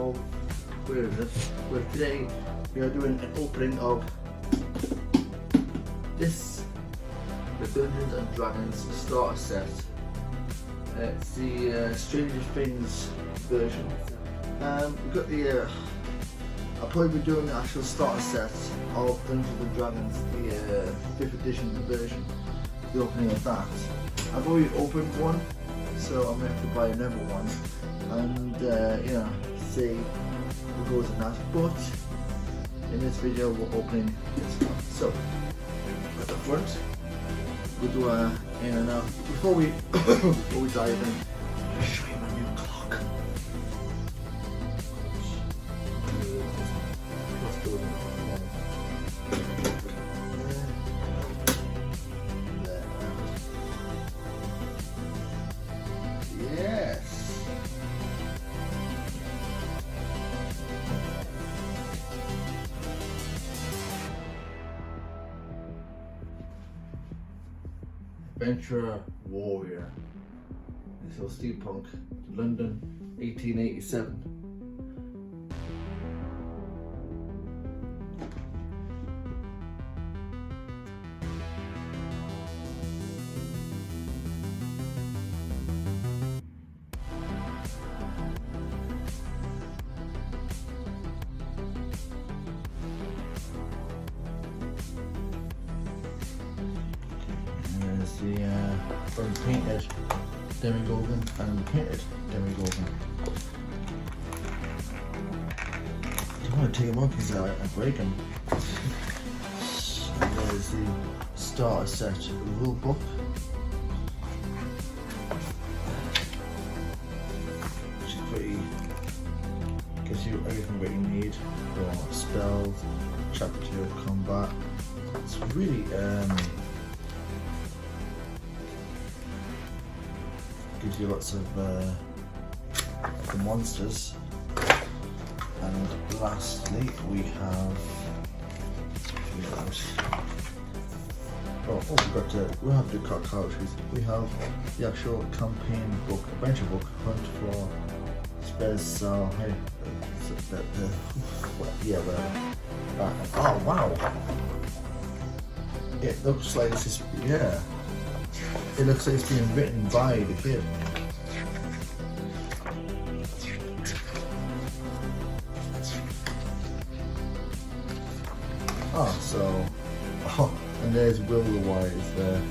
of, where is it? Well, today we are doing an opening of this, the Dungeons and Dragons starter set. It's the Stranger Things version. We've got the, I'll probably be doing the actual starter set of Dungeons and Dragons, the 5th edition version, the opening of that. I've already opened one, so I'm going to have to buy another one and you know, see what goes in that. But in this video we're opening this one. So at the front we'll do a in and out. Before we dive in, I'll show you my new clock. Yes. Adventurer Warrior. So steampunk, London, 1887. The unpainted Demogorgon and painted Demogorgon. I don't want to take them off because I break them. And there's the starter set rule book. Which is pretty, gives you everything that you need for spells, chapter 2 of combat. It's really gives you lots of the monsters, and lastly we have we'll have the cartridges. We have the actual campaign book, adventure book, Hunt for Spares. So hey, yeah, whatever. Oh wow! It looks like this is It looks like it's being written by the kid. And there's Will the Wise there.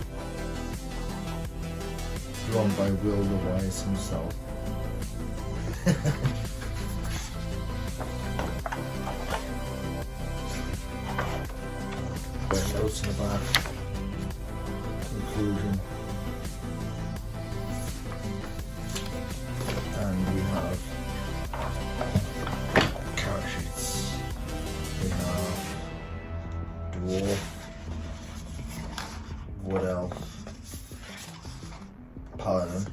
Drawn by Will the Wise himself. Got notes in the back. Conclusion. And we have character sheets. We have dwarf, wood elf, paladin,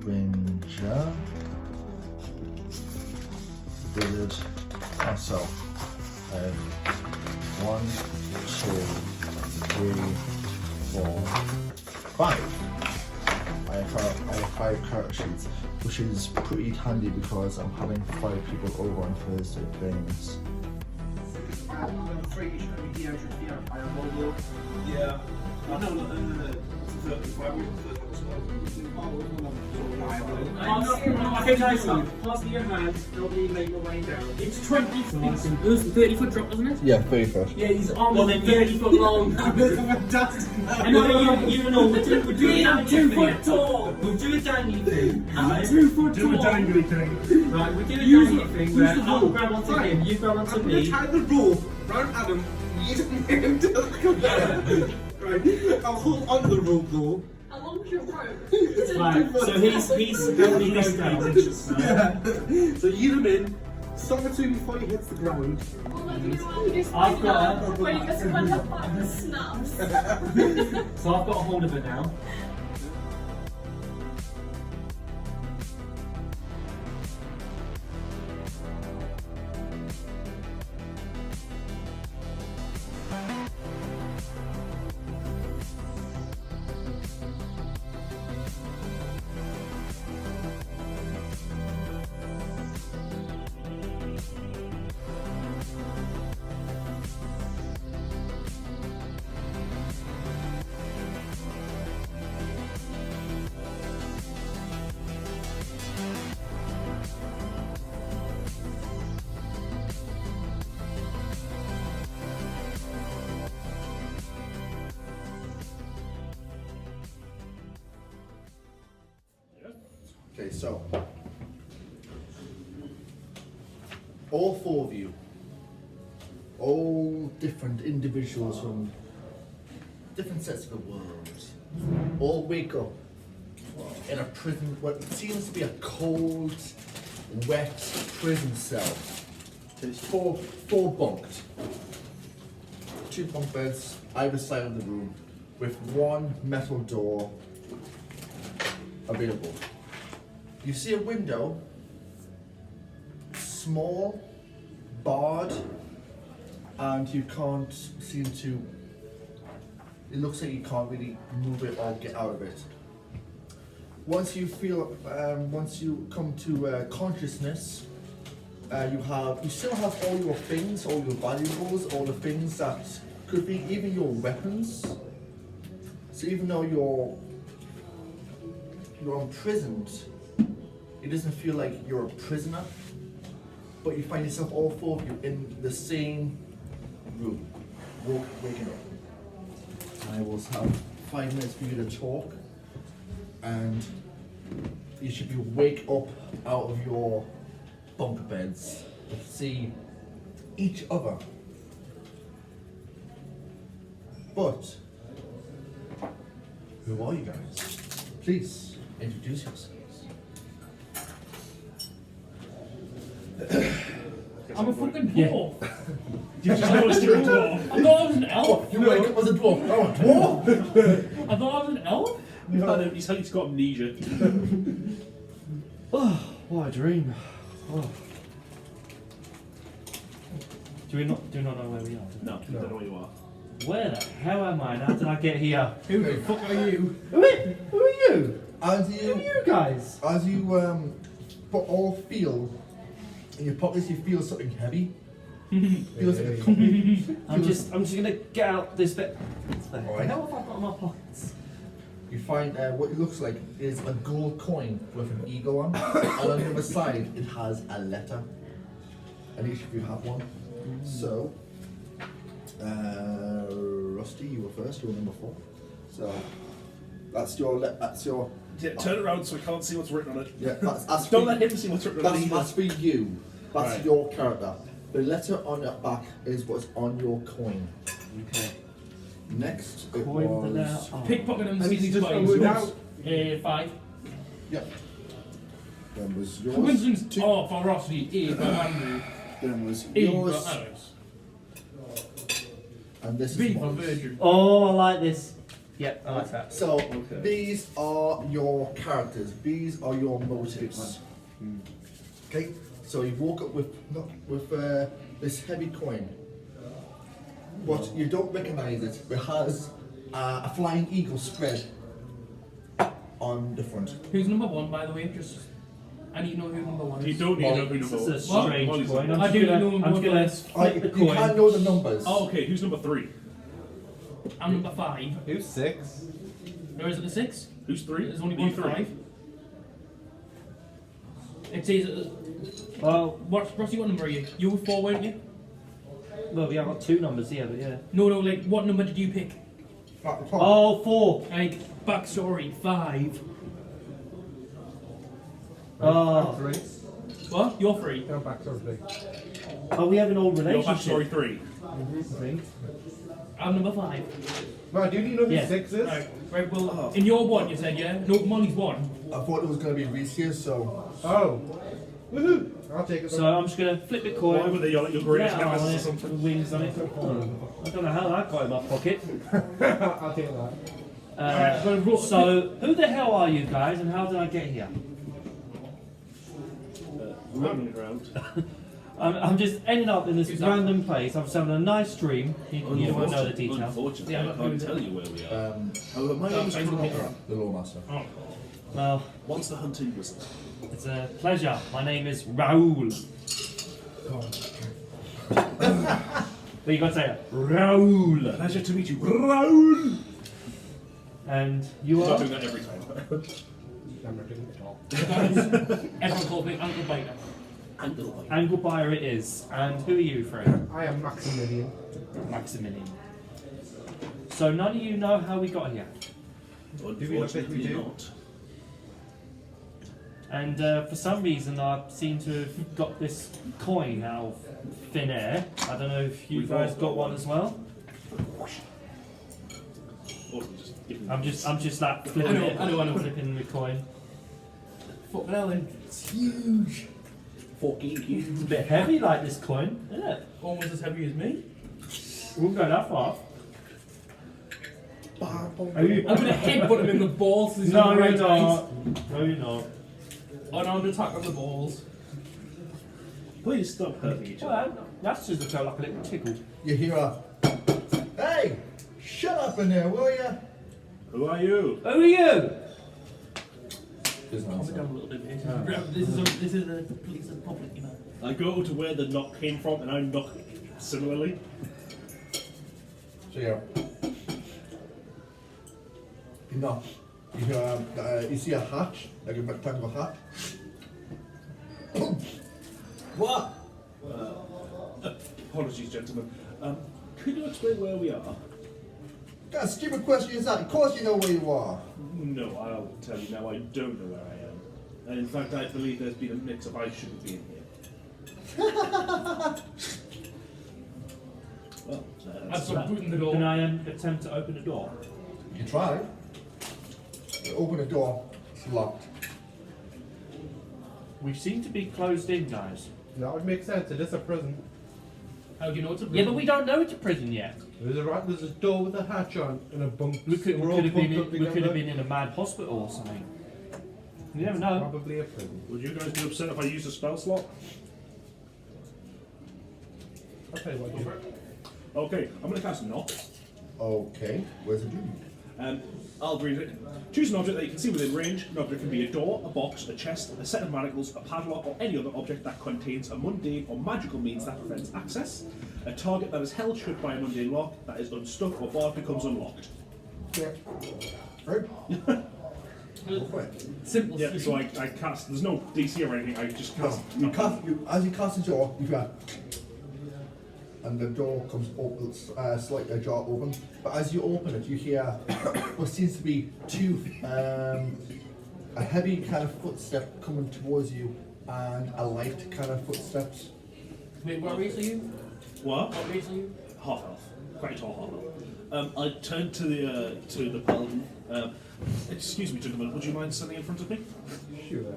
ranger, wizard, and so I have 1, 2, 3, 4, 5. I have 5 character sheets, which is pretty handy because I'm having 5 people over on Thursday playing this. Yeah. I know, no. Pass me your hand, nobody make your way down. It's 20 foot. It was 30-foot drop, wasn't it? Yeah, 30 Yeah, his arms are 30 foot long. I know, you know, we're 2 foot tall. We'll do a dangly thing. I'm 2 foot tall. Do a dangly thing. Right, we'll do a dangly thing where I'll grab onto him, you grab onto me. I'm going to tie the rope round Adam, lead him to the Right, I'll hold on the rope though. How long is your rope? Right, so he's holding this down. Yeah. So you him in, stop it before he hits the ground. Well, no, you know what? You just I've got her. when you just run up back and snaps. So I've got a hold of it now. so all four of you, all different individuals from different sets of the world, all wake up in a prison, what seems to be a cold, wet prison cell. There's four bunked. 2 bunk beds either side of the room with one metal door available. You see a window, small, barred, and you can't seem to, it looks like you can't really move it or get out of it. Once you come to consciousness, you still have all your things, all your valuables, all the things that could be even your weapons. So even though you're imprisoned, it doesn't feel like you're a prisoner, but you find yourself, all four of you, in the same room, waking up. I will have 5 minutes for you to talk, and you should be wake up out of your bunk beds to see each other. But who are you guys? Please introduce yourselves. I'm a fucking dwarf. You just know it's your dwarf. I thought I was an elf. You wake up as a dwarf. Oh, a dwarf? I thought I was an elf. He's got amnesia. Oh, what a dream. Oh. Do we not know where we are? No, you don't know where you are. Where the hell am I? How did I get here? Who the fuck are you? Who are you? As Who are you guys? As you all feel in your pockets, you feel something heavy. Feels like a copy. I'm just gonna get out this bit. Alright. How have I got in my pockets? You find what it looks like is a gold coin with an eagle on, and on the other side it has a letter. And each of you have one. So, Rusty, you were first. You were number 4. So that's your. Yeah, turn it around so we can't see what's written on it. Yeah, that's Don't for, let him see what's written on it either. that's for you. That's Right. your character. The letter on the back is what's on your coin. Okay. Next, it Coin the was. letter. Pickpocket and And you seizing just twice. go without. 5. Yep. Then was yours. Coincidence. 2. Oh, for Rossi. E for Andrew. Then was E for yours. Alex. And this V is for mine. Virgin. Oh, I like this. Yep, I like that. So these are your characters. These are your motives. Okay. So you walk up with this heavy coin, but you don't recognise it. It has a flying eagle spread on the front. Who's number 1, by the way? Just, I need to know who number 1 is. You don't need to know who This number is a one. strange Molly's coin. number- I do know I'm number gonna one. flip the You coin. can't know the numbers. Oh, okay. Who's number 3? I'm number 5. Who's 6? Or is it the 6? Who's 3? There's only You one 3. 5. It says, Well, Rossi, what number are you? You were 4, weren't you? well, we have got 2 numbers here, but yeah. No, like, what number did you pick? Oh, 4. Like, backstory, 5. Oh, 3. What? You're 3. Go back to 3. oh, we have an old Your relationship. backstory 3. I'm number 5. Right, do you know who Yeah. 6 is? Right, well, in your 1 you said, yeah? No, Molly's 1. I thought it was going to be Reese here, so Oh. Woohoo! I'll take it. So I'm just gonna flip the Why coin. were they your greatest Yeah, nemesis on or it, something? with wings on it. I don't know how that got in my pocket. I'll take that. So, who the hell are you guys, and how did I get here? Running around. I'm just ending up in this random place. I'm just having a nice dream. You won't know the details. Unfortunately, Yeah, I but can't who- tell you where we are. however, my name is I'm looking Connor, the Lawmaster. Oh. Well, Once the hunting was. it's a pleasure. My name is Raoul. But you gotta say it. Raoul. Pleasure to meet you, Raoul. And you Stop are? doing that every time. I'm not doing it at all. Everyone calls me Uncle Biter. Angle. Anglebire it is. And who are you, Fred? I am Maximilian. Maximilian. So none of you know how we got here. we not think we Unfortunately do? not. And for some reason, I seem to have got this coin out of thin air. I don't know if you guys got one as well. I'm just like flipping it. I know. Flipping the coin. Fucking hell, then. It's huge. Fucking huge. It's a bit heavy, like this coin, isn't it? Almost as heavy as me. We'll go that far. I'm you- gonna headbutt him in the balls. So he's No, in the you're right not. No, you're not. Unarmed attack on the balls. Please stop hurting each other. Well, that's just felt like a little tickle. You hear a, hey, shut up in there, will ya? Who are you? Who are you? There's no Calm it answer. down a little bit, mate. This is the police of the public, you know. I go to where the knock came from, and I knock similarly. So yeah. No. You hear, you see a hatch, like a rectangle hat. What? Apologies, gentlemen. Could you explain where we are? That stupid question is that. Of course you know where you are. No, I'll tell you now. I don't know where I am. And in fact, I believe there's been a mix-up. I shouldn't be in here. Well, I've stopped booting the door. Can I attempt to open the door? You try. You open the door, it's locked. We seem to be closed in, guys. That would make sense. It is a prison. How do you know it's a Yeah, but we don't know it's a prison yet. There's a door with a hatch on and a bunk. We could We're all have been bunked up we could have together. been in a mad hospital or something. You never know. Probably a prison. would you guys be upset if I used a spell slot? I'll tell you what. Do. Okay, I'm going to cast Knock. Okay, where's it doing? I'll read it. Choose an object that you can see within range. An object can be a door, a box, a chest, a set of manacles, a padlock, or any other object that contains a mundane or magical means that prevents access. A target that is held shut by a mundane lock that is unstuck or barred becomes unlocked. Yeah. Right? Go for it. Simple. Yeah, so I cast. There's no DC or anything. I just No, cast. you cast, as you cast the door, you go, and the door comes open, slightly ajar open. But as you open it, you hear what seems to be a heavy kind of footstep coming towards you, and a light kind of footsteps. Wait, what race are you? What? What race are you? Half elf, quite tall half elf. I turned to the paladin. Excuse me, gentlemen. Would you mind standing in front of me? Sure.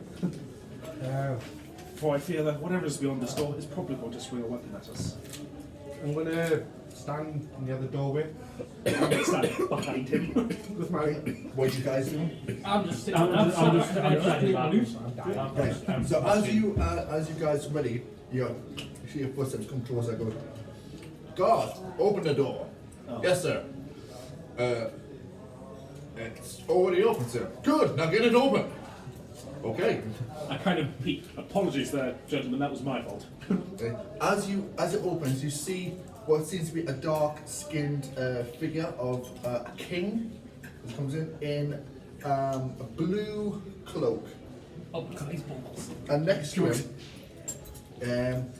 For I fear that whatever is beyond this door is probably going to swing a weapon at us. I'm gonna stand near the doorway I'm standing behind him. with my. What do you guys do? I'm just sitting. I'm just playing my loose. Right. So as you guys are ready, you see your footsteps come closer. I go, guard, open the door. Yes, sir. It's already open, sir. Good. Now get it open. Okay. I kind of peeked. Apologies there, gentlemen. That was my fault. Okay. As it opens, you see what seems to be a dark-skinned figure of a king that comes in a blue cloak, Oh, cut his balls. and next to him,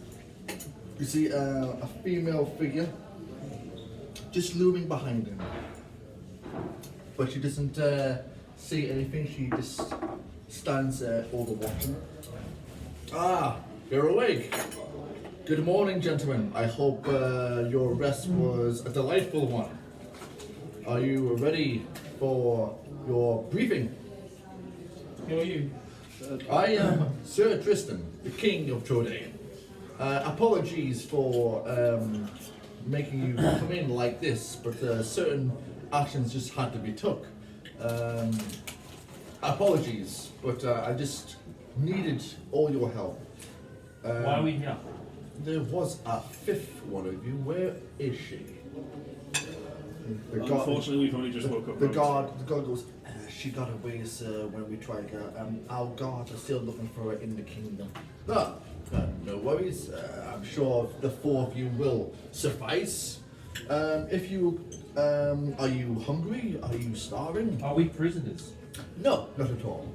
you see a female figure just looming behind him, but she doesn't see anything. She just stands there overwatching. Ah, you're awake. Good morning, gentlemen. I hope your rest was a delightful one. Are you ready for your briefing? Who are you? I am Sir Tristan, the King of Troday. Apologies for making you come in like this, but certain actions just had to be took. Apologies, but I just needed all your help. Why are we here? There was a fifth one of you. Where is she? The Unfortunately, we've only just woke up. the guard goes, she got away, sir, when we tried to get her. Our guards are still looking for her in the kingdom. No worries. I'm sure the four of you will suffice. If you, are you hungry? Are you starving? Are we prisoners? No, not at all.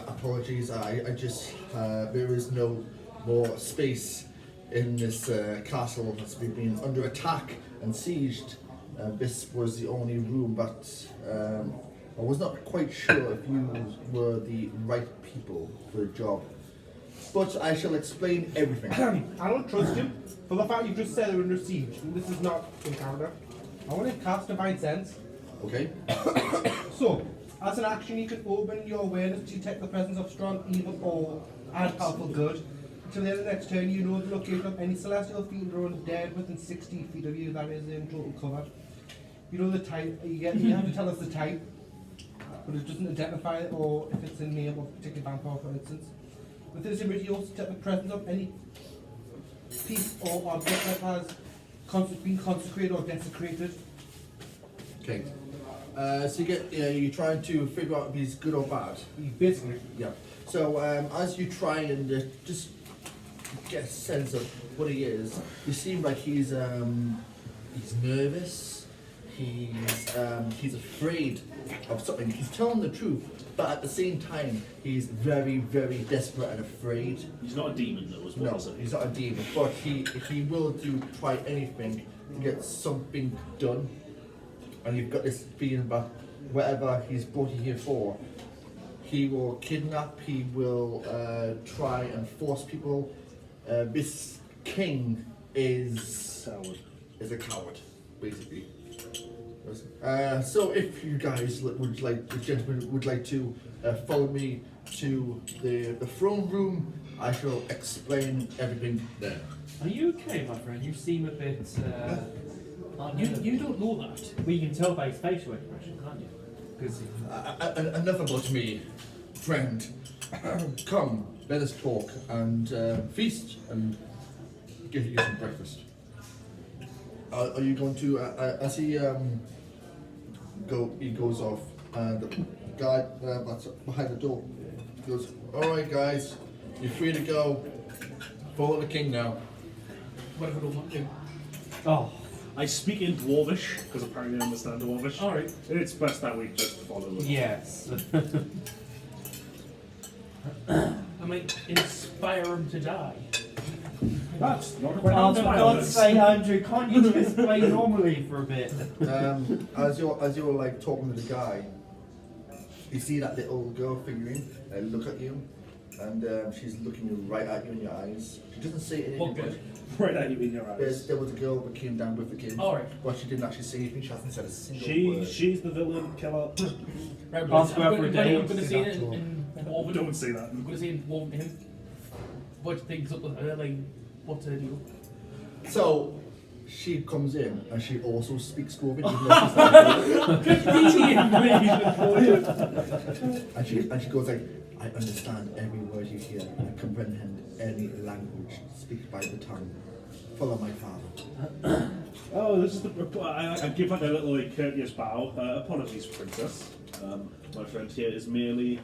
Apologies, I just, there is no more space in this castle as we've been under attack and sieged. This was the only room that I was not quite sure if you were the right people for the job, but I shall explain everything. I don't trust him for the fact you just said they're under siege. And this is not in Canada. I want to cast Divine Sense. Okay? So, as an action, you can open your awareness to detect the presence of strong evil or and powerful good. Until the end of the next turn, you know the location of any celestial fiend or undead within 60 feet of you. That is in total cover. You know the type. You have to tell us the type, but it doesn't identify it or if it's a name of a particular vampire, for instance. With this image, you also detect the presence of any piece or object that has been consecrated or desecrated. Okay. So you're trying to figure out if he's good or bad. Basically. Yeah. So as you try and just get a sense of what he is, you seem like he's nervous. He's afraid of something. He's telling the truth, but at the same time, he's very, very desperate and afraid. He's not a demon, though, as well. No, he's not a demon, but he will try anything to get something done. And you've got this feeling that whatever he's brought you here for, he will kidnap, he will try and force people. This king is a coward, basically. So if you guys would like, the gentlemen would like to follow me to the throne room, I shall explain everything there. Are you okay, my friend? You seem a bit. You don't know that. Well, you can tell by his facial expression, can't you? Because Enough about me, friend. Come, let us talk and feast and give you some breakfast. Are you going to, as he goes off, and the guy that's behind the door goes, alright guys, you're free to go, follow the king now. What if I don't want to? oh, I speak in Dwarvish, because apparently I understand Dwarvish. Alright. It's best that we just follow it. yes. I might inspire him to die. That's not Oh, quite for God's sake, Andrew, can't you just play normally for a bit? As you're like talking to the guy, you see that little girl figurine look at you, and she's looking right at you in your eyes. She doesn't say anything. What good? Right at you in your eyes. There was a girl that came down with the king. Alright. But she didn't actually say anything. She hasn't said a single word. She's the villain killer. Right, I'll but swear for a day. I'm going to say it in Dwarven. Don't say that. I'm going to say in Dwarven to him. What things up with her, like, what's her deal? So she comes in and she also speaks Dwarven, even though she's not and she goes like, I understand every word you hear. I comprehend any language speak by the tongue. Follow my father. Oh, this is the. I give like a little like, courteous bow. Apologies, princess. My friend here is merely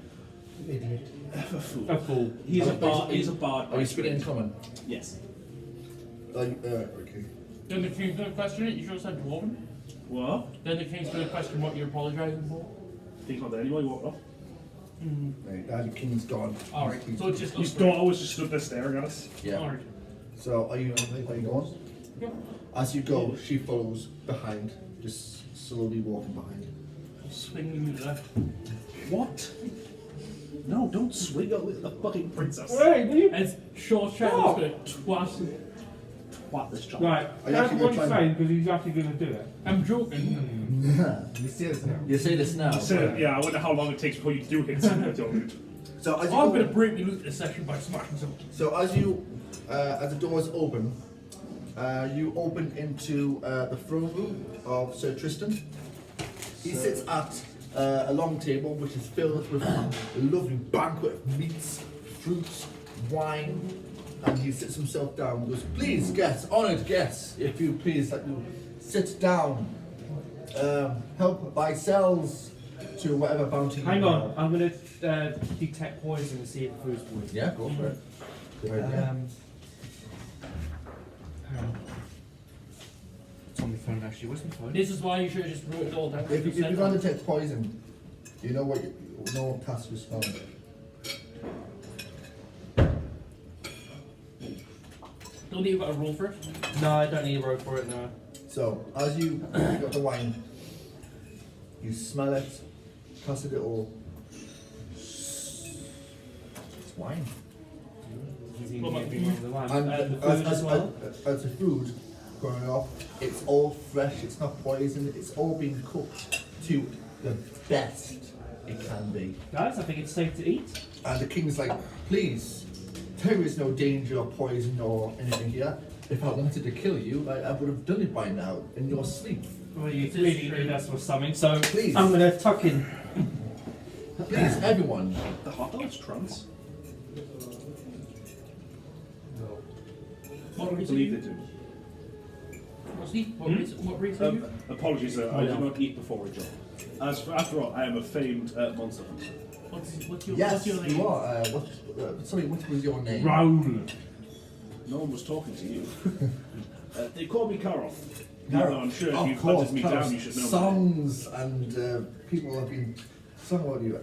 Idiot. a fool. A fool. He's a bard. He's a bard. Are you speaking in common? Yes. Okay. Then the king's going to question it, you should have said Dwarven. What? Then the king's going to question what you're apologising for. He's not there anymore. He walked off. Right, now the king's gone. Alright, so it's just His us daughter was just stood there staring at us. Yeah. Alright. So are you going? Yeah. As you go, she follows behind, just slowly walking behind. Swing you left. What? No, don't swing at the fucking princess. Right, will you? As short child's going to twat. What this child? Right, Are you that's actually what he's gonna try saying because he's actually going to do it. I'm joking. You see this now? You say this now. So, yeah, I wonder how long it takes before you do hit something. So as you I'm go, going to break you this session by smashing something. so as the doors open, you open into the throne room of Sir Tristan. He sits at a long table which is filled with a lovely banquet of meats, fruits, wine, and he sits himself down and goes, please guests, honoured guests, if you please, let you sit down, help thyselves to whatever bounty you Hang have. on, I'm going to detect poison and see if the food's poison. Yeah, go for it. Good idea. Hang on. It's on my phone actually, where's my phone? This is why you should have just wrote it all down. If you're going to take poison, you know what task is found. Don't need got a roll for it. No, I don't need a rope for it, no. So, as you got the wine, you smell it, cast a little wine. He's eating everyone with the wine. And The food as well. as the food going off, it's all fresh, it's not poisoned, it's all been cooked to the best it can be. Guys, I think it's safe to eat. And the king's like, please, there is no danger or poison or anything here. If I wanted to kill you, I would have done it by now in your sleep. Well, you clearly knew that's for something, so Please. I'm gonna tuck in. Please, everyone. The hot dog's trans. What I believe they do. What reason? Apologies, sir. I did not eat before a job. After all, I am a famed monster hunter. Yes, you are. Sorry, what was your name? Raoul. No one was talking to you. They call me Karov. Karov. No, I'm sure if Of you've course, hunted me Karov. down, you should know. Songs and people have been sung about you.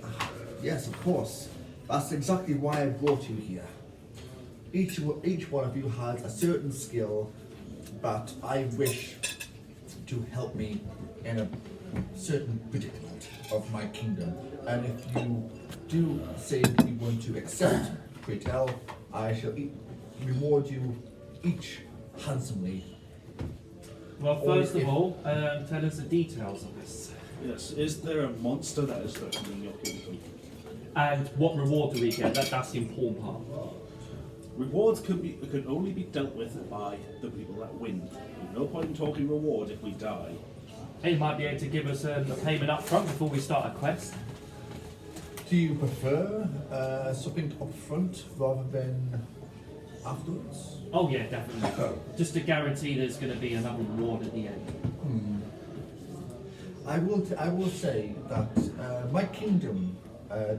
Yes, of course. That's exactly why I brought you here. Each one of you has a certain skill that I wish to help me in a certain predicament of my kingdom. And if you do say you want to accept, pray tell, I shall reward you each handsomely. Well, first of all, tell us the details of this. Yes, is there a monster that is threatening your kingdom? And what reward do we get? That's the important part. Rewards can only be dealt with by the people that win. There's no point in talking reward if we die. He might be able to give us a payment up front before we start a quest. Do you prefer something up front rather than afterwards? Oh yeah, definitely. Just to guarantee there's going to be another reward at the end. I will say that my kingdom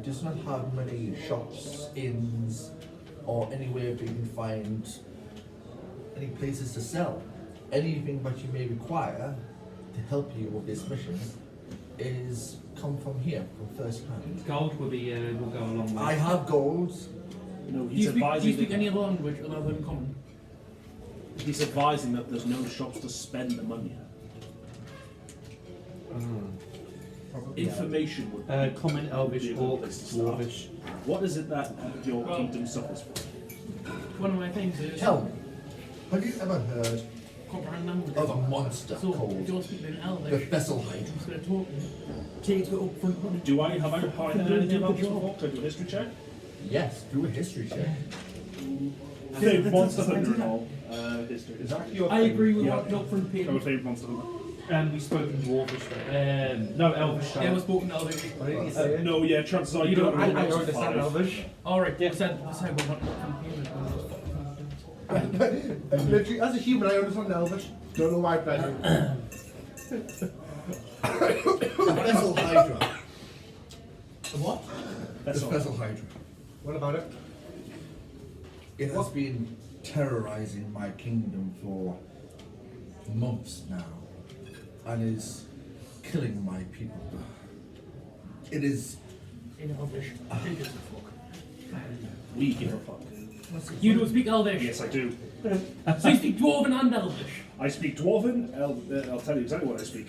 does not have many shops, inns, or anywhere where you can find any places to sell. Anything that you may require to help you with this mission is come from here, from first hand. Gold will go a long way. I have gold. No, Do he's you speak advising. any other language other than common? He's advising that there's no shops to spend the money at. Information would be Common, Elvish, be a good Orc, place to start. Dwarvish. What is it that your kingdom suffers from? One of my things is Tell me, have you ever heard comprehend language. of a monster So if called you're speaking in the Elvish, Vessel I'm Hydra? just going to talk to you. Take the upfront money. Do I have I heard anything about this before? Can I do a history check? Yes, do a history check. Favorite monster hunter and all. History. Is that your I agree with Yeah. what the upfront I'm a payment. favorite monster hunter. We spoke in Dwarvish. No, Elvish. Yeah, I was spoken Elvish. What did you say? No, yeah, chances are you don't I know what's understand five. Elvish. Alright, decide what upfront payment. Literally, as a human, I understand Elvish. Don't know why, Brendan. The Vessel Hydra. The what? That's The all. Vessel Hydra. What about it? It has been terrorizing my kingdom for months now and is killing my people. It is. In Elvish. Who gives a fuck? We give a fuck. You don't speak Elvish. Yes, I do. So you speak Dwarven and Elvish. I speak Dwarven. I'll tell you exactly what I speak.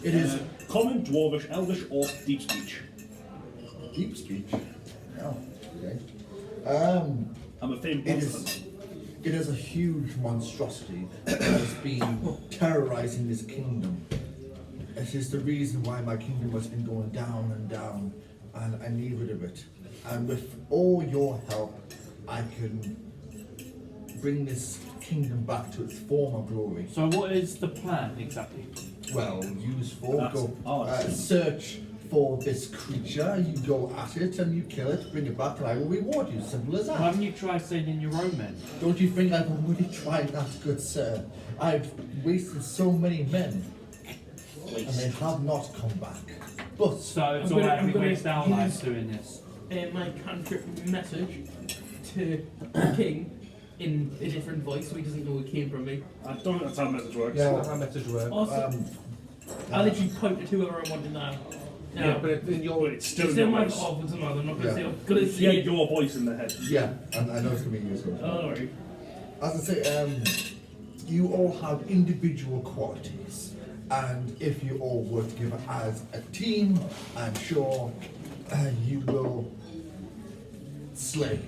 It is Common, Dwarvish, Elvish, or Deep Speech. deep speech. Oh, okay. I'm a famed It monster is. hunter. It is a huge monstrosity that has been terrorizing this kingdom. It is the reason why my kingdom has been going down and down, and I need rid of it. And with all your help, I can bring this kingdom back to its former glory. So what is the plan exactly? Well, use for That's go ours. search for this creature. You go at it and you kill it, bring it back, and I will reward you. Simple as Why that. haven't you tried sending your own men? Don't you think I've already tried that, good sir? I've wasted so many men, and they have not come back. But So it's I'm gonna- alright if I'm we gonna waste our use- lives doing this. My cantrip message to the king in a different voice so he doesn't know it came from me. I don't know that's how the message works. Yeah. That's how message works. Also, I literally point to whoever I want to know. Yeah, but it's in But your. it's still It's your in my voice. office and I'm not going to Yeah. say, I'm going to Yeah, say, your voice in the head. yeah, and I know it's gonna be useful. alright. As I say, you all have individual qualities, And if you all work together as a team, I'm sure you will slay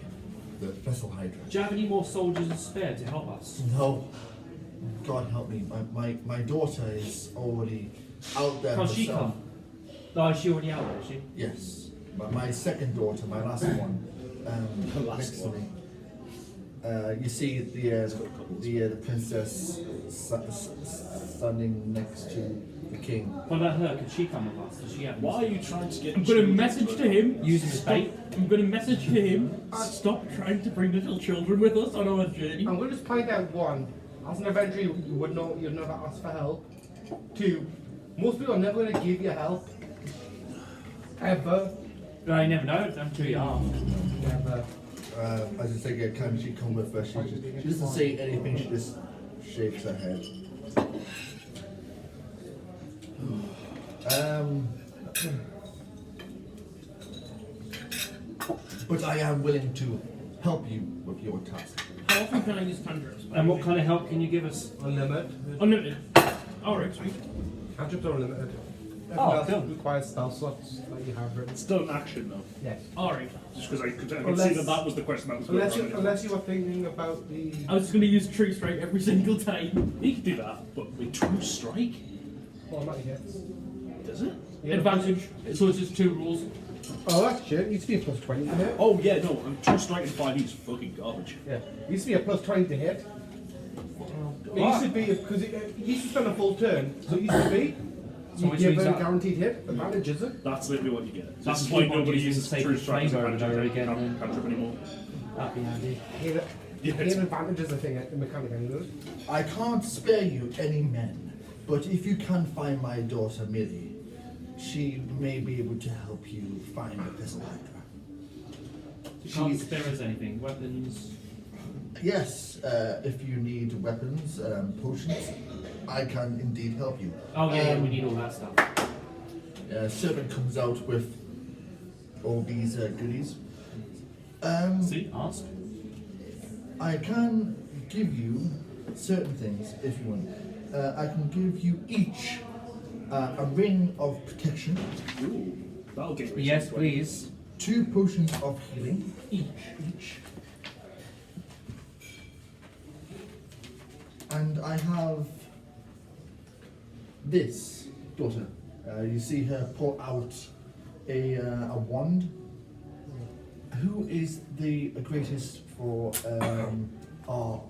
the Vessel Hydra. Do you have any more soldiers to spare to help us? No, God help me, my daughter is already out there. Can't she herself. come? No, is she already out there, is she? Yes, but my second daughter, my last one, next to me. You see the princess standing next to the king. What about her? Can she come with us? Does she have Why are you trying to get? I'm going to message to him. Using the bait? I'm going to message to him. Stop trying to bring little children with us on our journey. I'm going to just point out one. As an adventurer, you would know you'd never ask for help. Two, most people are never going to give you help. Ever. No, you never know until you ask. Never. As I say, can she come with us? She doesn't say anything, she just shakes her head. But I am willing to help you with your task. How often can I use cantrips? And what kind of help can you give us? Unlimited. Unlimited. Alright, sweet. Cantrips are unlimited. Oh, Everything cool. else requires spell slots that you have written. It's still an action though. Yes. Alright. Just because I could see Unless- that was the question that was going Unless on. unless you were thinking about the. I was just going to use True Strike every single time. You can do that, but with True Strike, Automatic hits. does it? Advantage. So it's just 2 rules. Oh, that's shit. It used to be a plus 20 to hit. Oh yeah, no, True Strike in 5e is fucking garbage. Yeah. It used to be a plus 20 to hit. It used to be, because it used to spend a full turn. So it used to be, So you which give means a that- guaranteed hit. Advantage, is it? That's literally what you get. That's This is why keep on nobody using uses Sacred True Strike as Flame advantage. over I again, can't cantrip anymore. That'd be handy. Gain Yeah, it's- advantage is a thing in mechanic anyway. I can't spare you any men, but if you can find my daughter Millie, she may be able to help you find the Vessel Hydra. You can't She's- spare us anything. Weapons. Yes, if you need weapons, potions, I can indeed help you. Oh yeah, we need all that stuff. Servant comes out with all these goodies. See, ask. I can give you certain things if you want. I can give you each a ring of protection, Ooh, that'll get me. Yes, some please. 2 potions of healing, Each. and I have this daughter. You see her pull out a wand. Who is the greatest for arcanic?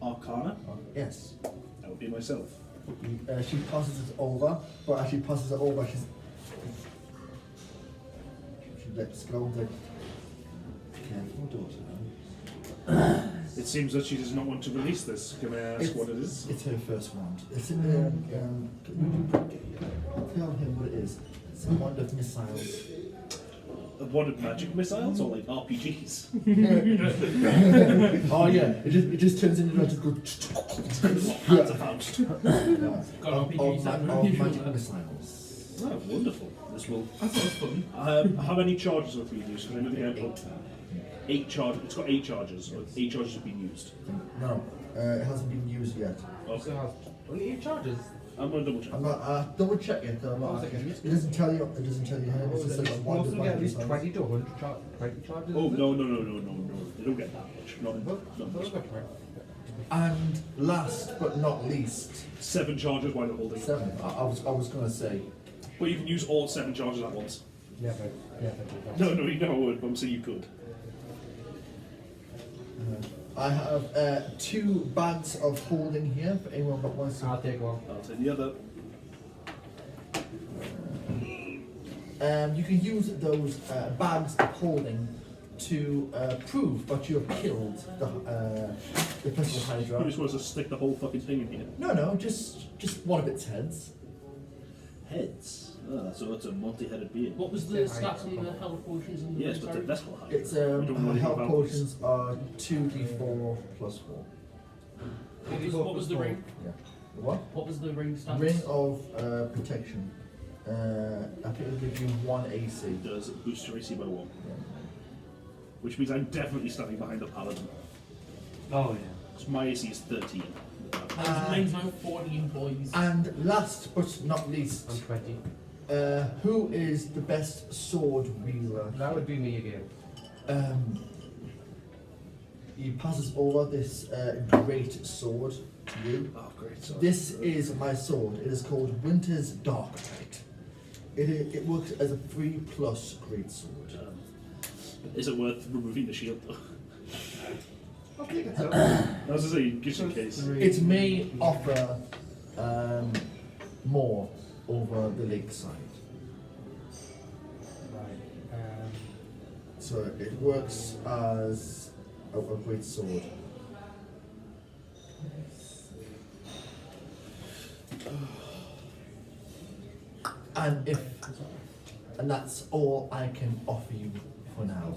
Arcana? Yes. That would be myself. She passes it over, but as she passes it over, she lets go and like, careful, daughter. It seems that she does not want to release this. Can I ask what it is? It's her first wand. It's in tell him what it is. It's a wand of missiles. A wand of magic missiles or like RPGs? Oh yeah, it just turns into like just go Hands of Faust. Got of RPGs that magic missiles. Oh, wonderful. This will. That sounds fun. How many charges have we used? Can I know the game? 8 charges. It's got 8 charges. Or 8 charges have been used. No, it hasn't been used yet. Okay. So it has only 8 charges. I'm gonna double check. I'm not double check yet. I'm not. It doesn't tell you. It doesn't tell you here. It's just like a wand Most of of them get at magic least missiles. 20 to 100 20 charges. Oh is it? no. They don't get that much. Not in Those numbers. got 20. And last but not least, 7 charges while you're holding it. 7. I was gonna say. But you can use all 7 charges at once. Never do that. No, you never would, but I'm saying you could. I have 2 bags of holding here for anyone that wants to. I'll take one. I'll take the other. You can use those bags of holding to prove that you have killed the Vessel You're Hydra. supposed to stick the whole fucking thing in here. No, just one of its heads. Heads. Oh, so it's a multi-headed being. What was the stats on the health potions and the Yes, but the inventory? Vessel Hydra. Its We don't know anything health about potions are 2d4 plus 4. What was the ring? Yeah. What? What was the ring stats? Ring of protection. I think it'll give you 1 AC. It does boost your AC by 1. Which means I'm definitely standing behind the paladin. Oh yeah. Because my AC is 13. Mine's now 14 boys. And last but not least, I'm 20. who is the best sword wielder? That would be me again. He passes over this great sword to you. Oh, great. Sorry. This is my sword. It is called Winter's Darklight. It works as a 3+ great sword. Is it worth removing the shield though? I'll take it, so. I was saying, just in case. It may offer more over the lakeside. Right. So it works as a great sword. And that's all I can offer you for now.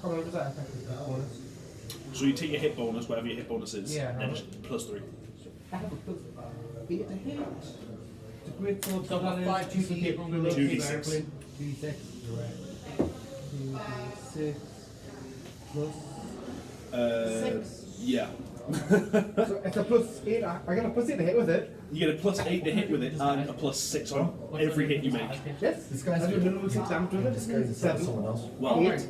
How long does that affect the bonus? So you take your hit bonus, whatever your hit bonus is, Yeah. and just +3. I have a plus 8 to hit. It's a great sword. So I've got 5 pieces of paper on the left. 2d6. 2d6. Right. 2d6 plus 6. Yeah. So it's a plus 8. I got a plus 8 to hit with it. You get a +8 to hit with it, and a +6 on every hit you make. Yes. This guy's I do good. minimum 6 damage with it. This guy's a Seven. someone else. Well, Eight.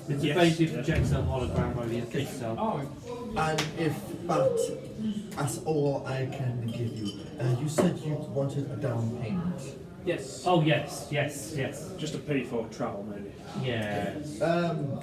It's Yes, basically yeah. projectile hologram over your face, so. Oh, And if that's all I can give you. You said you wanted a down payment. yes. Oh, yes, yes, yes. just to pay for travel, maybe. Yeah. So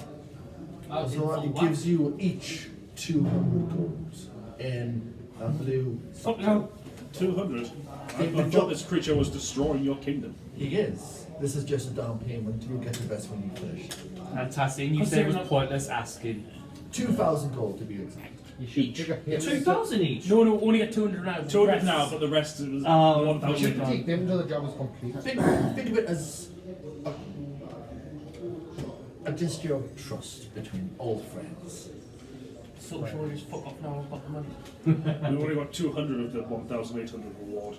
it gives you each 200 gold in a blue. Fuck no. 200. I thought this creature was destroying your kingdom. He is. This is just a down payment. You'll get the best when you finish. And Tassin, you said it was pointless asking. 2,000 gold to be exact. Each. 2,000 each? No, only get 200 now. 200 now, but the rest was Oh, 1,000. okay. Take them until the job is complete. Think of it as a gesture of trust between old friends. So sure, just fuck off now. I've got the money. We only got 200 of the 1,800 reward.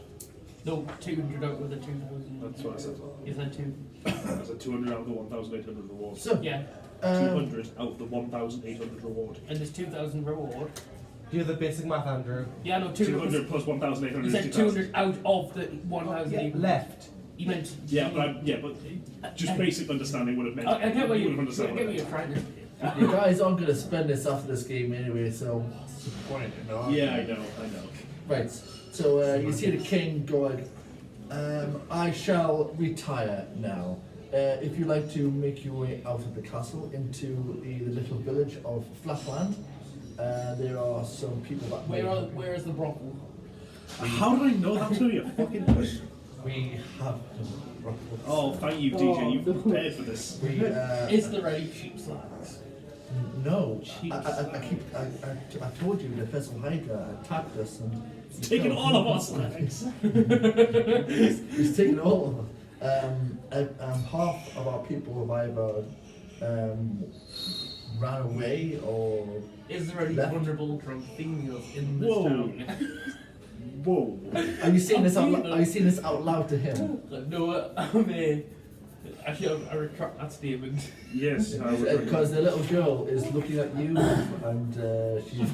No, 200 out of the 2,000. That's what I said. You said 2. I said 200 out of the 1,800 reward. So, Yeah, 200 out of the 1,800 reward. and there's 2,000 reward. Do the basic math, Andrew. Yeah, no, 200. 200 plus 1,800 You is said 2,000. 200 out of the 1,000. Left. You meant. Yeah, but just basic understanding would have meant. I get what you you. would have I understood. get what you're trying to. you guys aren't going to spend this after this game anyway, so what's the point? You know? Yeah, I know. Right, so you see the king going, I shall retire now. If you like to make your way out of the castle into the little village of Flatland, there are some people that Where is the brothel? How did I know that was going to be a fucking question? we have Oh, thank you, DJ. You've prepared for this. we, Is there any cheap slacks? no, I told you the Vessel Hydra attacked us and Taking all of us, thanks. he's taken all of them. Half of our people have either ran away or Is there any Left. vulnerable drunk females in this Whoa. town? Whoa. are you saying this out? I've seen Are you saying this out loud to him? No, actually, I retract that statement. Yes, I would. Because the little girl is looking at you and she's.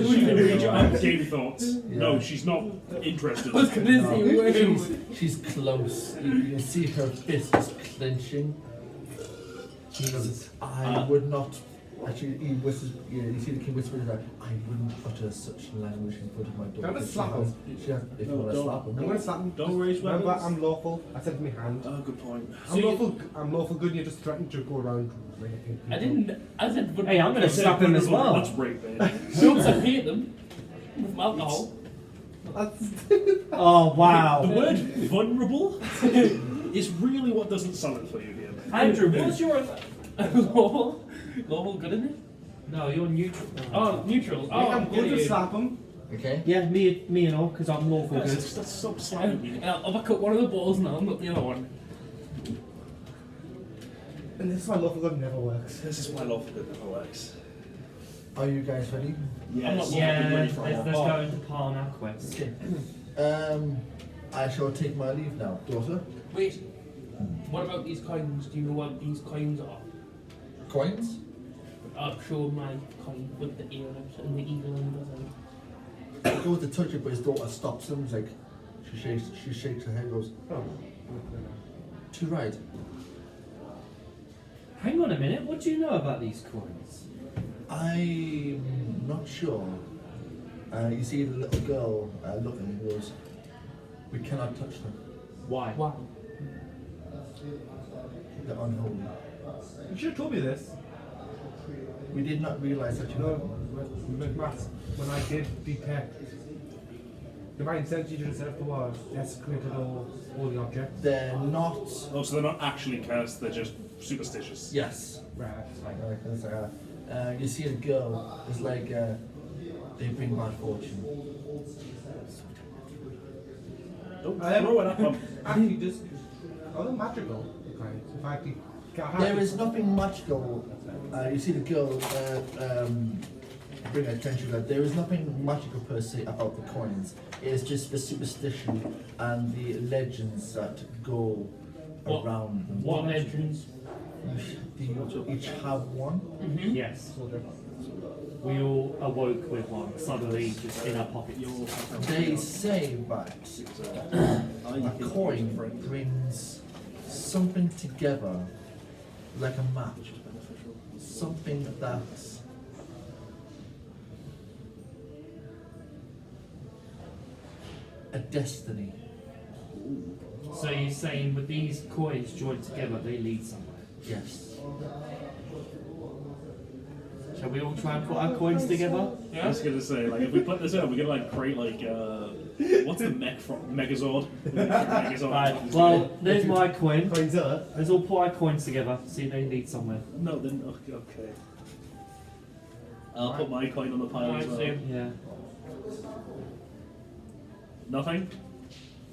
She can read your game thoughts. Yeah. No, she's not interested. I was gonna say, where She's close. You see her fist is clenching. He goes, I would not. Actually, he whispers. You see the king whisper that I wouldn't utter such language in front of my daughter. I'm gonna slap him. If you want to don't. slap him. I'm gonna slap him. Don't raise Remember, weapons. I'm lawful. I said with my hand. Oh, good point. I'm lawful good. You just threatened to go around raping people. I didn't. I said, but Hey, I'm gonna slap him as well. That's rape, man. Don't hate them with alcohol. Oh, wow. The word vulnerable is really what doesn't sell it for you here. Andrew, what's your... Lawful good in it? No, you're neutral. Oh, neutral. Yeah, Oh, I'm going to slap him. Okay. Yeah, me and all, because I'm lawful good. That's so slimy. I'll uppercut one of the balls now, not the other one. And this is why lawful good never works. This is why love for good never works. Are you guys ready? Yes. Yeah, Ready for let's war. go into Palm Quest. I shall take my leave now, daughter. Wait. What about these coins? Do you know what these coins are? Coins? I'll show my coin with the ear and the eagle and the he goes to touch it, but his daughter stops him. He's like, she shakes her head and goes, Oh. to right. Hang on a minute, what do you know about these coins? I'm not sure. You see the little girl looking and goes, we cannot touch them. Why? Why? They're unholy. You should have told me this. We did not realize that you know. When I did detect divine sense, you just said to desecrated all the objects. They're not. Oh, so they're not actually cursed, they're just superstitious. Yes. Right. You see a girl. It's like they bring bad fortune. Don't throw it at them. Actually, just are they magical? Kind. In fact, There is nothing magical. You see the girl bring attention that there is nothing magical per se about the coins. It's just the superstition and the legends that go around them. What legends? Do you each have one? Yes. We all awoke with one, suddenly just in our pockets. They say that a coin brings something together like a match. Something that's a destiny. So you're saying with these coins joined together, they lead somewhere? Yes. Shall we all try and put our coins together? I was gonna say, like, if we put this up, we're gonna like create like what's the mech from Megazord? Megazord. Right, well, there's my coin. Coins are. Let's all put our coins together, see if they lead somewhere. No, then okay. I'll put my coin on the pile as well. Yeah. Nothing.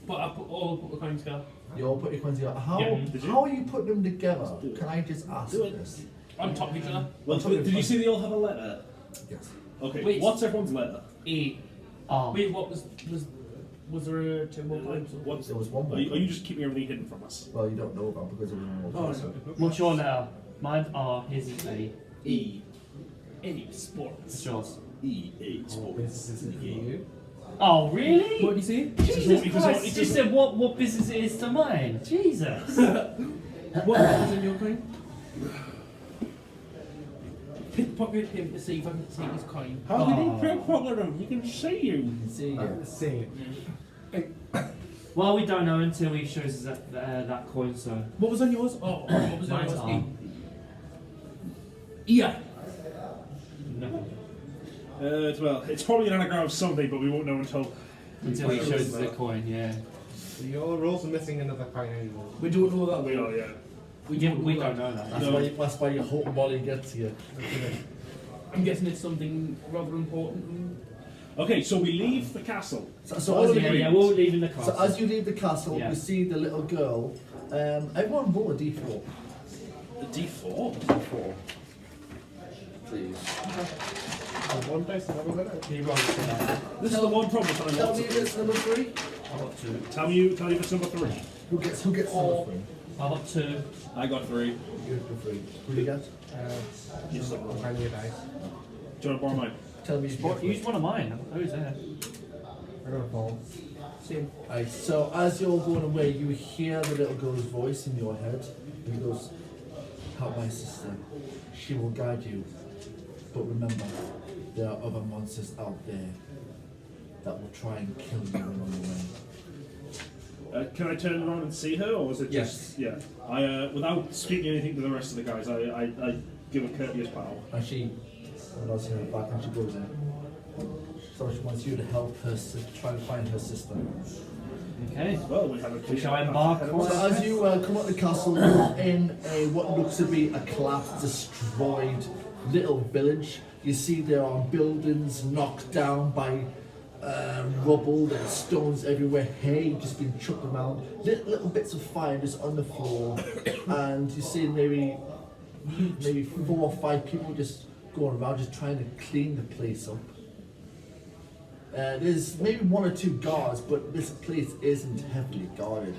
But I put the coins together. You all put your coins together. How, Yeah, did you? how are you putting them together? do it. Can I just ask Do it. this? On top of each other. Well, did you see they all have a letter? Yes. Okay. Wait. What's everyone's letter? E. Oh. Wait, what was there a 2 more times? What's There was one more. Are you just keeping everything hidden from us? Well, you don't know about because it was one more. person. What's your letter? Mine's R, his is A. E. It's Sports. yours. EA This isn't for you. Oh, really? What do you see? Jesus Because Christ, it's you just said what business it is to mine. Jesus. What was in your coin? Pickpocket him to see if I can take his coin. How did he pickpocket him? He can see you. You can see it. See. Well, we don't know until he shows us that coin, so. What was on yours? Oh, what was on Mine's yours? R. Yeah. No. Well, it's probably an anagram of something, but we won't know until. Until he shows us the coin, yeah. You're also missing another coin anymore. We don't know that. We are, yeah. We don't know that. That's why your whole body gets to you. I'm guessing it's something rather important. Okay, so we leave the castle. So All as of you- the Yeah, we're all leaving the So castle. as you leave the castle, Yeah. you see the little girl. Everyone roll a d4. The D4. D4. Please. One dice, another winner. He rolls it out. This is the one problem. That I Tell want me to- if it's number 3. I got 2. Tell me if it's number 3. Who gets number 3? I got 2. I got 3. You got 3. Who do you get? You still I'm trying to get dice. Do you want to borrow mine? Tell me if you get Use one of mine. Who's there? I'm gonna fall. Same. Right, so as you're going away, you hear the little girl's voice in your head. And he goes, help my sister. She will guide you. But remember, there are other monsters out there that will try and kill you along the way. Can I turn around and see her, or is it just yeah? I without speaking anything to the rest of the guys, I give a courteous bow. And she nods her back and she goes in. So she wants you to help her try and find her sister. Okay. Well, we have a We shall embark on So as you come up the castle, you're in a what looks to be a collapsed, destroyed little village. You see there are buildings knocked down by rubble, there's stones everywhere, hay just being chucked around, little bits of fire just on the floor, and you see maybe 4 or 5 people just going around just trying to clean the place up. There's maybe 1 or 2 guards, but this place isn't heavily guarded.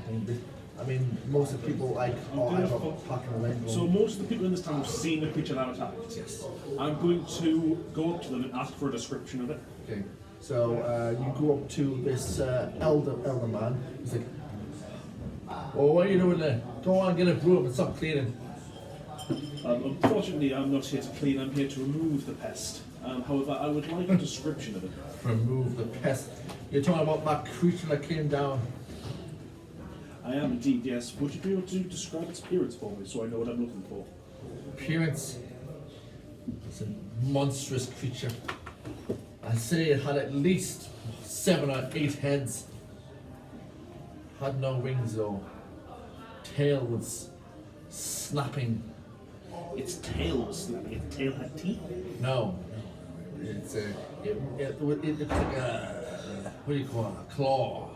I mean, most of the people like are either packing away. So most of the people in this town have seen the creature that attacked. Yes. I'm going to go up to them and ask for a description of it. Okay. So you go up to this elder man. He's like, "Oh, what are you doing there? Go on, get a broom and stop cleaning." Unfortunately, I'm not here to clean. I'm here to remove the pest. However, I would like a description of it. Remove the pest. You're talking about that creature that came down. I am indeed, yes. Would you be able to describe its appearance for me so I know what I'm looking for? Appearance. It's a monstrous creature. I'd say it had at least 7 or 8 heads. Had no wings though. Tail was snapping. Its tail was snapping. Its tail had teeth. No. It's it looks like a, what do you call it? A claw.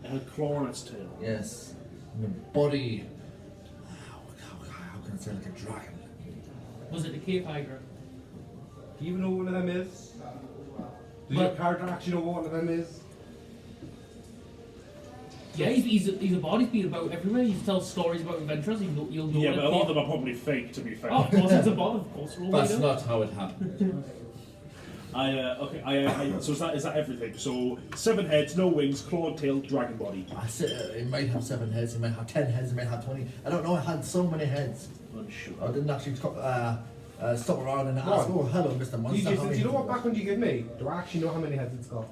It had a claw on its tail. Yes. And the body. How can I say, like a dragon? Was it the cave hydra? Do you even know what one of them is? Does your character actually know what one of them is? Yeah, he's a body beat about everywhere. He tells stories about adventures. You'll know Yeah, what but it a lot is. of them are probably fake, to be fair. Oh, of course, it's a bot. Of course, we're all That's made up. not how it happened. So is that everything? So 7 heads, no wings, clawed tail, dragon body. I said it might have 7 heads, it might have 10 heads, it might have 20. I don't know, it had so many heads. Unsure. I didn't actually stop around and ask, "Oh, hello, Mr. Monster." DeeJay, how do many you know what heads?" background you give me? Do I actually know how many heads it's got?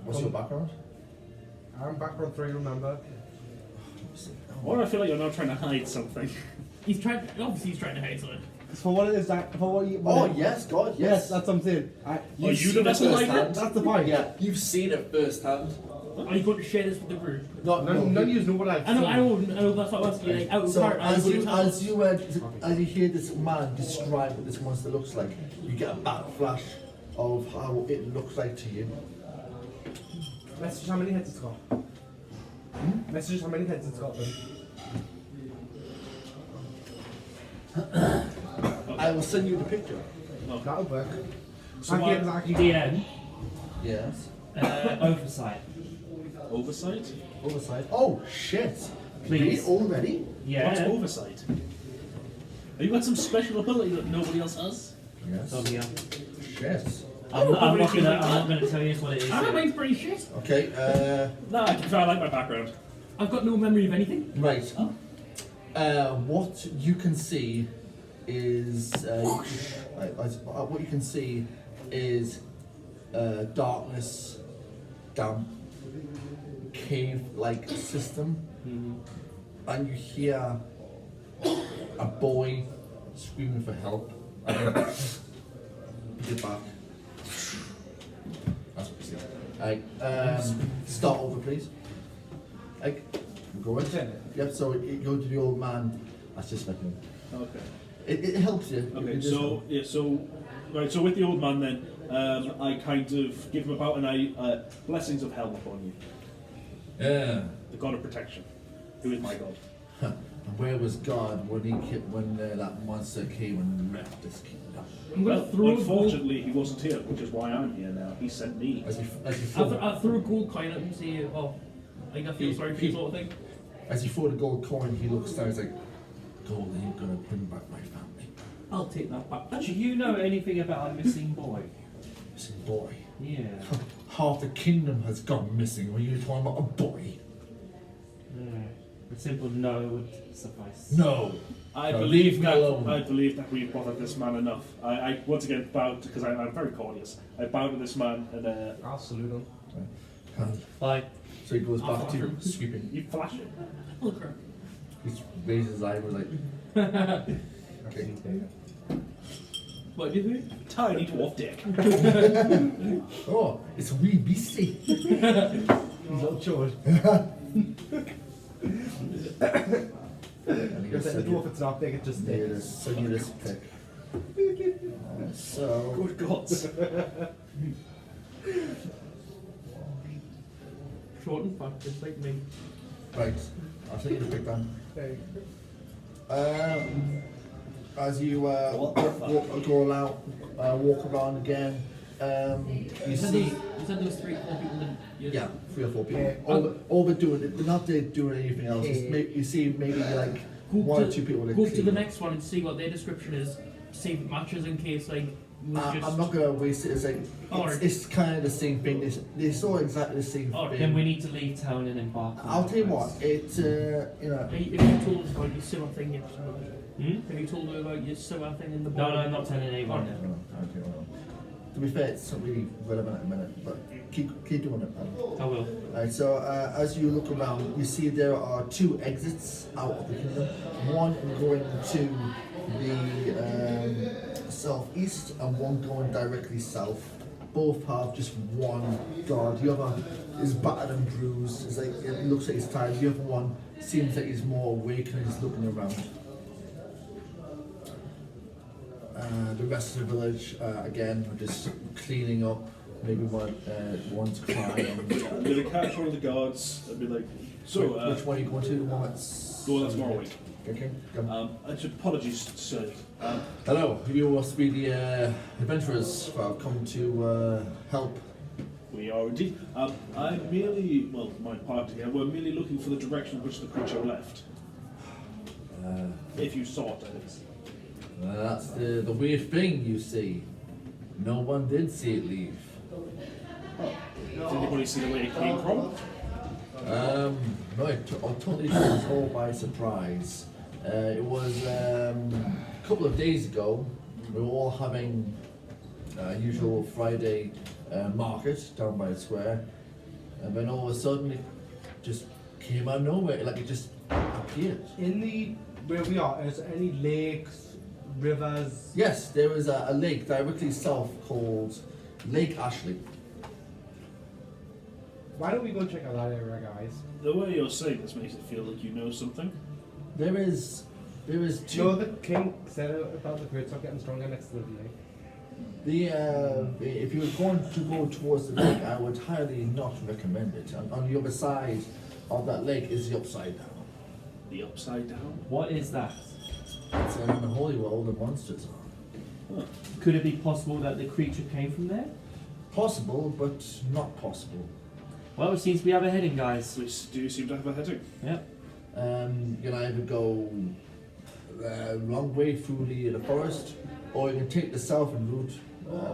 What's your background? I'm background 3, remember? Why do I feel like you're now trying to hide something? He's trying to hide something. Because for what it is, that for what you. Oh, yes, God, Yes, yes. that's what I'm saying. You've you seen the it vessel like firsthand. That's the point. Yeah, you've seen it firsthand. Are you going to share this with the group? None of you know what I've I know, seen. I know. That's what I was like. Out of So part, as you hear this man describe what this monster looks like, you get a backflash of how it looks like to you. Message how many heads it's got. Message how many heads it's got then. I will send you the picture. That'll work. So And what- games actually. DM, Yes. oversight. Oversight? Oversight. Oh shit! Please. Really? Already? What's Yeah. oversight? Have you got some special ability that nobody else has? Yes. Oh, yeah. Shit. I'm not gonna tell you what it is. Ah, yet. mine's pretty shit. Okay. No, I like my background. I've got no memory of anything. Right. What you can see is what you can see is darkness, damp, cave-like system, and you hear a boy screaming for help. Get back. That's what you see. Right. Start over, please. Like, go in. Yep. So you go to the old man. That's just like him. Okay. It helps you. Okay, It just so yeah, so with the old man then, I kind of give him about blessings of help upon you, yeah. the god of protection, who is my god. And where was God when that monster came and wrecked this kingdom? I'm going Well, to throw a gold. unfortunately, he wasn't here, which is why I'm here now. He sent me. As you I'll throw a gold coin at him and say, oh, I feel sorry for you sort of thing. as you throw the gold coin, he looks down. He's like, "Gold ain't gonna bring back my family." I'll take that back. Do you know anything about a missing boy? Missing boy. Yeah. Half the kingdom has gone missing. When you're talking about a boy. A simple no would suffice. No. I No, believe leave me alone. we've bothered this man enough. I once again bowed because I'm very courteous. I bowed to this man and I'll salute him. And Bye. so he goes I'll back offer to him. sweeping. you flash it. Look, her. He raises his eyebrows like, okay. What do you think? Tiny dwarf dick. Oh, it's a wee beastie. He's not chores. And he Because goes, the dwarf, it's not big, it just "Here, sticks. send you this pic." So. Good gods. Short and fat, just like me. Right, I'll take you the pic then. Okay. As you What the fuck? go out, walk around again, you see, there was 3 or 4 people in. yeah, 3 or 4 people. Yeah. All they're doing, they're not there doing anything else. It's you see maybe like Go 1 to- or 2 people. that Go to the clean. next one and see what their description is. See if it matches in case, like, I'm not gonna waste it. It's kind of the same thing. They saw exactly the same thing. Then we need to leave town and embark. I'll tell you what. It you know. Have you told us about your sewer thing yet? Hmm? Have you told her about your sewer thing in the No, book? I'm not telling anyone. Okay, well. To be fair, it's not really relevant at the minute, but keep doing it, man. I will. Right, so as you look around, you see there are 2 exits out of the kingdom. One going to the southeast and one going directly south. Both have just one guard. The other is battered and bruised. It's like it looks like he's tired. The other one seems like he's more awake and he's looking around. The rest of the village, again, are just cleaning up. Maybe one's crying. I'm gonna catch one of the guards and be like, so, which one are you going to? The one that's... the one that's more awake. Okay, come. Apologies, sir. Hello, you must be the adventurers who have come to help. We are indeed. I'm merely, well, my party here, we're merely looking for the direction which the creature left. If you saw it, that is. That's the weird thing, you see. No one did see it leave. Did anybody see the way it came from? No, it totally took us all by surprise. It was a couple of days ago. We were all having usual Friday market down by the square, and then all of a sudden it just came out of nowhere, like it just appeared. Where we are, is there any lakes, rivers? Yes, there is a lake directly south called Lake Ashley. Why don't we go and check out that area, guys? The way you're saying this makes it feel like you know something. There is You two. know, the king said about the birds not getting stronger next to the lake. If you were going to go towards the lake, I would highly not recommend it. On the other side of that lake is the Upside Down. The Upside Down? What is that? It's in the holy where all the monsters are. Could it be possible that the creature came from there? Possible, but not possible. Well, it seems we have a heading, guys. We do seem to have a heading. Yep. You can either go a long way through the forest, or you can take the southern route.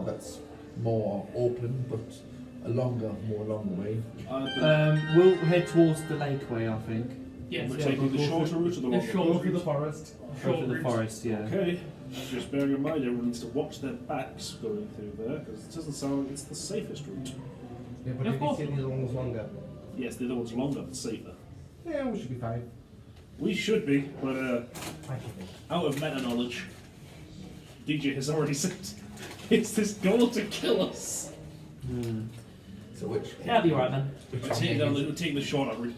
That's more open, but a more longer way. We'll head towards the lakeway, I think. Yes, We're yeah, taking the we'll go shorter through- route or the the longer shorter route? Through the forest. Go for the forest, yeah. Okay. Just bearing in mind, everyone needs to watch their backs going through there, because it doesn't sound like it's the safest route. Yeah, but Of did you course. say the other one was longer? Yes, the other one's longer but safer. Yeah, we should be fine. We should be, but I should be. out of meta knowledge, DeeJay has already said it's this goal to kill us. So which? Yeah, I'll be right, man. We're taking the shorter route.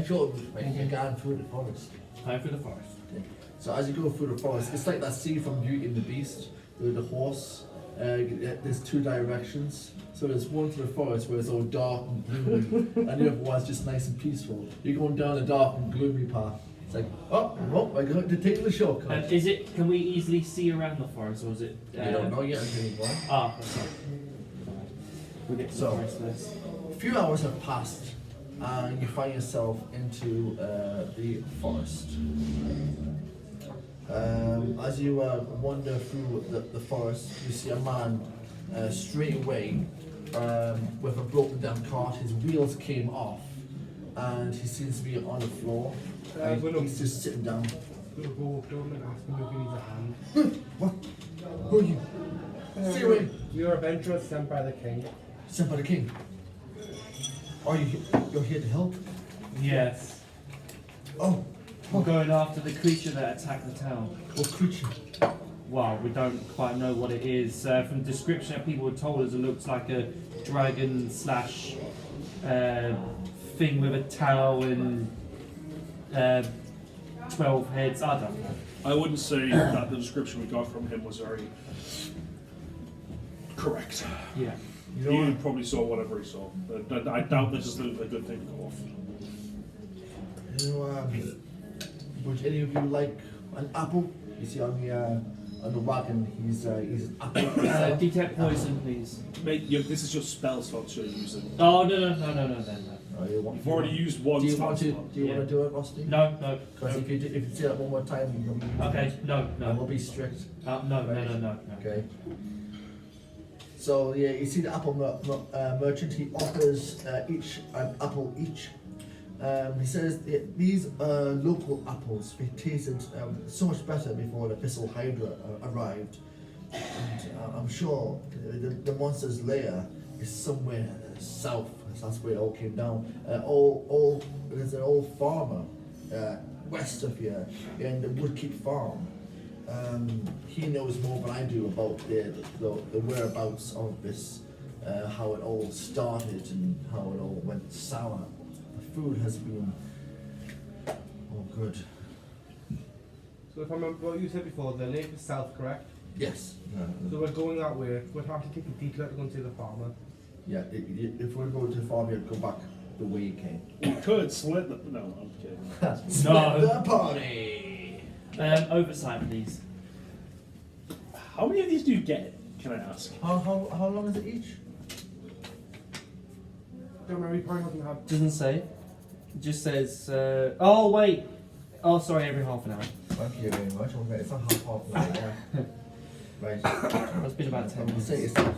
Short route, right? You're going through the forest. Time for the forest. Okay. So as you go through the forest, it's like that scene from Beauty and the Beast with the horse. There's 2 directions. So there's one to the forest where it's all dark and gloomy, and the other one's just nice and peaceful. You're going down a dark and gloomy path. It's like, oh, we're going to take the shortcut. Is it? Can we easily see around the forest, or is it? You don't know yet until you go. Ah, that's right. We'll get to So- the forest first. A few hours have passed, and you find yourself into the forest. As you wander through the forest, you see a man straight away with a broken down cart. His wheels came off, and he seems to be on the floor. And he's just sitting down. We'll go up to him and ask him if he needs a hand. What? Who are you? Stay away! We are adventurers sent by the king. Sent by the king. Are you? You're here to help? Yes. Oh, We're going after the creature that attacked the town. what creature? Well, we don't quite know what it is. From the description that people have told us, it looks like a dragon slash thing with a tail and 12 heads. I don't know. I wouldn't say that the description we got from him was very correct. Yeah. You probably saw whatever he saw. I doubt this is a good thing to go off. Would any of you like an apple? You see on the wagon, he's an apple. Detect poison, please. Mate, this is your spell slot you're using. Oh, no. Oh, You've already used one Do you spell want to? slot. Do you want to do it, Rusty? No. Because if you say that one more time, Okay, I will no. be strict. No. Okay. So yeah, you see the apple merchant. He offers each an apple each. He says these local apples they tasted so much better before the Thistle Hydra arrived. And, I'm sure the monster's lair is somewhere south. That's where it all came down. There's an old farmer west of here in the Woodkeep Farm. He knows more than I do about the whereabouts of this, how it all started and how it all went sour. The food has been all good. So if I remember what you said before, the lake is south, correct? Yes. So we're going that way. We'd have to take a detour to go and see the farmer. Yeah. If we're going to the farm, you'd go back the way you came. We could split the. No, I'm kidding. Split the party. Oversight, please. How many of these do you get? Can I ask? How long is it each? Don't worry, we probably wouldn't have. Doesn't say. It just says. Oh wait. Oh, sorry. Every half an hour. Thank you very much. Okay, it's not half an hour. Right. It's been about 10 minutes. Say yourself.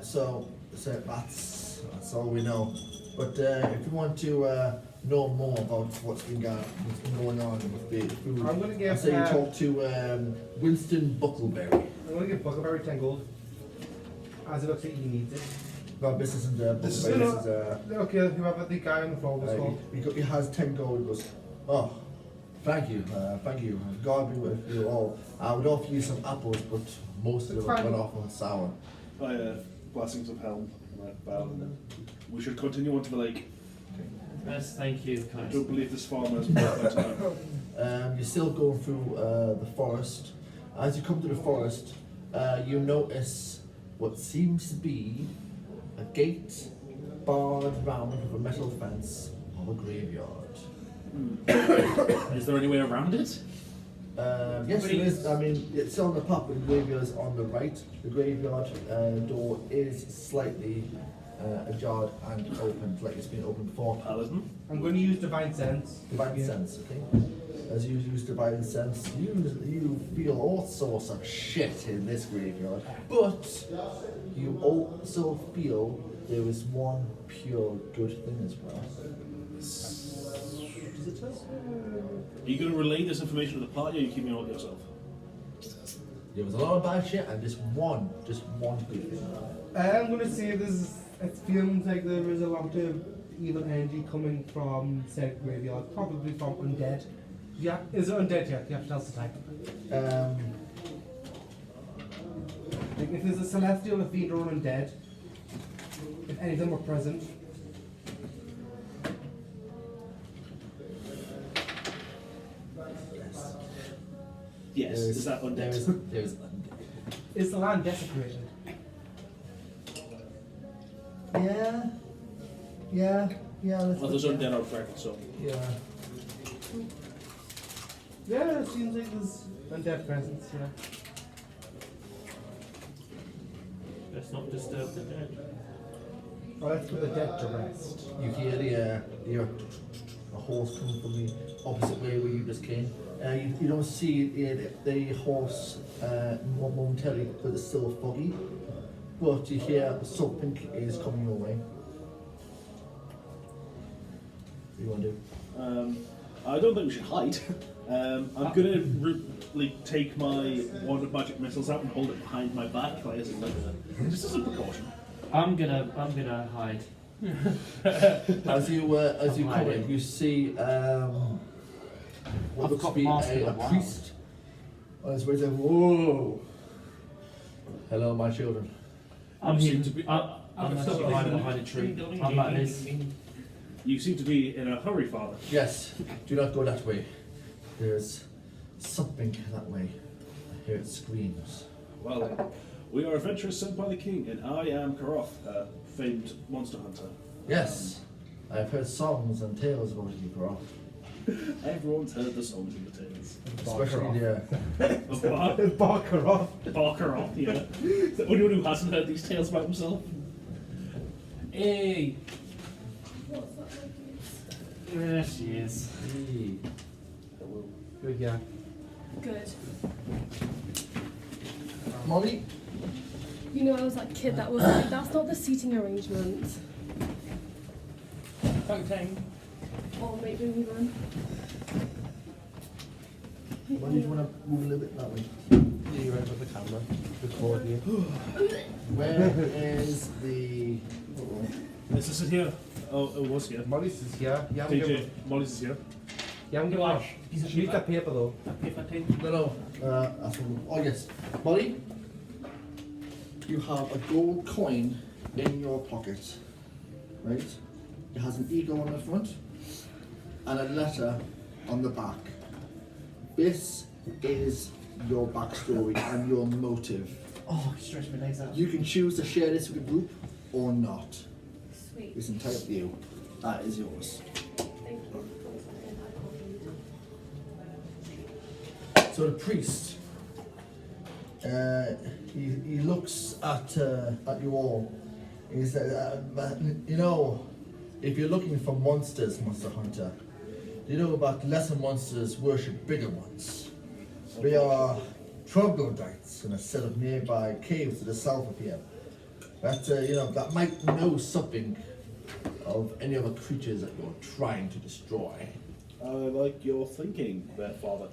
So that's all we know. But if you want to know more about what's been going on with the food, I'm gonna give, I say you talk to Winston Buckleberry. I'm going to give Buckleberry 10 gold. As it looks like he needs it. No, this isn't Buckleberry. This is okay, whoever the guy on the floor was called. He has 10 gold. He goes, oh, thank you. God be with you all. I would offer you some apples, but most of them went off on sour. Blessings of Helm. We should continue on to the lake. Yes, thank you. I don't believe this farmer has brought my time. You're still going through the forest. As you come to the forest, you notice what seems to be a gate barred round with a metal fence of a graveyard. Is there any way around it? Yes, there is. I mean, it's on the top, but the graveyard is on the right. The graveyard door is slightly ajar and opened, like it's been opened before. Paladin? I'm going to use Divine Sense. Divine Sense, okay? As you use Divine Sense, you feel all sorts of shit in this graveyard, but you also feel there is one pure good thing as well. Are you going to relay this information to the party, or are you keeping it all to yourself? There was a lot of bad shit and just one good thing. I'm going to say it feels like there is a lot of evil energy coming from said graveyard, probably from undead. Yeah, is it undead yet? You have to tell us the type. Like if there's a celestial, a fiend, or an undead, if any of them were present. Yes. Is that undead? There is undead. Is the land desecrated? Yeah. Well, there's undead out there, so. Yeah. Yeah, it seems like there's undead presence, yeah. Let's not disturb the dead. Oh, let's put the dead to rest. You hear a horse coming from the opposite way where you just came. You don't see the horse momentarily because it's still foggy, but you hear something is coming your way. What do you want to do? I don't think we should hide. I'm gonna take my wand of magic missiles out and hold it behind my back, like as just as a precaution. I'm gonna hide. As you come in, you see what looks to be a priest on his way saying, "Whoa, hello, my children." I'm You here. seem to be- I'm actually hiding behind a tree. I'm like this. You seem to be in a hurry, Father. Yes, do not go that way. There's something that way. I hear it screams. Well, we are adventurers sent by the king, and I am Karoth, famed monster hunter. Yes, I've heard songs and tales about you, Brock. Everyone's heard the songs and the tales. Especially Of what? Barker off. Barker off, yeah. The only one who hasn't heard these tales about himself. Hey! There she is. Good, yeah. Good. Molly, You know, I was that kid that was like, that's not the seating arrangement. Tang. Or maybe we run. Why do you want to move a little bit that way? Yeah, you're right with the camera. Recording you. Where is the... Is this it here? Oh, it was here. Molly's is here. You haven't given DeeJay, Molly's is here. You haven't given Wash. You need that paper though. Paper thing. No. Oh yes. Molly, you have a gold coin in your pocket, right? It has an eagle on the front and a letter on the back. This is your backstory and your motive. Oh, stretch my legs out. You can choose to share this with the group or not. Sweet. It's entirely up to you. That is yours. Thank you. So the priest, he looks at you all. He says, you know, if you're looking for monsters, Monster Hunter, you know about lesser monsters worship bigger ones. They are troglodytes in a set of nearby caves to the south of here. That you know, that might know something of any other creatures that you're trying to destroy. I like your thinking there, Father.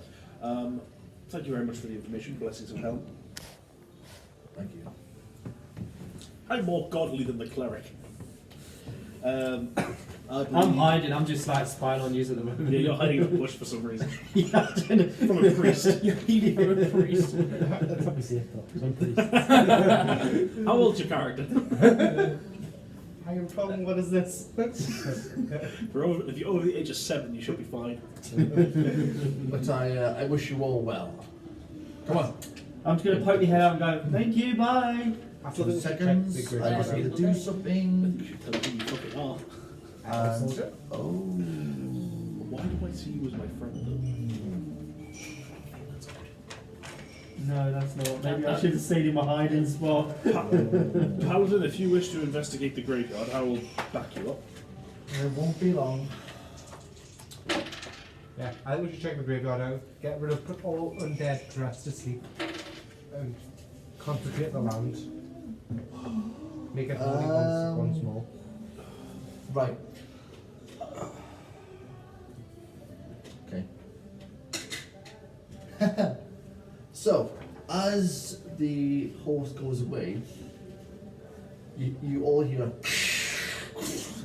Thank you very much for the information. Blessings and help. Thank you. I'm more godly than the cleric. I I'm believe- hiding, I'm just like spying on you at the moment. Yeah, you're hiding in a bush for some reason. Yeah, I'm trying to- From a priest. You're hiding from a priest. That's probably safe though, 'cause I'm pretty. How old's your character? I am from, what is this? If you're over the age of 7, you should be fine. But I wish you all well. Come on. I'm just going to poke your head out and go, thank you, bye. After 2 seconds. I just need to do something. You should tell me you fucking are. And Why do I see you as my friend No, that's not. Maybe I should have stayed in my hiding spot. though? Paladin, if you wish to investigate the graveyard, I will back you up. it won't be long. Yeah, I think we should check the graveyard out. Get rid of, put all undead rest to sleep. And concentrate the land. Make it holy once more. Right. Okay. So, as the horse goes away, you all hear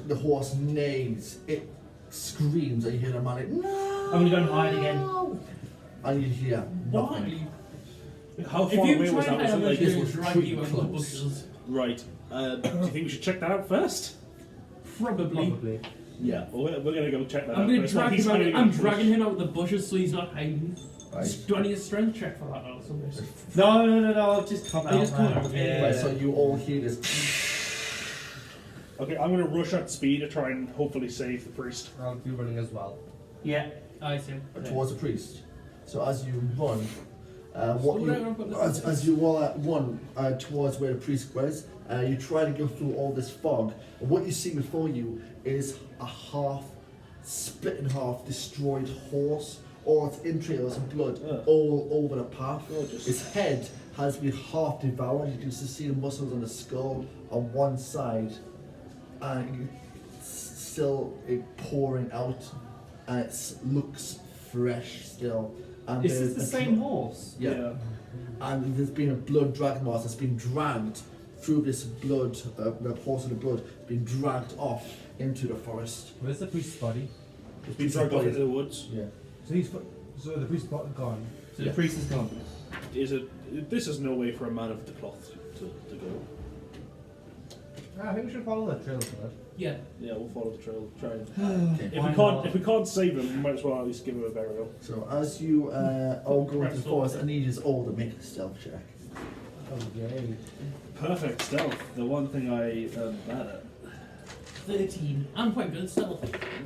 the horse neighs, it screams, and you hear the man like, no! I'm going to go and hide again. And you hear nothing. How If far you away was try that? and Was it like this was drag pretty you out of the close. bushes, right? Do you think we should check that out first? probably. Probably. Yeah. Well, we're gonna go check that I'm out gonna first. while drag he's him out. hiding I'm in the bush. dragging him out of the bushes so he's not hiding. Right. Do I need a strength check for that or something? No, I'll just come You out. just come man. out, okay. Right, so you all hear this. Okay, I'm gonna rush at speed to try and hopefully save the priest. I'll be running as well. Yeah. I see. Towards the priest. So as you run, Slow down, I've got this. as you run towards where the priest was, you try to go through all this fog, and what you see before you is a half, split in half, destroyed horse, all its entrails and blood all over the path. Gorgeous. Its head has been half devoured. You can just see the muscles on the skull on one side, and it's still pouring out, and it looks fresh still. And Is there's this the a same horse? Yeah. And there's been a blood dragon mask that's been dragged through this blood, the horse of the blood, been dragged off into the forest. Where's the priest's body? It's been dragged off into the woods. Yeah. So the priest's body gone. So the priest is gone. This is no way for a man of the cloth to go. I think we should follow the trail for that. Yeah. Yeah, we'll follow the trail. Try and Okay. if we can't save him, we might as well at least give him a burial. So as you all go into the forest, I need you all to make a stealth check. Oh, yay. Perfect stealth. The one thing I am bad at. 13. I'm quite good at stealth.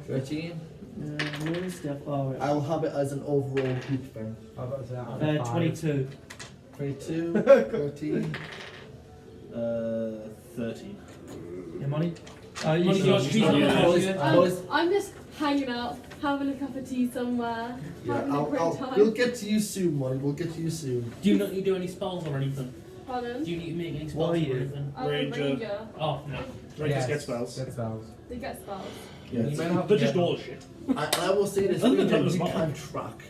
13. Where is stuff? Oh, I will have it as an overall group thing. I was about to say, 22. 22, 13. 13. Yeah, money? Money, You you're should- cheating. Boys, Yeah. boys, I'm just hanging out, having a cup of tea somewhere, yeah, having a great time. we'll get to you soon, Molly. We'll get to you soon. Do you not need to do any spells or anything? Pardon? Do you need to make any spells What are or you? anything? I'm a Ranger. ranger. Oh, no. Rangers get spells. Get spells. They get spells. Yeah, You might have they're to just get- all shit. And I will say this, Other than Ranger, that, you it's can not- track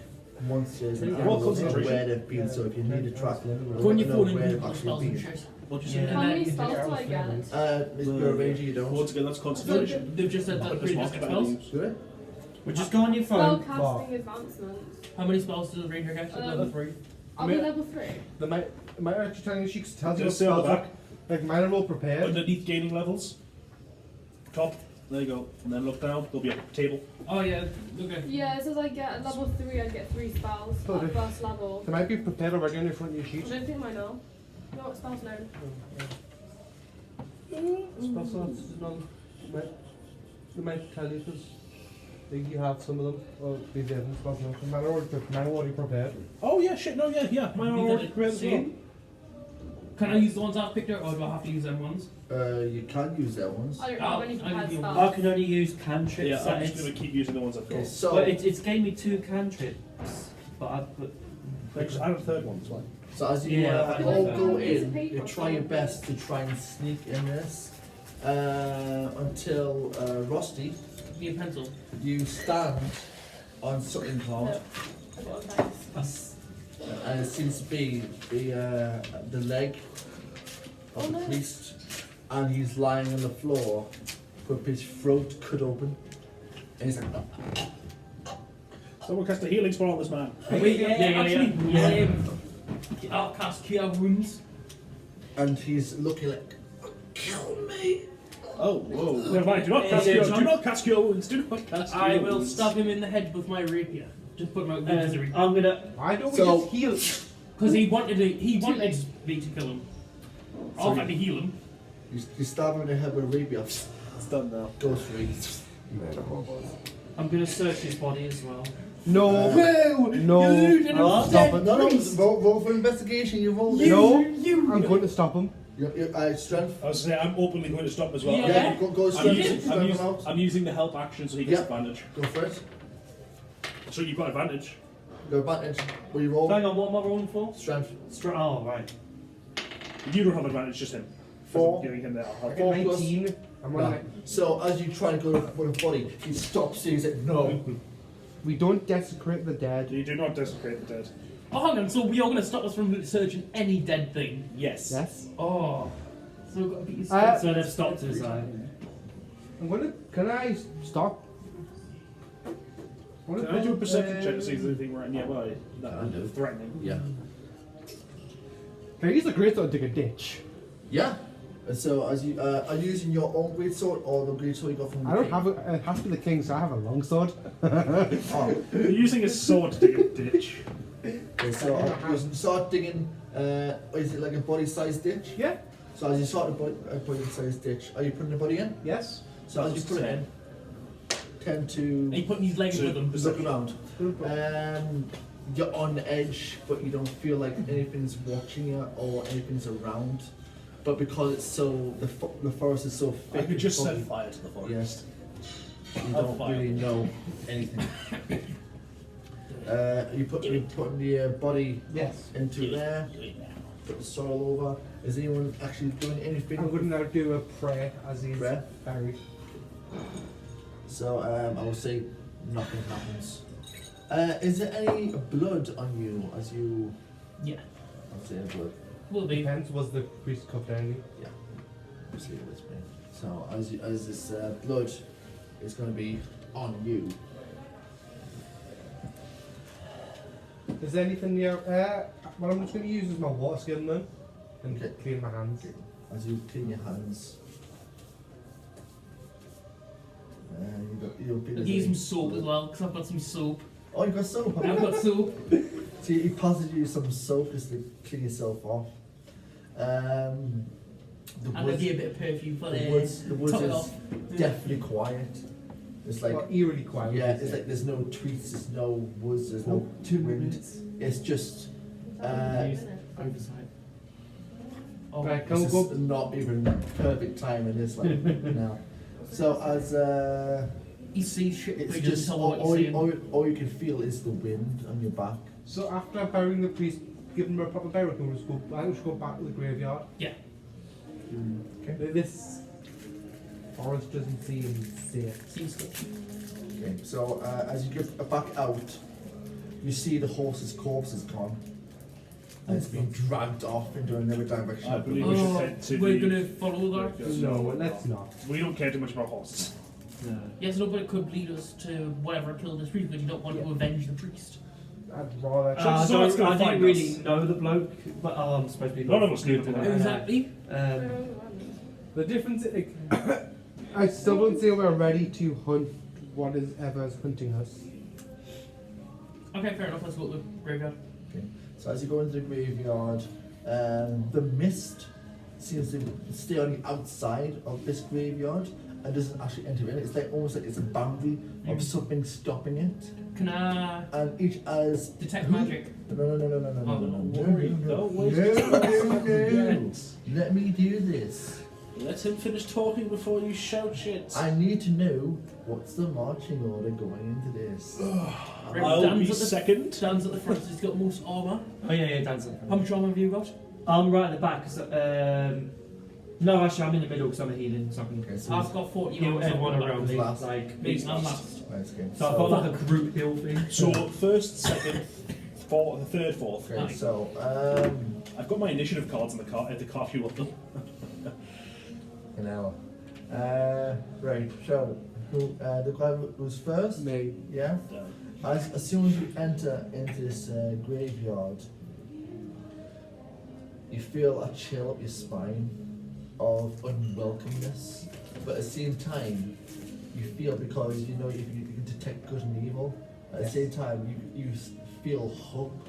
monsters and More animals and concentration. where they've been, so if you need to track them, Go on your know phone and where they've Google actually spells and been. shit. What you Yeah. say? How many spells do I get? If you're a ranger, you don't. Once again, that's concentration. They've just said that But pretty there's much more spells. spells. Do it? Well, just go on your Spell phone. casting advancement. How many spells does a ranger get? Level 3. Are we level 3? They might actually tell you she tells you what Just say on the spells back. are. Like mine are all prepared. Underneath gaining levels. Top. There you go. And then look down. There'll be a table. Oh, yeah. Okay. Yeah, it says I get at level 3, I get 3 spells Oh, at they- first level. They might be prepared already on the front of your I sheet. don't think mine are. No, what spells known? Spell slots, they might tell you because you have some of them. Or they didn't. Spell slots. Mine are already prepared. Oh yeah, shit. No, yeah. Mine are These are already the prepared as well. same? Can I use the ones I've picked out, or do I have to use them ones? You can use their ones. I don't have any I prepared can- spells. I can only use cantrips. Yeah, I'm that just is- going to keep using the ones I've Okay, got. so But it's gave me 2 cantrips, but I put. Because I had a third one as well. So as you Yeah, all that's go fine. Piece of in, paper you or try your something. best to try and sneak in this until Rusty, Give me a pencil. you stand on something hard, I got a dice. and it seems to be the leg of Oh, the no. priest, and he's lying on the floor with his throat cut open, and he's like, Someone cast a healing spell on this man. Wait, actually, yeah. I'll cast Cure Wounds. and he's looking like, kill me. Oh, whoa. Never mind. Do not cast Yeah, your, John. do not cast your wounds. Do not cast your I will wounds. stab him in the head with my rapier. Just put my wounds I'm gonna. Why don't we So- just heal? because he wanted me to kill him. I'll have to heal him. You stab him in the head with a rapier. It's done now. Goes free. I'm gonna search his body as well. No. No! No. Stop it. No, roll for investigation. You rolled it. No. I'm going to stop him. Strength. I was saying I'm openly going to stop as well. Yeah. Yeah, go I'm strength. using, Strength out. I'm using the help action so he gets Yeah. advantage. Go first. So you've got advantage. Go advantage. What do you roll? Hang on, what am I rolling for? Strength. Oh, right. You don't have advantage, just him. 4. I'm giving him that. I get 4 plus. 19. I'm Yeah. on it. So as you try to go with a body, he stops you. He's like, no. We don't desecrate the dead. You do not desecrate the dead. Oh, hang on. So we are going to stop us from searching any dead thing. Yes. Yes. Oh. So we've got to beat his So they've stopped us, I'm gonna. Can I stop? Can I do a perception check to see if there's anything right nearby? Can do. Threatening. Yeah. Can I use the great sword to dig a ditch? Yeah. And so as you are you using your own greatsword or the greatsword you got from the I don't king? have a. It has to be the king, so I have a long sword. Oh. You're using a sword to dig a ditch. Okay, so I'm using start digging. Is it like a body-sized ditch? Yeah. So as you start a body-sized ditch, are you putting the body in? Yes. So as you put it in, tend to He put his legs with him. look around. You're on the edge, but you don't feel like anything's watching you or anything's around. But because it's so the forest is so thick, I could just it's set probably- fire to the forest. Yes. You I'll don't fire. really know anything. You putting the body Yes. into there. Put the soil over. Is anyone actually doing anything? I'm going to now do a prayer as he's Prayer? buried. So I will say nothing happens. Is there any blood on you as you? Yeah. I'll say blood. Will be. Depends, was the priest cut down? Yeah. I'll say it with me. So as this blood is going to be on you. Is there anything near? Well, I'm just going to use as my water skin then, and Okay. clean my hands. As you clean your hands. You'll be I'll give you some soap as well, because I've got some soap. Oh, you got soap. I've got soap. So he passes you some soap just to clean yourself off. The And I'll woods, give you a bit of perfume for the woods top it is off. definitely quiet. It's like Well, eerily quiet. yeah, it's like there's no trees, there's no woods, there's no 2 wind. minutes. It's just Oversight. Oh, Right, this can we is go? not even perfect time in this like now. So as he sees shit, but it's he doesn't just tell what he's saying. all you can feel is the wind on your back. So after burying the priest, give them a proper burial, can we just go? I think we should go back to the graveyard. Yeah. This forest doesn't seem safe. Seems good. Okay, so as you get back out, you see the horse's corpse is gone. And it's been dragged off into another direction. I believe we should head to we're the... gonna follow that. No, let's not. We don't care too much about horses. No. Yes, no, but it could lead us to whatever killed this priest, because you don't want to avenge the priest. I'd rather. Someone's gonna I didn't find really us. know the bloke, but I'm supposed to be. None of us knew good the at bloke. that. Exactly. The difference is, I still don't say we're ready to hunt what is ever's hunting us. Okay, fair enough. Let's go to the graveyard. Okay. So as you go into the graveyard, the mist seems to stay on the outside of this graveyard and doesn't actually enter in. It's like almost like it's a boundary of something stopping it. Can I And each as detect magic? No. Don't worry, don't waste No. Let me do this. Let him finish talking before you shout shit. I need to know what's the marching order going into this. I'll be Dan's at the- second. Dan's at the front, he's got most armour. Oh yeah, Dan's at the How front. much armour have you got? I'm right at the back. No, actually, I'm in the middle because I'm a healing, so I can Okay, so I've got 40 heal armour. everyone so around me. last. Like, Me, I'm last. Nice game. so I've got like a group heal thing. So first, second, fourth, third, fourth. Okay, so I've got my initiative cards in the car. The car fuel up them. an hour. Right. So who the guy who's first? Me. Yeah. As soon as you enter into this graveyard, you feel a chill up your spine of unwelcomeness, but at the same time, you feel, because you know you can detect good and evil. At the same time, you feel hope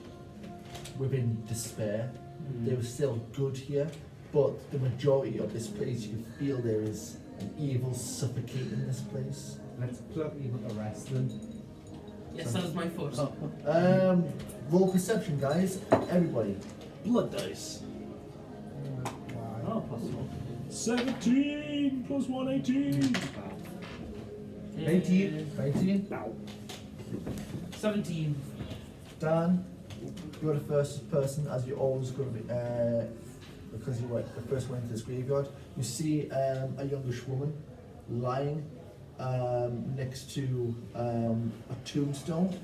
within despair. There is still good here, but the majority of this place, you feel there is an evil suffocating this place. Let's plug evil to rest them. Yes, that is my foot. Roll perception, guys. Everybody. Blood dice. Oh, plus 17 plus 1, 18. 19. 19. Now. 17. Dan, you're the first person, as you're always going to be, because you were the first one into this graveyard. You see a youngish woman lying next to a tombstone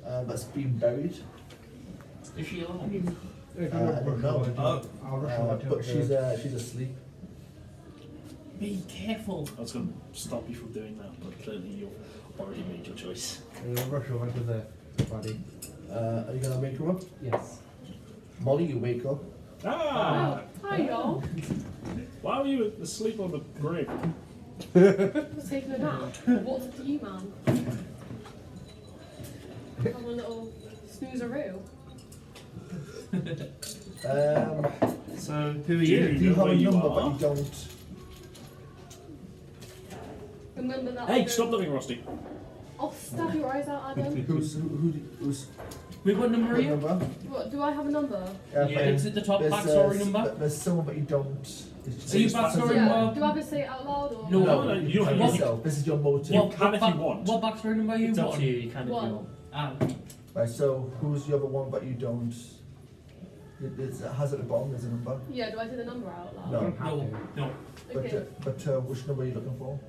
that's been buried. Is she alive? If I don't know. I'll rush over to But her. she's asleep. Be careful. I was going to stop you from doing that, but clearly you've already made your choice. I'll rush over to the body. Are you going to wake her up? Yes. Molly, you wake up. Ah! Hi, y'all. Why were you asleep on the grave? I was taking a nap. What's up to you, man? Have a little snooze-a-roo. So who are Do you? you have where a you number, are? but you don't? Remember that. Hey, other- stop looking rusty. I'll stab your eyes out, Adam. Who's Wait, what number are what you? number? What, do I have a number? Yeah. It's at the top There's, backstory number. There's someone, but you don't. Are you backstory Yeah. number? Do I have to say it out loud or? No. No, you don't tell have to. yourself. This is your motive. You can if you want. What backstory number are you? It's up One. to you. You can if you One. want. Ah, Right, so who's the other one, but you don't? It has at the bottom, there's a number. Yeah, do I say the number out loud? No. no, no. Okay. But which number are you looking for?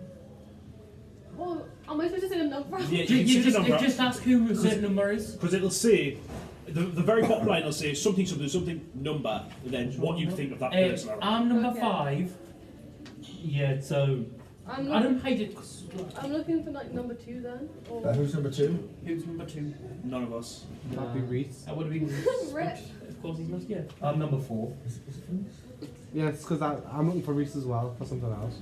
Well, am I supposed to say the number? Yeah, You, you can see the you number. just ask who a certain number is. Because it'll say, the very bottom line will say something number, and then what you think of that person. I'm number Okay. 5. Yeah. So I'm I looking, don't hate it. I'm looking for like number 2 then. Or Who's number 2? Who's number 2? None of us. That'd be Reese. That would have been. Rich. Of course, he's not. Yeah. I'm number 4. Is it Reese? Yeah, it's because I'm looking for Reese as well, for something else.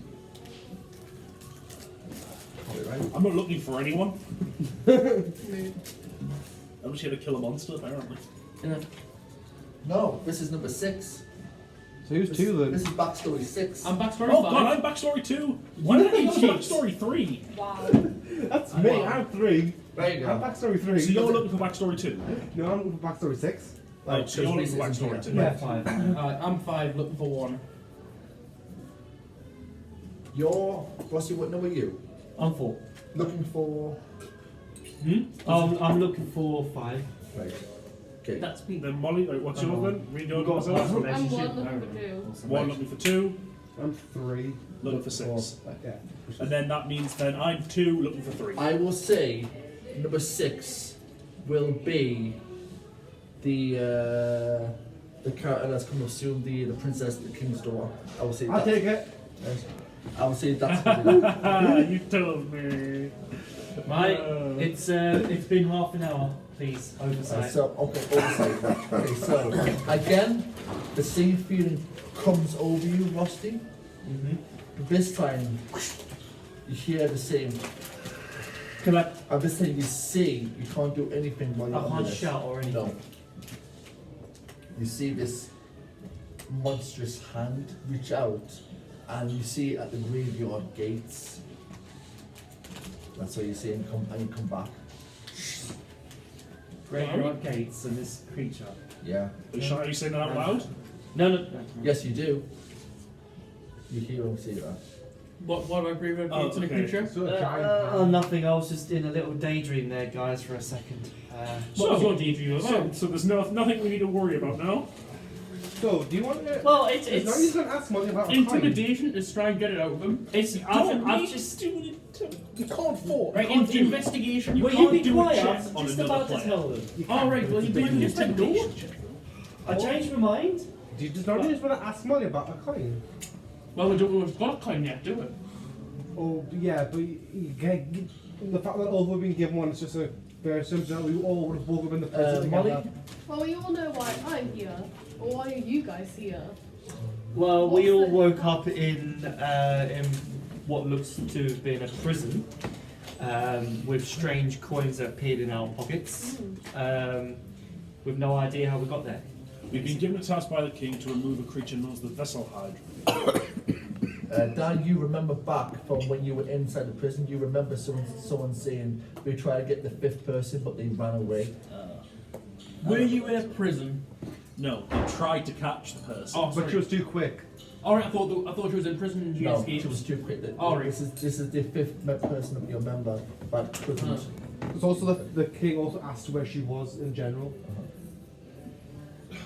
Right. I'm not looking for anyone. Mood. I'm just here to kill a monster, apparently. No, this is number 6. So who's This- 2 then? This is backstory 6. I'm backstory Oh 5. god, I'm backstory 2. Why did I get backstory 3? Wow. That's me, I'm 3. There you I'm go. backstory 3. So you're looking for backstory 2? No, I'm looking for backstory 6. Right, so you're looking for Reese isn't backstory 2. Yeah, 5. Alright, I'm 5, looking for 1. Rossi, what number are you? I'm 4. Looking for. I'm looking for 5. Right. Okay. That's me. Then Molly, right, what's yours then? Read your yours. I'm Relationship, one looking no. for two. One looking for 2, I'm 3. looking for 6. Yeah. And then that means then I'm 2, looking for 3. I will say number 6 will be the character that's come to assume the princess, the king's daughter. I will say I'll that. take it. Yes. I will say that's what it You told me. Right, it's been half an hour, please, is. oversight. So okay, oversight. Okay, so again, the same feeling comes over you, Rusty. This time, you hear the same. Can I? I'm just saying, you see, you can't do anything while you're I under can't this. shout or anything. No. You see this monstrous hand reach out, and you see it at the graveyard gates. That's what you see, and you come back. Graveyard gates and this creature. Yeah. Are you saying that out loud? No. Yes, you do. You hear him say that. What do I bring up Oh, to the okay. creature? So a giant. Nothing. I was just in a little daydream there, guys, for a second. What was your daydream about? So there's nothing we need to worry about now. So, do you want to... Well, Now you're it's going to ask Molly about a coin. Intimidation is try and get it out of them. I've just. You can't fall. Right, You can't do- investigation. Will you can't be do a quiet? check I'm on just another about to player. tell them. Alright, well, you do an investigation. I changed my mind. Do you just not just want to ask Molly about a coin? Well, we don't know if we've got a coin yet, do we? Oh, yeah, but the fact that all we've been given one is just a very simple that we all would have woken up in the prison Molly? together. Well, we all know why I'm here. Or why are you guys here? Well, we What's all the- woke up in what looks to have been a prison, with strange coins that appeared in our pockets, with no idea how we got there. We've been given a task by the king to remove a creature known as the vessel hide. Dan, you remember back from when you were inside the prison, you remember someone saying, we tried to get the 5th person, but they ran away. Were you in a prison? No, they tried to catch the person. Oh, But sorry. she was too quick. Alright, I thought she was in prison and she No, escaped. she was too quick. Alright. This is the 5th person of your member back prison. There's also the king also asked where she was in general.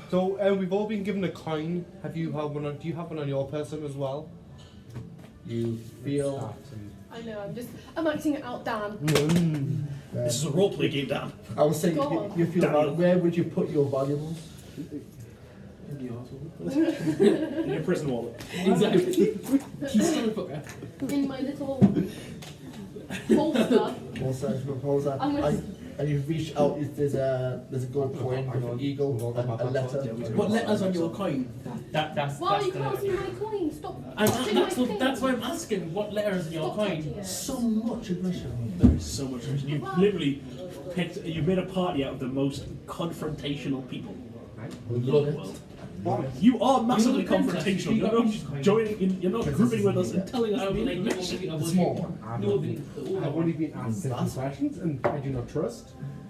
So we've all been given a coin. Have you have one? Do you have one on your person as well? You feel. I know, I'm acting it out, Dan. This is a roleplay game, Dan. I would say Go on. you feel Daniel. like, where would you put your valuables? In your prison wallet. Exactly. He's still a fucker. In my little holster. Proposal. I'm gonna- And you reach out. There's a gold coin with an eagle and a letter. What letters on your coin? That's Why that's you can't the. see my coin? Stop. And touching my thing. that's why I'm asking, what letters in your Stop coin? touching it. So much aggression. There is so much. You literally picked. You made a party out of the most confrontational people in the Love it. world. You are massively You're the princess. confrontational. You You're got not each kind. joining. You're not grouping with us and telling us I to mean, be like, like, The small one. I've only been asked simple questions and I do not trust.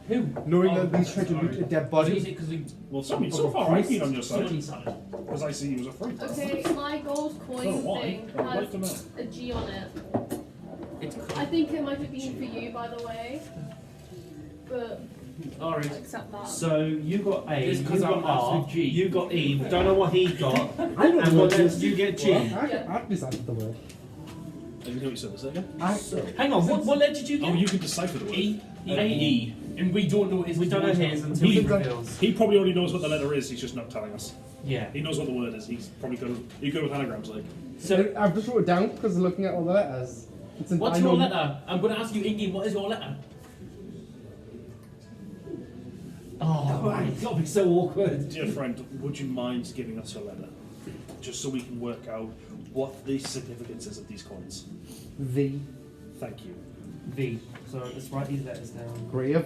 Who? Knowing Oh, that these try to loot a dead body. Because we Well, so far I've been on your side someone's side. because I see you as a friend. Okay, my gold Oh, coin why? thing I'd like has to know. a G on it. It's I think it might have been for you, by the way. But alright. accept that. So you got A, It's you 'cause got I'm R, asked with G. you got E. We don't know what he got. I know And the what word. then you get G. I've decided the word. I didn't know what you said. Is that again? So, Hang on, what letter did you get? Oh, you can decipher the word. E. E. And we don't know his. We don't know his until he He- reveals. He probably already knows what the letter is. He's just not telling us. Yeah. He knows what the word is. He's probably good. He's good with anagrams, like. So I've just wrote it down because looking at all the letters. It's What's your letter? I'm going to ask you, Ingy, what is your letter? oh, right, that'll be so awkward. Dear friend, would you mind giving us your letter, just so we can work out what the significance is of these coins? V. Thank you. V. So let's write these letters down. Grave.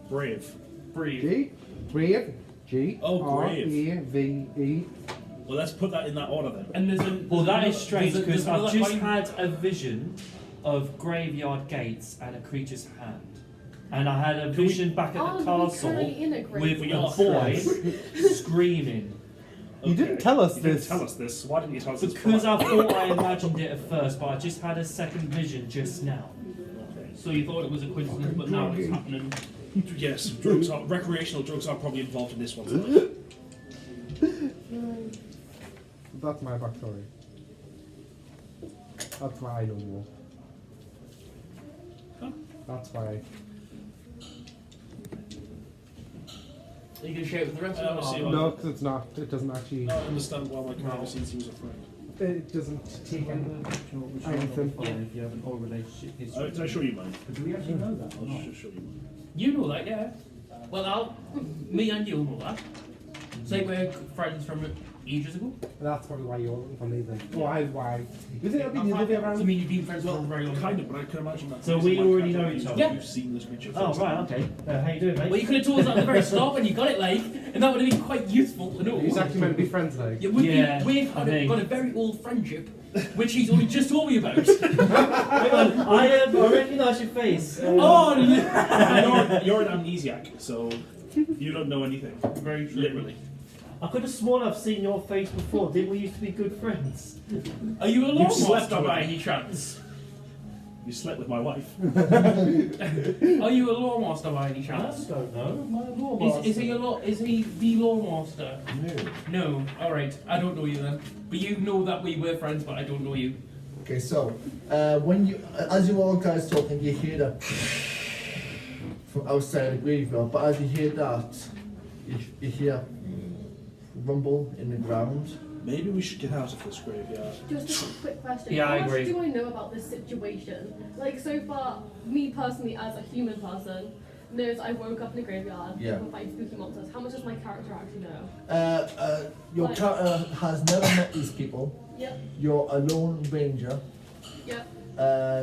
Brave. Breathe. G. Grave. G. Oh, R. grave. E. V. E. Well, let's put that in that order then. And there's a. Well, that there's is strange there's because I've another just coin. had a vision of graveyard gates and a creature's hand. And I had a vision back at Oh, the we're castle currently in a with graveyard. a boy screaming. You didn't tell us You this. didn't tell us this. Why didn't you tell us this? Because prior? I thought I imagined it at first, but I just had a second vision just now. So you thought it was a coincidence, but now it's happening. Yes, recreational drugs are probably involved in this one tonight. That's my backstory. That's why I know more. Huh? That's why. Are you going to share it with the rest of see them? what- No, because it's not. It doesn't actually. I understand why my character seems he was a friend. It doesn't take anything. If you have an old relationship history. Did I show you mine? Do we actually know that? I'll just show you mine. You know that, yeah. Well, me and you'll know that. Say we're friends from ages ago. That's probably why you're looking for me then. Why? You think I'd be the other way I around? mean, you've been friends for a very long time. Kind of, but I can imagine that. So we already know each other? Yeah. You've seen this picture. Oh, first right, time. okay. How you doing, mate? Well, you could have told us at the very start when you got it, like, and that would have been quite useful to know. He's actually meant to be friends like. Yeah, we've I think. got a very old friendship, which he's only just told me about. Hang on, I recognise your face. Oh, no. You're an amnesiac, so you don't know anything. Very true. Literally. I could have sworn I've seen your face before. Didn't we used to be good friends? Are you a law You've slept master with by me. any chance? You slept with my wife. Are you a law master by any I chance? don't know. My law Is he a law? Is he the law master? No. No. All right. I don't know you then. But you know that we were friends, but I don't know you. Okay, so when you, as you all guys talking, you hear that from outside the graveyard. But as you hear that, you hear rumble in the ground. Maybe we should get out of this graveyard. Just a quick question. Yeah, I How agree. much do I know about this situation? Like, so far, me personally, as a human person, knows I woke up in a graveyard Yeah. with fighting spooky monsters. How much does my character actually know? Your character has never met these people. Yep, You're a lone ranger. yep.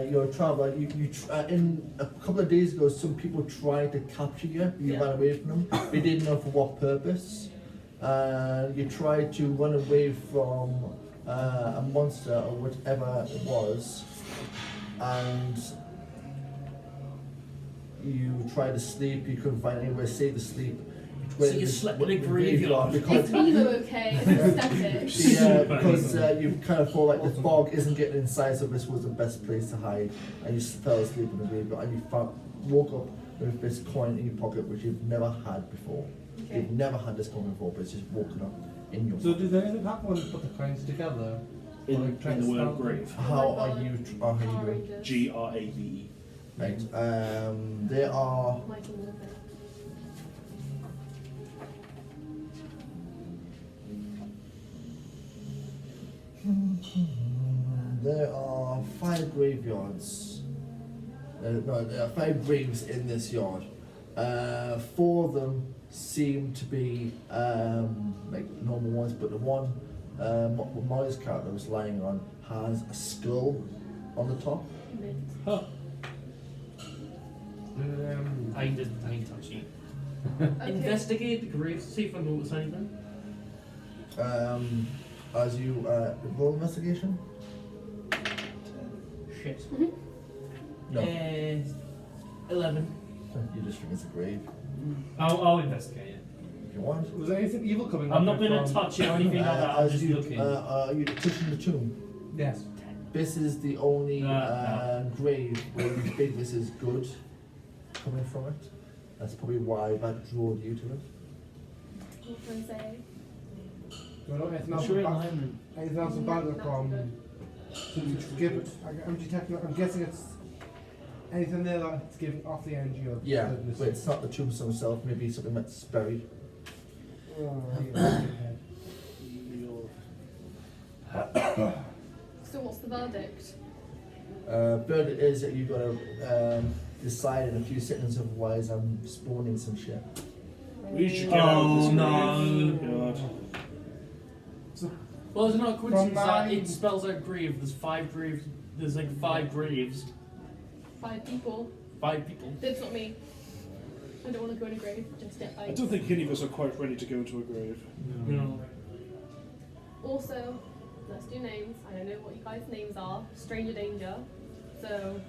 You're a traveler. In a couple of days ago, some people tried to capture you. You Yeah. ran away from them. They didn't know for what purpose. You tried to run away from a monster or whatever it was, and you tried to sleep. You couldn't find anywhere safe to sleep. So you slept in a graveyard. because It's me though, okay? It's aesthetic. yeah, because you kind of feel like the fog isn't getting inside, so this was the best place to hide, and you fell asleep in the graveyard, and you woke up with this coin in your pocket, which you've never had before. Okay. You've never had this coin before, but it's just woken up in your So pocket. does anything happen when you put the coins together? Or like try In to the word spell them? grave. How Oh my are God. you? How are you Power doing? Rangers. Grave. Right. There are. Michael Morphin. There are 5 graveyards. No, there are 5 graves in this yard. 4 of them seem to be like normal ones, but the one what Molly's character was lying on has a skull on the top. Mint. Huh. I need to touch you. Okay. Investigate the graves to see if I notice anything. As you roll investigation. Shit. No, 11. you just think it's a grave. I'll investigate it. If you want. Was there anything evil coming I'm up not going to from- touch it or anything like that. I'm As just you looking. you touching the tomb. Yes. This is the only No. grave where you think this is good coming from it. That's probably why that drew you to it. What can I say? Do I know anything else What's your about alignment? anything else about it from? So you just give it. I'm detecting. I'm guessing it's anything there that's giving off the energy of Yeah, goodness. but it's not the tombstone itself. Maybe something that's buried. Oh, yeah. So what's the verdict? Verdict is that you've got to decide in a few seconds, otherwise I'm spawning some shit. We should get out of this no. graveyard. Well, it's not a coincidence From that mine- it spells out grave. There's 5 graves. There's like 5 graves. 5 people. 5 people. It's not me. I don't want to go in a grave just yet. I don't think any of us are quite ready to go to a grave. No. Also, let's do names. I don't know what you guys' names are. Stranger danger. So,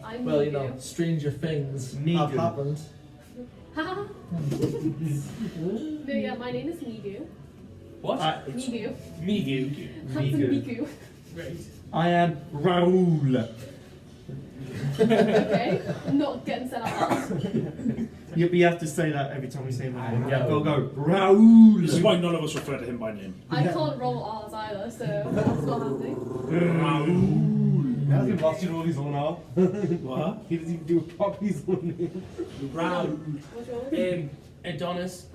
I'm Well, you Migu. know, stranger things have Megan. happened. Haha. No, yeah, my name is Migu. What? Migu. Migu. Handsome Migu. Right. I am Raoul. Okay? I'm not getting set up. Yeah, but you have to say that every time we say my name. Yeah, go. Raoul! This is why none of us refer to him by name. I can't roll R's either, so that's not happening. He hasn't lost you all his own now. What? He doesn't even do a pop his own name. Raoul. What's yours? Adonis,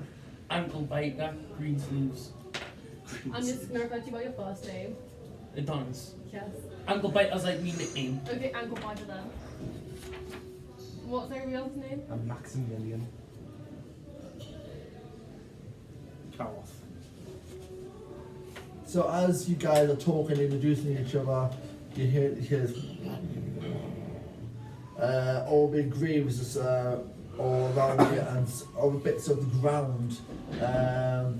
ankle biter, green sleeves. I'm just gonna refer to you by your first name. Adonis. Yes. Ankle biter's like me nickname. Okay, ankle biter then. What's everybody else's name? I'm Maximilian. Cow-off. So as you guys are talking, introducing each other, you hear all the graves is, all around you and other bits of the ground.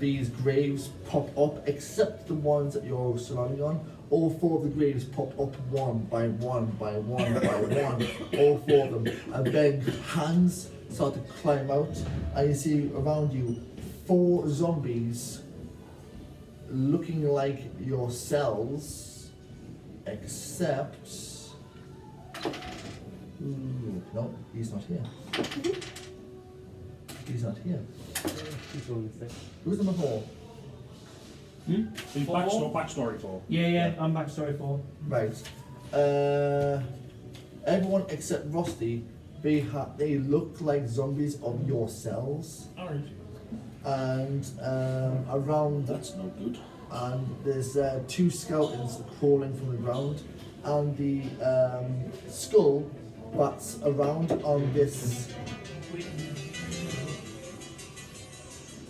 These graves pop up, except the ones that you're surrounding on. All 4 of the graves pop up one by one by one by one, all 4 of them. And then hands start to climb out, and you see around you 4 zombies looking like yourselves, except... Ooh, no, he's not here. He's not here. He's going to say. Who's number 4? Backstory for. Yeah, I'm backstory 4. Right. Everyone except Rusty, they look like zombies of yourselves. Orange. And around... That's no good. And there's 2 skeletons crawling from the ground, and the skull that's around on this.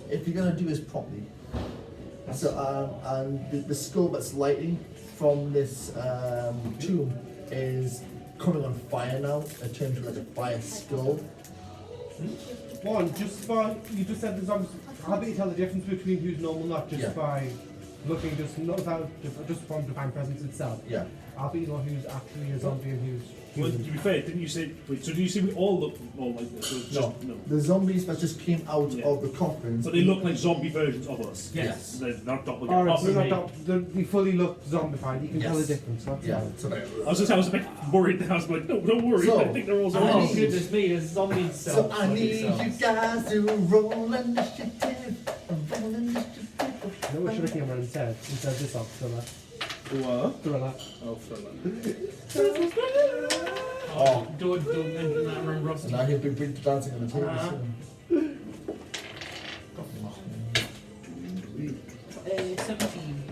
If you're gonna do this properly, so and the skull that's lighting from this tomb is coming on fire now. It turns into like a fire skull. One, just by you just said the zombies. How do you tell the difference between who's normal, not just by looking, just not without just from divine presence itself? Yeah. How do you know who's actually a zombie and who's? Well, to be fair, didn't you say? Wait, so do you see we all look all like this? So it's No. just, no. The zombies that just came out of the coffins. So they look like zombie versions of us. Yes. They're not Alright, doppelgangers. so they fully look zombified. You can tell the Yes. difference. That's Yeah. fine. So, I was a bit worried. I was like, no, don't worry. So, I think they're all I Oh zombies. need- goodness me, there's zombies. so I need you guys to roll initiative. Roll initiative. No, we should have came around instead this off thriller. What? Thriller. Oh, thriller. Oh. Don't mention that around Ross. And now he'll be dancing on the table Uh-huh. soon. 17.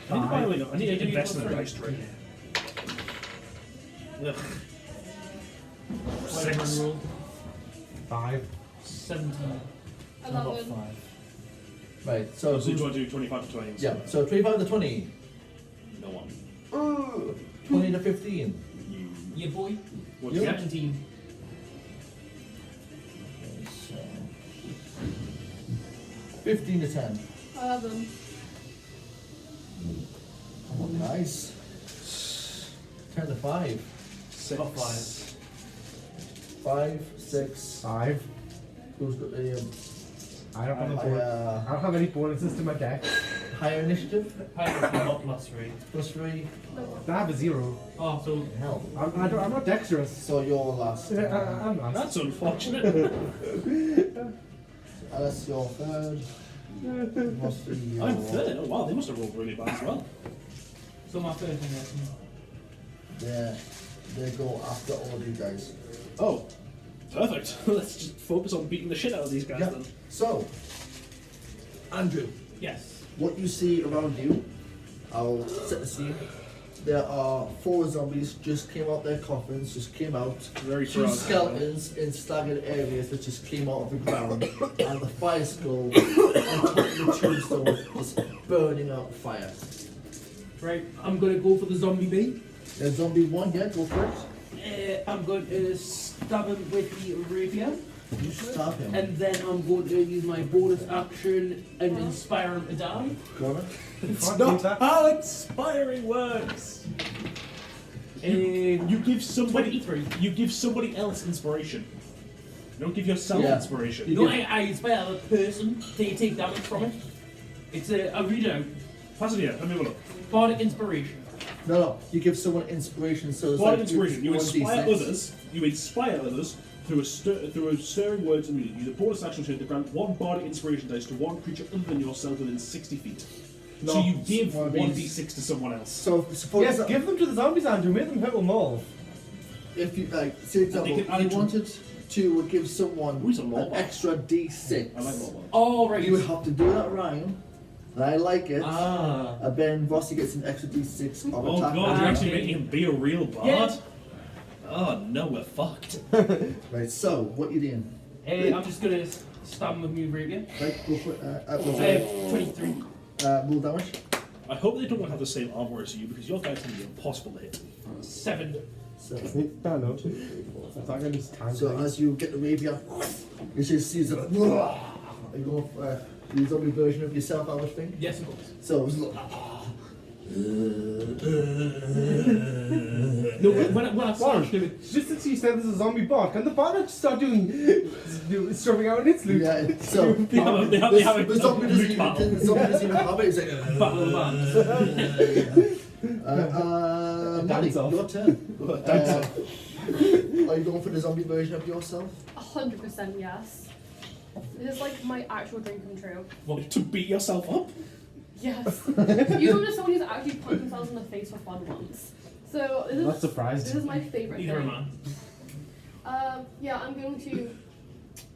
I need to invest in a dice tray. Ugh. Whatever Six. roll. 5. 17. 11. Right, so So you want to do 25 to 20? yeah, so 25 to 20. No one. 20 to 15. Yeah, boy. What do you get? 17. So 15 to 10. 11. Nice. 10 to 5. 6. Got 5. 5, 6. 5. Who's got the I don't have a bonus. I don't have any bonuses to my deck. higher initiative? Not +3. Plus 3. I have a 0. Oh, so Hell. I'm not dexterous. So you're last. I'm not. That's unfortunate. Alice, you're third. Rusty, you're... I'm third. Oh wow, they must have rolled really bad as well. So my third thing is. They go after all of you guys. Oh, perfect. Let's just focus on beating the shit out of these guys Yeah. then. So, Andrew, Yes. what you see around you, I'll set the scene. There are 4 zombies just came out their coffins, just came out. Very 2 proud. skeletons in staggered areas that just came out of the ground, and the fire skull on top of the tombstone just burning out fire. Right, I'm gonna go for the zombie bait. There's zombie 1, yeah, go for it. I'm going to stab him with the rapier, You stab him. and then I'm going to use my bonus action and inspire him to die. Go on. It's Can't not do that. how inspiring works. You give somebody 23. You give somebody else inspiration. You don't give yourself Yeah. inspiration. You No, give- I inspire the person to take damage from it. It's a readout. Pass it here. Let me have a look. Bardic inspiration. No, you give someone inspiration, so it's Bardic like inspiration. You inspire 1d6. others. You inspire others Through stirring words and music, use a bonus action to grant one bardic inspiration dice to one creature other than yourself within 60 feet. So you give one of 1d6 to someone else. So suppose Yes, give them to the zombies, Andrew. Make them hit them all. if you like, say example, can add you to- wanted to give someone Ooh, it's a an law bar. extra D6, I like that one. Oh, right. you would have to do that Ryan. And I like it. Ah. And then Rossi gets an extra D6 of Oh attack. god, you're actually Okay. making him be a real bard? Yeah. Oh no, we're fucked. Right. So what you doing? I'm just gonna stab him with my rapier. Right. Go for it. 23. Roll damage. I hope they don't have the same armor as you because your guy's going to be impossible to hit. 7. So, No, no. It's not going to time. so as you get the rapier, you just see it like, you go for the zombie version of yourself, I was thinking. Yes, of course. So it's like, No, when I started doing it, Just since you said there's a zombie bot, can the bot not start doing strumming out in its loot? yeah. So They have a the zombie doesn't loot battle. even, the zombie doesn't even have it. It's like, Battle of the Bands. Maddie, Dance off. your turn. Are you going for the zombie version of yourself? 100% yes. This is like my actual dream come true. What, to beat yourself up? Yes. You don't know someone who's actually punched themselves in the face for fun once. So this is Not surprised. This is my favourite Either a thing. man. Yeah, I'm going to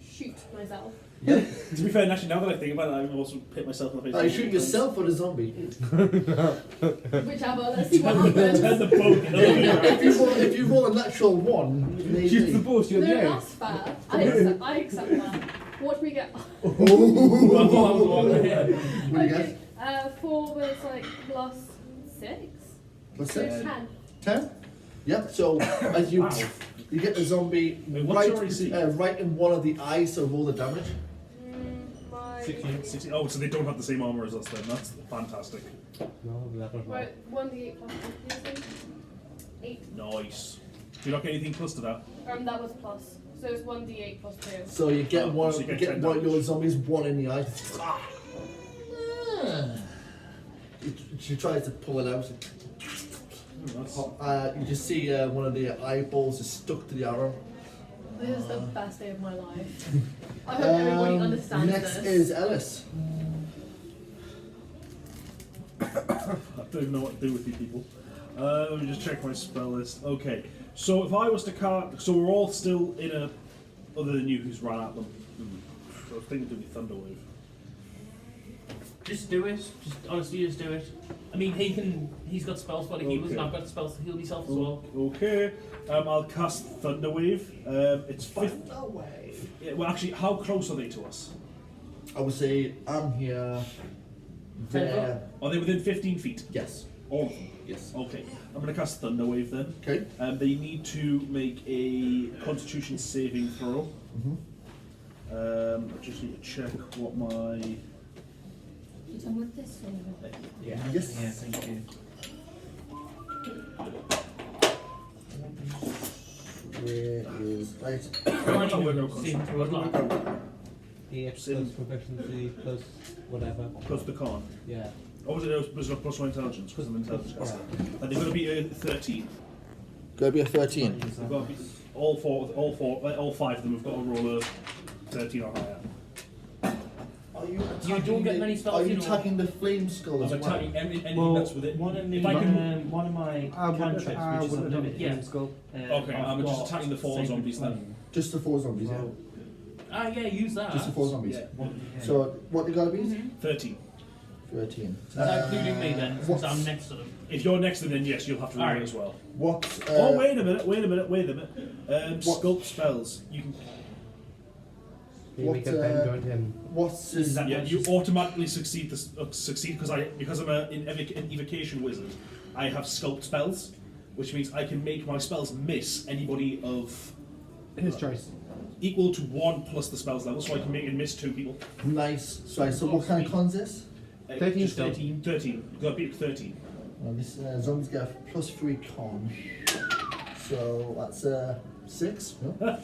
shoot myself. To be fair, actually, now that I think about it, I've also hit myself in the face. You shoot yourself or the zombie? Whichever. Let's see what Turn happens. the boat the other way around. if you roll a natural 1, maybe. Shoots the boat, you're No, there. that's fair. I accept that. What do we get? I thought that was one. What do you Okay. get? 4, but it's like plus 6. Plus So 6? 10. 10? Yep, so as you you get the zombie Wait, what's your AC? right in one of the eyes, so roll the damage. My 16. Oh, so they don't have the same armor as us then. That's fantastic. No, that was right, 1d8 plus 2. 8. Nice. Do you not get anything plus to that? That was plus. So it's 1d8 plus 2. So you get Oh, one, so you you get get 10 one of your damage. zombies, one in the eye. She tries to pull it out. You just see one of the eyeballs is stuck to the arrow. This is the best day of my life. I hope everybody understands Next this. is Ellis. I don't even know what to do with you people. Let me just check my spell list. Okay, so if I was to cast, so we're all still in a, other than you who's run at them. I was thinking doing Thunder Wave. Just do it. Just honestly, just do it. I mean, he's got spells for the healers, and I've got spells to heal myself as well. Okay, I'll cast Thunder Wave. It's 50. Yeah, well, actually, how close are they to us? I would say I'm here. There. Are they within 15 feet? Yes. All of them? Yes. Okay, I'm going to cast Thunder Wave then. Okay. They need to make a Constitution saving throw. I just need to check what my... You done with this or? Yeah. Yes. Yeah, thank you. Where is right? Can't Oh, even no, see him through a lot. EF plus proficiency plus whatever. Plus the con. Yeah. Or was it plus one intelligence? Because of intelligence. Yeah. And they've got to be 13. Gotta be a 13. They've got to be all five of them have got to roll a 13 or higher. Are you You don't get many spells, Are you you know. attacking the flame skull as I'm well? attacking anything Well, that's within. one of if I can, one of my cantrips, which is unlimited. Yeah. Skull. Okay, I'm just attacking the 4 zombies then. Just the 4 zombies, yeah. Yeah, use that. Just the 4 zombies. Yeah. So what they gotta be? 13. 13. Is that including me then, since what's- I'm next to them? If you're next to them, then yes, you'll have to roll it Alright. as well. What? Oh, wait a minute. What- Sculpt spells. You can. You make a bend, don't you? What's Is that Yeah, much? you automatically succeed because I'm an evocation wizard. I have sculpt spells, which means I can make my spells miss anybody of His choice. equal to 1 plus the spells level, so I can make it miss 2 people. nice? Sorry, so what kind of cons is this? 13 Just still. 13. You got to beat 13. Well, this zombies get a +3 con. So that's 6. No?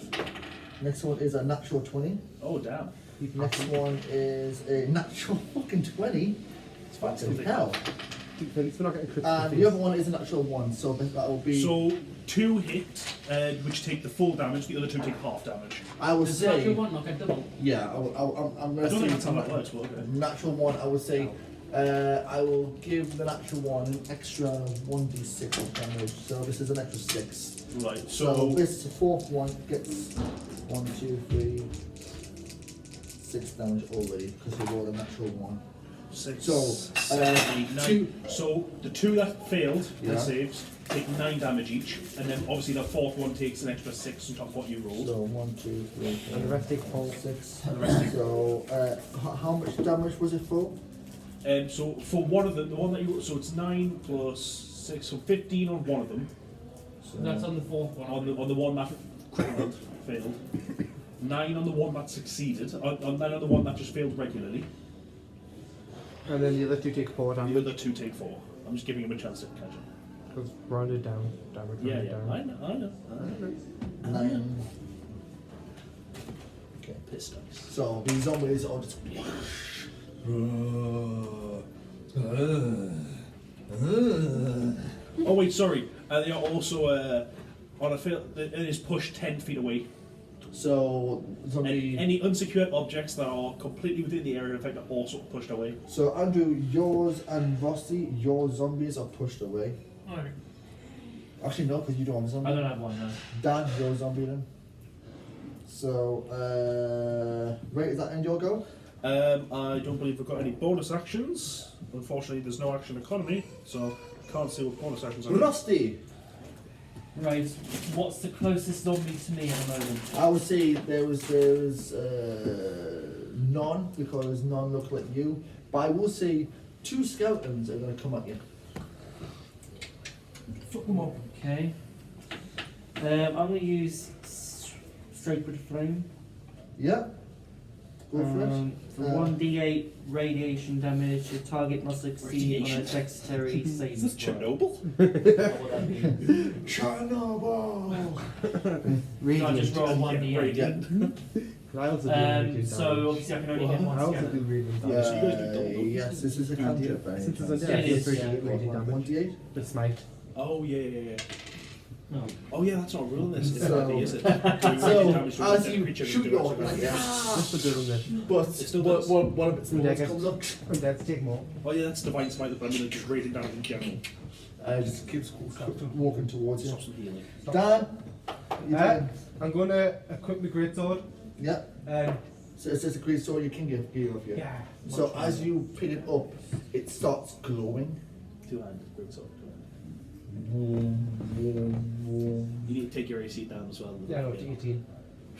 Next one is a natural 20. Oh damn! Next one is a natural fucking 20. It's Fucking fantastic. hell. At least we're not getting crits. And the other one is an actual 1, so that will be. So 2 hit, which take the full damage, the other 2 take half damage. I would Does the natural say. one not get double? Yeah, I'm I going to don't think say. that's how that works, but okay. Natural 1, I would say. I will give the natural 1 an extra 1d6 of damage, so this is an extra 6. Right, So so this fourth one gets 1, 2, 3, 6 damage already because we rolled a natural 1. 6, So, 7, 8, 9. two- So the 2 that failed, Yeah. the saves, take 9 damage each, and then obviously the fourth one takes an extra 6 on top of what you rolled. So 1, 2, 3, 4, And the rest take 4. 6. And the rest take So how much damage was it for? So for one of them, the one that you so it's 9 plus 6, so 15 on one of them. So That's on the fourth one. On the one that critical failed. 9 on the one that succeeded. On 9 on the one that just failed regularly. And then the other 2 take 4 The damage. other 2 take 4. I'm just giving him a chance to catch him. Because rounded down damage. Yeah, rounded yeah. down. I know. 9. Okay. Piss dice. So these zombies are just. Oh wait, sorry. They are also on a fail. It is pushed 10 feet away. So zombie. Any unsecured objects that are completely within the area of effect are also pushed away. So Andrew, yours and Rossi, your zombies are pushed away. Alright. Actually no, because you don't have a zombie. I don't have one, no. Dan, your zombie then. So right, is that end your go? I don't believe we've got any bonus actions. Unfortunately, there's no action economy, so I can't see what bonus actions are. Rusty. Right, what's the closest zombie to me at the moment? I would say there was none because none look like you. But I will say 2 skeletons are going to come at you. Fuck them up. Okay. I'm going to use straight with flame. Yeah. Go for it. For 1d8 radiation damage, your target must succeed on a Radiation. dexterity save. Is this Chernobyl? What that means. Chernobyl. So I just roll Yeah, 1d8. radiant. I also do radiant So damage. obviously I can only hit I one also do skeleton. radiant damage. So you guys do double. Yes, this is a cantrip. by any Since it's chance. a Yeah, it is, pretty yeah. good radiant damage. 1d8. The smite. Oh yeah. No. Oh yeah, that's not real. This is So- is it? So as you shoot your like, Just for doing this. but It still does. one of its Yeah, balls I comes up. Let's take more. Oh yeah, that's divine smite, but I mean just rating down in general. Just keeps walking towards you. Stop some healing. Dan, you turn. I'm going to equip the greatsword. Yeah. And So it says a great sword you can give off you. yeah. So as you pick it up, it starts glowing. 2-handed, great sword. You You need to take your AC down as well. Yeah, no, it's 18.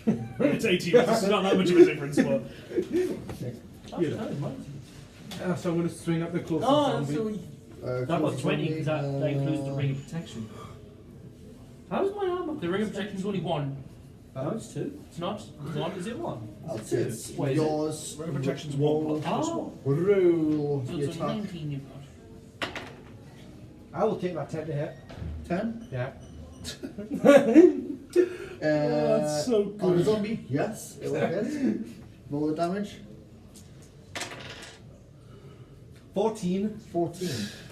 It's 18. It's not that much of a difference, but So I'm going to swing up the closest Oh, zombie. so that was 20 because that includes the ring of protection. How's my armor? The ring of protection is only 1. No, it's 2. It's not. It's 1. Is it 1? I'd say it's What is it? yours. Ring of protection's 1 plus Oh. 1. Roll So your it's only attack. 19 you've got. I will take that 10 to hit. 10. Yeah. that's so On the good. zombie, yes, it will hit. Roll the damage. 14. 14.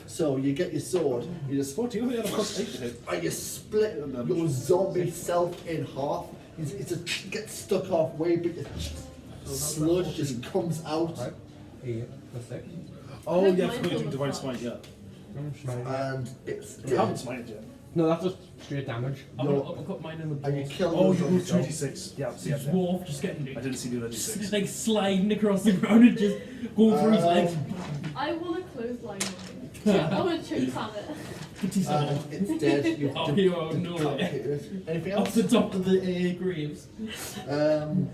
So you get your sword, you just 14, I think I had a plus 8 to hit. and you split your zombie self in half. It just gets stuck halfway, but the sludge just comes out. Right. 8 plus 6. Oh yeah, I Mine's forgot to on do the divine front. smite, yeah. I'm smiting. And it's You haven't smited yet. No, that's just straight damage. I've No. got mine in the and you balls. kill Oh, your you zombie rolled self. 2d6. Yeah, see, It's yeah. dwarf just getting I didn't see the other d6. like sliding across the ground and just going through his legs. I want to clothesline mine. I want to choke on it. And it's dead. You've Oh, you are no. decapitated it. Anything Off else? the top of the graves. And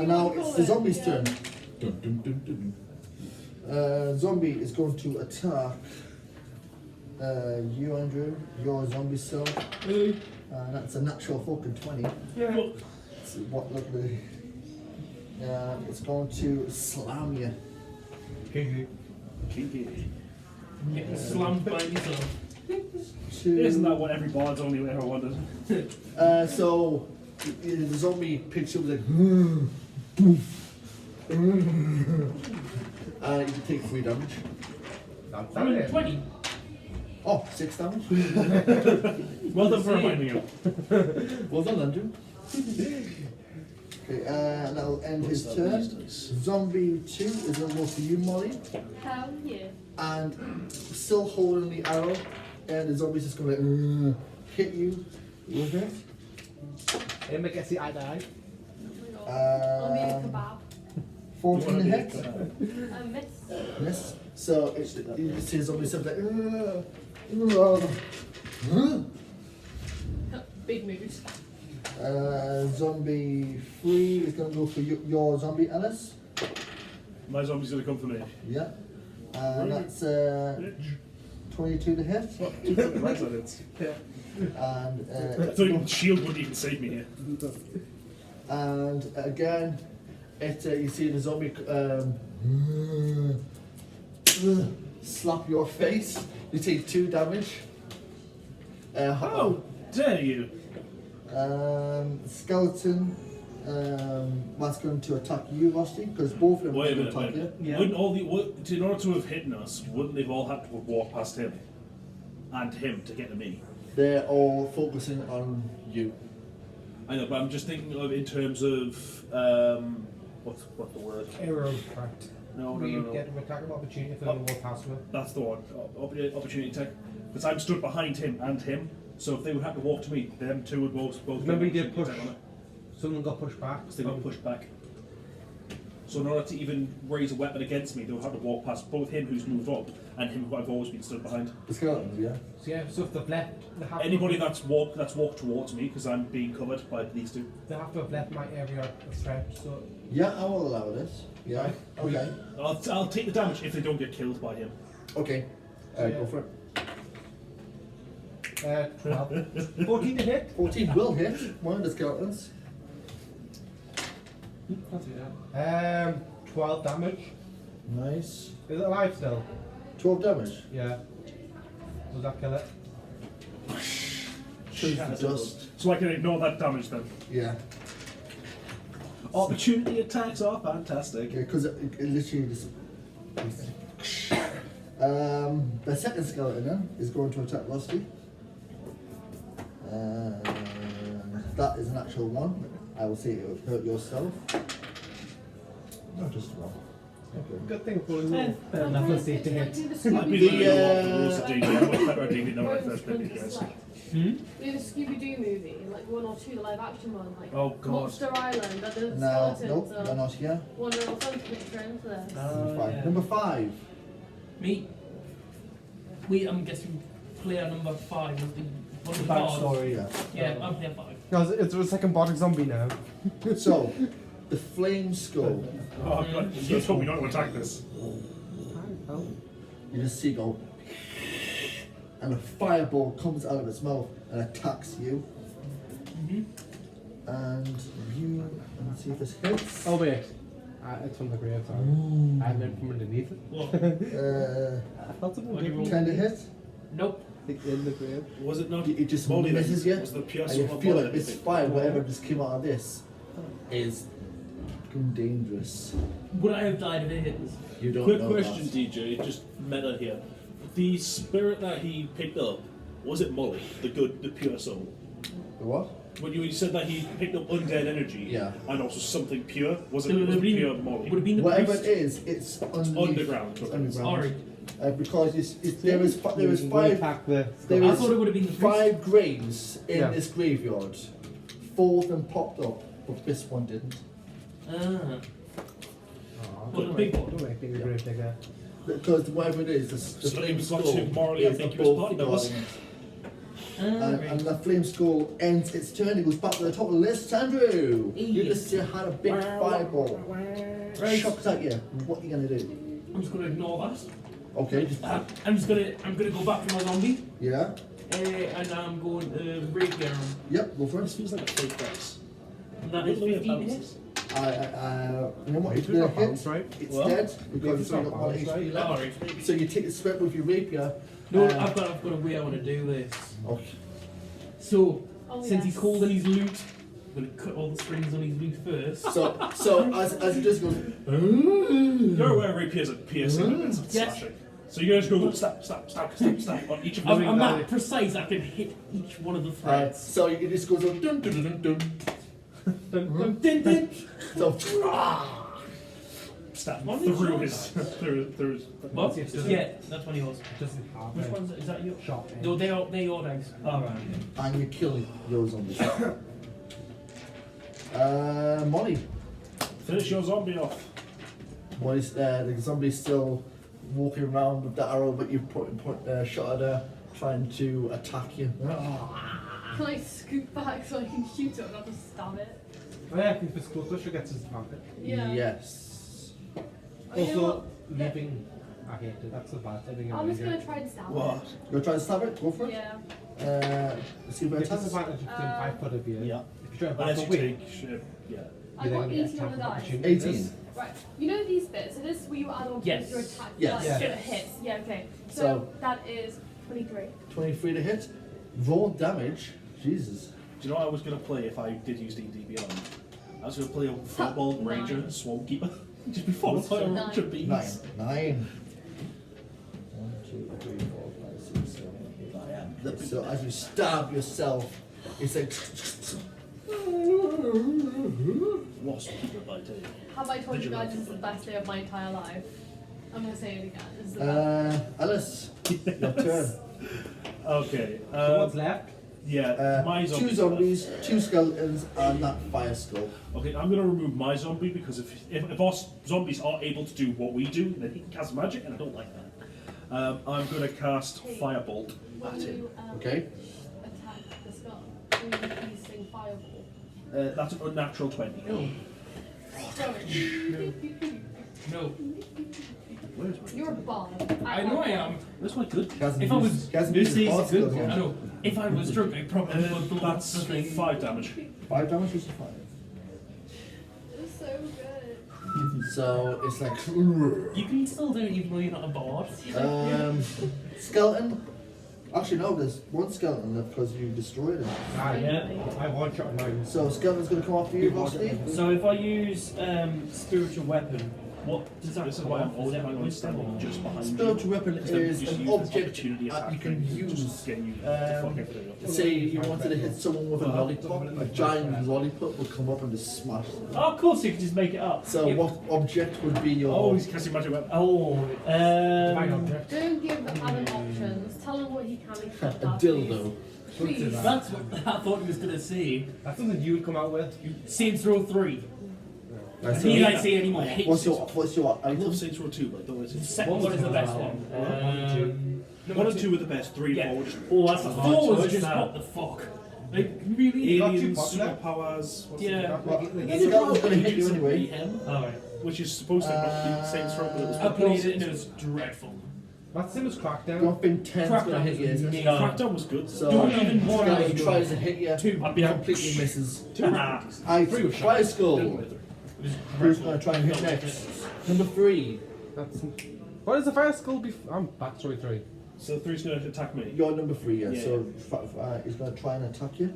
now it's the zombie's turn. Zombie is going to attack you, Andrew, your zombie self. And that's a natural fucking 20. Yeah. It's what lovely. It's going to slam you. Getting slammed by yourself. Isn't that what every bard's only ever wanted? So the zombie picks you up like, and you can take 3 damage. That's I mean, it. 20. Oh, 6 damage. Well done for reminding him. Well done, Andrew. Okay, and that'll end his turn. Zombie 2 is going to go for you, Molly. Hell yeah. And still holding the arrow, and the zombie's just going to hit you with it. Emma gets the eye to eye. I'll be a kebab. 14 to hit. Miss. Miss. So you just see the zombie stuff like. Big mood. Zombie 3 is going to go for your zombie, Alice. My zombie's gonna come for me. Yeah. And that's 22 to hit. Right on it. And I thought even shield wouldn't even save me here. and again, you see the zombie slap your face. You take 2 damage. How dare you? Skeleton. That's going to attack you, Rusty, because both of them Wait a are going minute, to wait a attack you. minute. Wouldn't all the, in order to have hidden us, wouldn't they've all had to walk past him? And him to get to me? They're all focusing on you. I know, but I'm just thinking of in terms of, what's the word? Arrow tracked. No. You get an attack of opportunity for them to walk past her. That's the one. Opportunity attack. Because I'm stood behind him and him, so if they would have to walk to me, them two would both Remember he get did an push. opportunity attack on it. Someone got pushed back. Because they got pushed back. So in order to even raise a weapon against me, they would have to walk past both him who's moved up and him who I've always been stood behind. The skeletons, yeah. So yeah, so if they've left, they have Anybody to, that's walked towards me because I'm being covered by these two. they have to have left my area of threat. So Yeah, I will allow this. Yeah. Right. Okay. I'll take the damage if they don't get killed by him. Okay. Go for it. 12. 14 to hit. 14 will hit one of the skeletons. 12 damage. Nice. Is it alive still? 12 damage. Yeah. Does that kill it? Turns to dust. So I can ignore that damage then. Yeah. Opportunity attacks are fantastic. Because it literally just. The second skeleton then is going to attack Rusty. That is an actual one. I will say it would hurt yourself. Not just one. Okay. Good thing for you. Fair Enough to see to hit. I'd be learning all the rules of DeeJay. I'm much better at DeeJay than when I first played these guys. You know the Scooby-Doo movie, like 1 or 2, the live action one, like Oh, God. Monster Island, and the No, skeletons nope, are they're not here. wandering on front of it for this. Number 5. Me. I'm guessing player number 5 was the one of the Backstory. Yeah. Yeah, I'm player 5. Because it's a second body zombie now. So, the flame skull. Oh, God. You told me not to attack this. You just see it go. And a fireball comes out of its mouth and attacks you. And you. Let's see if this hits. Oh wait. It's from the grave, sorry. I meant from underneath it. I felt it was 10 to hit. Nope. in the grave. Was it not? It just Molly that misses you. was the pure And you soul of feel Molly like that this hit me. fire, whatever just came out of this, is fucking dangerous. Would I have died if it hit us? You don't Quick know question, that. DeeJay, just meta here. The spirit that he picked up, was it Molly, the pure soul? The what? When you said that he picked up undead energy, Yeah. and also something pure, was it, So was it would it pure be- Molly? Would it be the Whatever priest? it is, it's underground. It's Okay. underground. Sorry. Because there is five. There I is thought it would have been the priest. 5 graves in Yeah. this graveyard. 4 of them popped up, but this one didn't. Ah. Well, the big one. Don't make me a grave digger. Because whatever it is, the So flame we've got skull two morally is ambiguous above party the members. guardian. Ah, And the flame skull ends its turn. It goes back to the top of the list. Andrew, you just had a big fireball. Shocked at you. What are you gonna do? I'm just gonna ignore that. Okay. I'm gonna go back to my zombie, Yeah. and I'm going to rapier him. Yep. Go for This it. feels like a fake dice. And that is 15 hits. You know what? It's It's not gonna bounce, hit. right? It's What? dead because It's it's only not got 1 bounce, HP right? left. Alright. So you take the spread with your rapier. No, I've got a way I want to do this. Okay. So, Oh, since yes. he's holding his loot, I'm gonna cut all the strings on his loot first. So as it just goes. You're aware rapiers are piercing and it's Yes. slashing. So you guys go stab on each of them. I'm that precise. I can hit each one of the threads. So it just goes on dun dun dun dun. Din, din. So Stab through his What? Yeah, that's one of yours. Doesn't have Which a one's is that? Your sharp edge. No, they're your dice. Oh right. and you kill your zombies. Molly. Finish your zombie off. Molly's the zombie's still walking around with the arrow, but you've put shot at her, trying to attack you. Can I scoot back so I can shoot it and not just stab it? Oh yeah, if it's closer, she gets disadvantage. Yeah. Yes. Oh, you know Also, what? leaving. I hate it. That's the bad thing. I'm just gonna try and stab What? You're trying to stab it? Go for it. it. Yeah. Let's see if it It's attacks. disadvantage if it's in 5 foot of you. Yeah. If you try to back Unless you away, take yeah. I got 18 on the dice. 18. Right. You know these bits? So this is where you add on Yes. your attack. Yes. That's Yeah. it hits. Yeah, okay. So, So- that is 23. 23 to hit. Roll damage. Jesus. Do you know what I was going to play if I did use D&D Beyond? I was going to play a football ranger and swamp keeper. Just be followed by a bunch of bees. 9. 1, 2, 3, 4, 5, 6, 7, 8, 9. I am the big So as you stab yourself, it's like. wasp keeper by day. Have I told you guys this is the best day of my entire life? I'm gonna say it again. This is the best. Alice, your turn. Okay. so what's left? Yeah, my zombie. 2 zombies, 2 skeletons, and that fire skull. Okay, I'm going to remove my zombie because if our zombies are able to do what we do, then he can cast magic, and I don't like that. I'm going to cast Firebolt When at him. you Okay. attack the skull, you sing fireball. That's an unnatural 20. No. Where's my? You're a bard. I know I am. That's my good. If I was this I know. If I was drunk, I probably would blow up That's the thing. 5 damage. 5 damage is 5. It's so good. So it's like. You can still do it even though you're not a bard. Skeleton. Actually, no, there's 1 skeleton left because you destroyed it. Yeah. I one shot mine. So skeleton's going to come after you, Rosty. So if I use spiritual weapon, what does that This is why I'm always does that planning on standing just behind you. Spiritual weapon Because then is just an use this object opportunity that attack you can thing, use. just get you to fuck everything up. Say you wanted to hit someone with a lollipop, a giant lollipop would come up and just smash them. Oh, of course you can just make it up. So Yeah. what object would be your... Oh, he's casting magic weapon. Oh, Divine object. Don't give Adam options. Tell him what he can and can't. a dildo. Please. That's what I thought he was gonna say. That's something you would come out with. Saints Row 3. Right, He so like say anymore. what's your I item? love Saints Row 2, but I don't like Saints Row Second one is the best one. 1 and 2 are the best, 3 Yeah. and 4 are just... Oh, that's a hard 4 was choice, just that. what the fuck. Like really? got too Aliens, popular. superpowers... what's Yeah. Well, Like, the skeleton's going to hit you anyway. Mayhem, Alright. which is supposed to not be Saints Row, but it was... I played it and it was dreadful. That's the same as Crackdown. Nothing 10's going to Crackdown hit you. was No. Crackdown was good. So Don't even worry. skeleton tries to hit you, Two. completely misses. Ah, Item, fire skull. It was Who's dreadful. going to try and hit next? Number 3. That's. What is the fire skull? I'm backstory 3. So 3's going to attack me. You're number 3, yeah. Yeah. So he's going to try and attack you.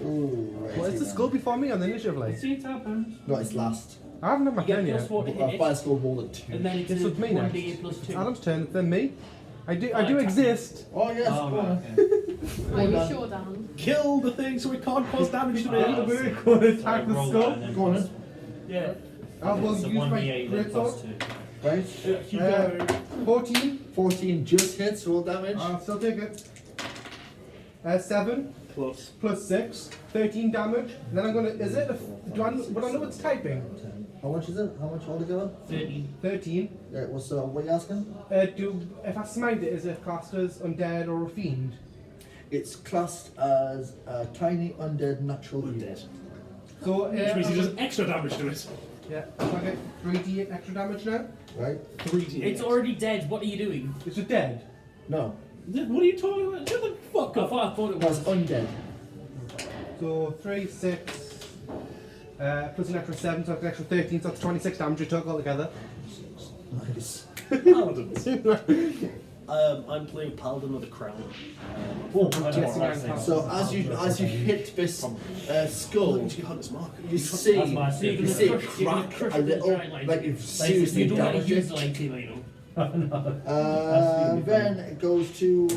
Ooh, right. What is the skull before me on the initiative like? see it happen. No, it's last. I haven't had my You get turn plus yet. 4 to hit it, Fire skull rolled at 2. and then it's This was me 1d next. plus 2. Adam's turn. It's then me. I do attack. exist. Oh yes, Oh, go on. right, okay. Are you done. sure, Dan? Kill the thing so it can't cause damage to me. We're going to attack So the roll skull. that and then Go on plus- then. Yeah. I will It's a use my 1d8 then great plus sword. 2. Right. 14. 14 just hits, roll damage. I'll still take it. 7 Plus. plus 6. 13 damage. And then I'm gonna. Is it? Would I know what's typing? How much is it? How much altogether? 13. 13. Yeah, what's what are you asking? If I smite it, is it classed as undead or a fiend? It's classed as a tiny undead natural evil. So Which means he does extra damage to it. yeah, okay, 3d extra damage now. Right? 3d. It's already dead. What are you doing? It's just dead. No, What are you talking about? Shut the fuck I up. thought it no, was. it's undead. So 3, 6, plus an extra 7, so that's an extra 13, so that's 26 damage you took altogether. Nice. Paladins. I'm playing Paladin with a crown. Oh, So as you hit this skull, You Hunter's Mark. you see That's my you secret. see it You're gonna crack crush a it with a little, giant knife. like you've Like, seriously you don't want to damaged use it. lightsaber, you know. Then it goes to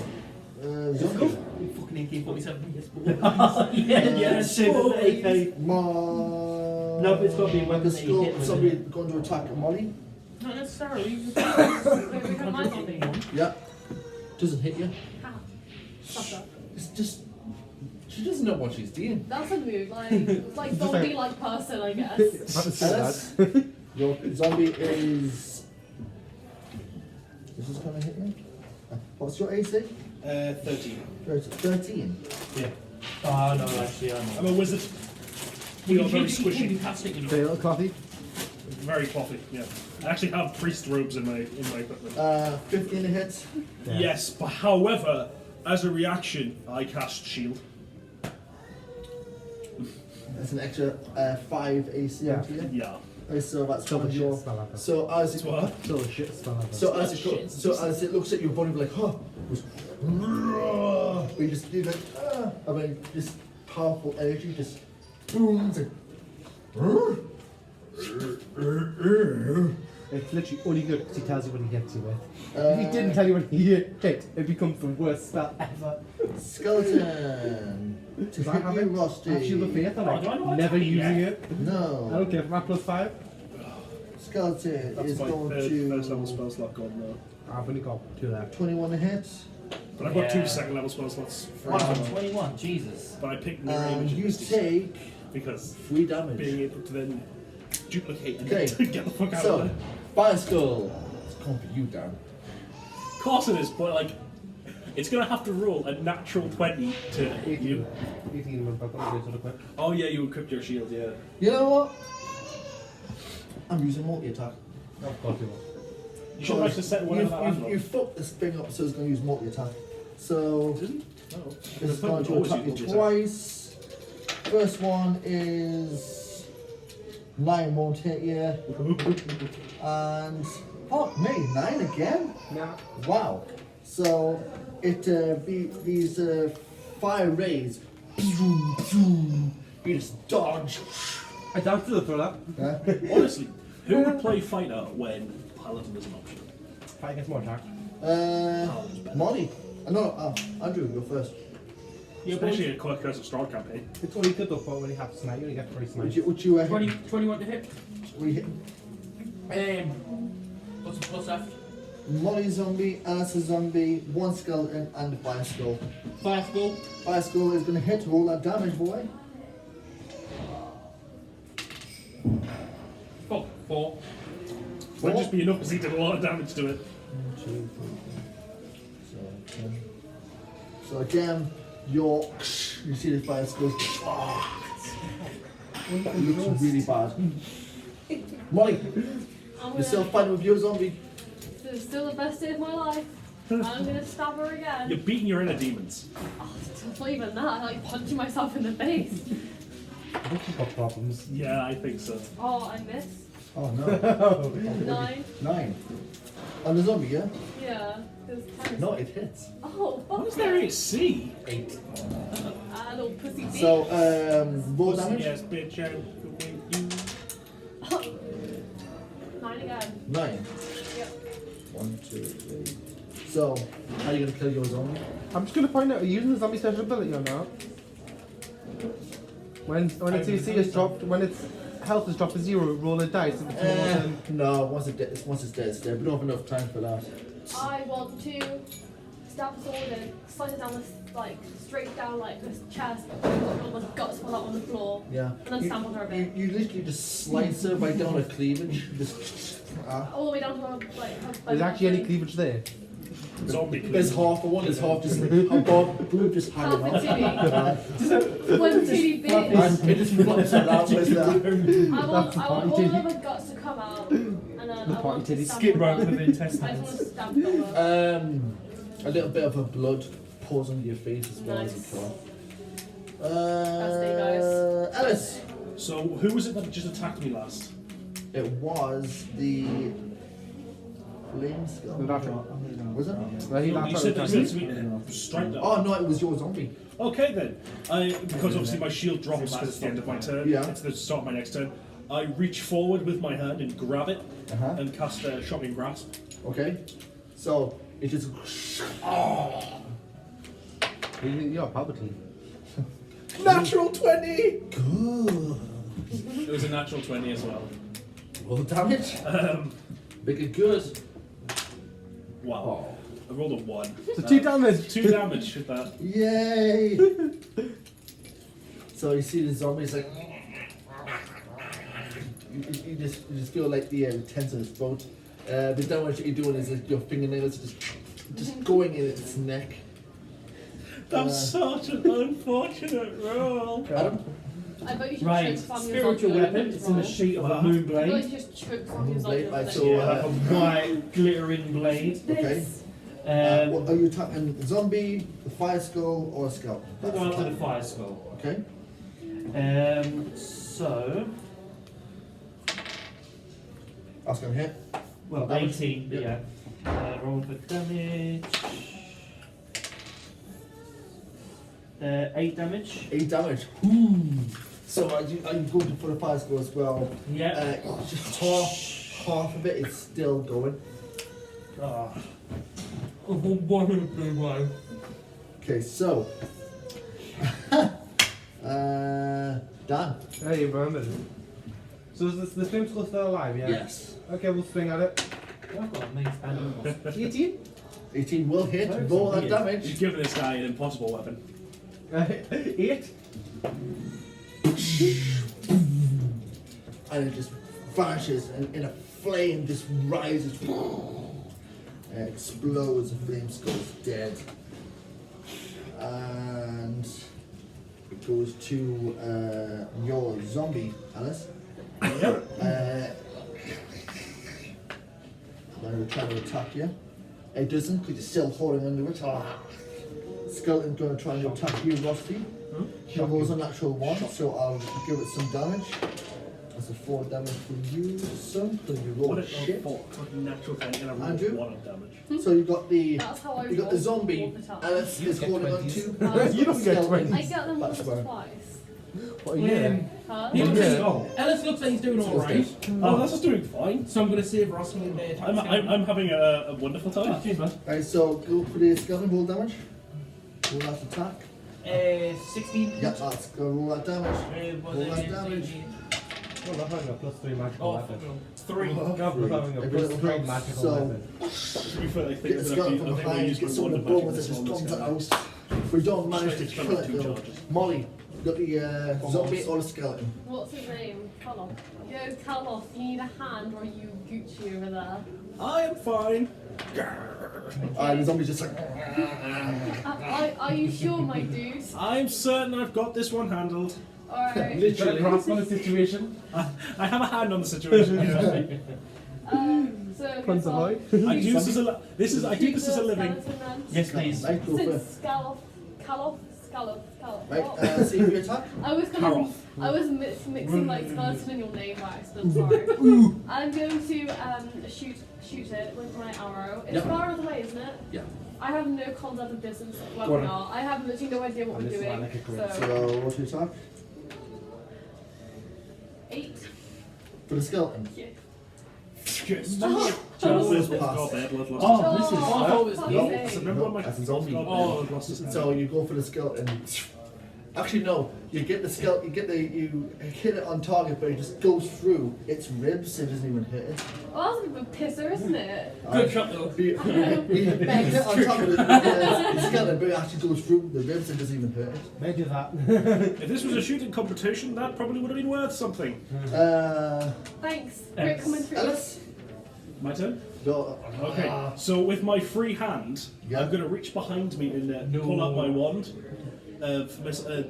zombie. Fucking AK-47. Yes, Yes, AK. No, No, but it's gotta be when the they skull, hit with somebody it. going to attack Molly. Not necessarily. Wait, we have mine on me. Yeah. Doesn't hit you. How? Stop that. It's just. She doesn't know what she's doing. That's a move, like, it's like zombie-like person, I guess. Alice, your zombie is. Is this going to hit you? What's your AC? 13. 13. Yeah. Oh no, actually, I'm I'm a wizard. We are very squishy. Fail, coffee. Very coffee, yeah. I actually have priest robes in my equipment. 15 a hit. Yes, but however, as a reaction, I cast shield. That's an extra 5 AC Yeah. to you. Yeah. Okay, so that's Still one a of shit your. spell ever. So as It's it, what? Still a shit spell ever. so as it looks at your body, like, huh, goes, but you just do that, I mean, this powerful energy just booms and. It's literally only good because he tells you when he hits you with. If he didn't tell you when he hit, it becomes the worst spell ever. Skeleton. Does that have it? Rusty. Have Shield of Faith or Oh, do I know like what never it's using yet? it? I No. don't care if I'm at +5. Skeleton That's is my going first level to spell slot gone now. I've only got 2 left. 21 a hit. But I've got 2 Yeah. second level spell slots. For Wow, each one. 21, Jesus. But I picked mirror And image and you Mystic take because 3 damage. being able to then duplicate and Okay. then get the fuck out of So, there. Fire Skull. It's coming for you, Dan. Of course it is, but like, it's gonna have to roll a natural 20 to hit you. 18 was back on the sort of quick. Oh yeah, you equipped your shield, yeah. You know what? I'm using multi-attack. Of course you will. You should like to set whatever that you landmark. fucked this thing up, so it's going to use multi-attack. So, Didn't? Oh. this is going to Always attack you use multi-attack. twice. First one is 9 won't hit you. And, fuck me, 9 again? Nah. Wow. So, it, these fire rays, you just dodge. I doubt to the thriller. Yeah. Honestly, who would play fighter when paladin is an option? Fight against more attack. Molly. No, Andrew, go first. Especially in a Curse of Strahd campaign. It's only good though, but when you have smite, you only get 3 smites. Would you 21 to hit. we hit What's left? Molly zombie, Alice a zombie, 1 skeleton, and a fire skull. Fire skull. Fire skull is going to hit, roll that damage, boy. Fuck, 4. Might just be enough because he did a lot of damage to it. 1, 2, 3, 4. So again, you see the fire skull. It looks really bad. Molly, I'm you're still gonna, fighting with your zombie. this is still the best day of my life. I'm gonna stab her again. You're beating your inner demons. Oh, it's not even that. I'm like punching myself in the face. I think you've got problems. Yeah, I think so. Oh, I missed. Oh no. 9. 9. On the zombie, yeah? Yeah. There's 10. No, it hits. Oh, fuck. What is their AC? 8. Ah, little pussy bitch. So, roll damage. Yes, bitch, out the way you. 9 again. 9. Yep. 1, 2, 3. So, how are you going to kill your zombie? I'm just going to point out, are you using the zombie special ability or not? When its AC is dropped, when its health is dropped to 0, roll a dice. If it's more than... No, once it's dead, it's dead. We don't have enough time for that. I want to stab the sword in, slice it down the, like, straight down, like, this chest, all the guts fall out on the floor, Yeah. and then stamp on her a bit. You literally just slice her right down her cleavage. Just, All the way down to her, like, her There's actually any cleavage there. Zombie. There's half of one, there's half just above, blue just hanging half off. a titty. One titty bit. And it just flops around with that. I want the all party of her guts to come out, and then The I party want to titty. stab Skip her. right with the I just want intestines. to stab her. A little bit of her blood pours onto your face as well as Nice. you kill. That's it, Alice. So, who was it that just attacked me last? It was the flame skull. The natural. Was it? Well, he No, laughed you out said the that time. to me. Strike that. Oh no, it was your zombie. Okay then. Because obviously my shield drops because it's the end of my turn. Yeah. It's the start of my next turn. I reach forward with my hand and grab it Uh-huh. and cast a shocking grasp. Okay, so it just. You're Palpatine. Natural 20! Good. It was a natural 20 as well. Roll damage. Make it good. Wow. I rolled a 1. So 2 damage. 2 damage with that. Yay! So you see the zombies like. You just feel like the tense in his throat. The damage that you're doing is like your fingernails just going in its neck. That's such an unfortunate roll. Adam? I bet you should Right, choke on your spiritual zombie weapon. as It's in the well. shape of a I moon feel like blade. you just choked on your Blade, zombie. right, as so, well. Yeah, like a white glittering blade. Okay. What, are you attacking the zombie, the fire skull, or a skull? We'll go after the fire skull. Okay. So, That's going to hit. well, Damage. 18, but yeah. Roll for damage. 8 damage. 8 damage. So are you going for the fire skull as well? Yeah. Just half of it is still going. Ah. Okay, so. Dan. Hey, you remember this? So is the flame skull still alive, yeah? Yes. Okay, we'll swing at it. I've got a nice animal. 18? 18 will hit. That's Roll that weird. damage. He's given this guy an impossible weapon. 8? And it just vanishes and in a flame just rises and explodes. The flame skull is dead. And it goes to your zombie, Alice. Now we're trying to attack you. It doesn't because you're still holding under it. Skeleton's going to try and attack you, Rusty. She rolls a natural 1, so I'll give it some damage. That's a 4 damage for you, son, because you rolled shit. Natural thing, and I rolled Andrew? 1 of damage. So you got the That's how I you got the roll zombie. all the time. Alice is get holding on 20s. to. You don't get skeleton. 20s. I get them That's once fine. or twice. What, yeah? Huh? He looks Yeah. like, Ellis looks like he's doing alright. Oh, that's just doing fine. So I'm going to save Ross from the attack. I'm having a wonderful time. Cheers, man. Right, so go for the skeleton, roll damage. Roll that attack. 16. Yeah, that's go roll that damage. Was Roll it that damage. Well, not having a +3 magical Oh, weapon. no. 3. Not having a Every little +3 helps. magical So weapon. To be fair, I think get the I'm skeleton gonna from behind, use get my some of the wand of bones that magic just missile on comes this guy. out. If we don't manage to It's gonna kill be it 2 though, charges. Molly, you got the zombie or the skeleton? What's his name? Coloff. Yo, Coloff, you need a hand or are you Gucci over there? I am fine. And the zombie's just like. Are you sure, my dude? I'm certain I've got this one handled. Alright. Literally. Grasp on the situation. I have a hand on the situation. So, Front of eye. I do this as a I do this as a living. Yes, please. Right, go for it. Since Scallop. Right, What? see if you attack. I was kind Karoff. of, I was mixing like skeleton in your name by accident. Sorry. I'm going to shoot it with my arrow. It's Yep. far away, isn't it? Yeah. I have no concept of distance Go on. webinar. I have literally no idea what And we're this is doing. like a crit. So So, what's your attack? 8. For the skeleton. Yeah. Charles God, pass. they had blood loss. Oh, this is. Oh, fuck's No. sake. So remember when my That's a zombie. Oh, I've lost his So you go for the skeleton. Actually, no. You get the skeleton. You hit it on target, but it just goes through its ribs. So it doesn't even hit it. Oh, that's a bit of a pisser, isn't it? Good shot, though. You hit it on top of the skeleton, but it actually goes through the ribs and doesn't even hurt it. May do that. If this was a shooting competition, that probably would have been worth something. Thanks. Great coming through. Alice. My turn. Go. Okay. So with my free hand, Yeah. I'm going to reach behind me and pull out my wand. Magic missile.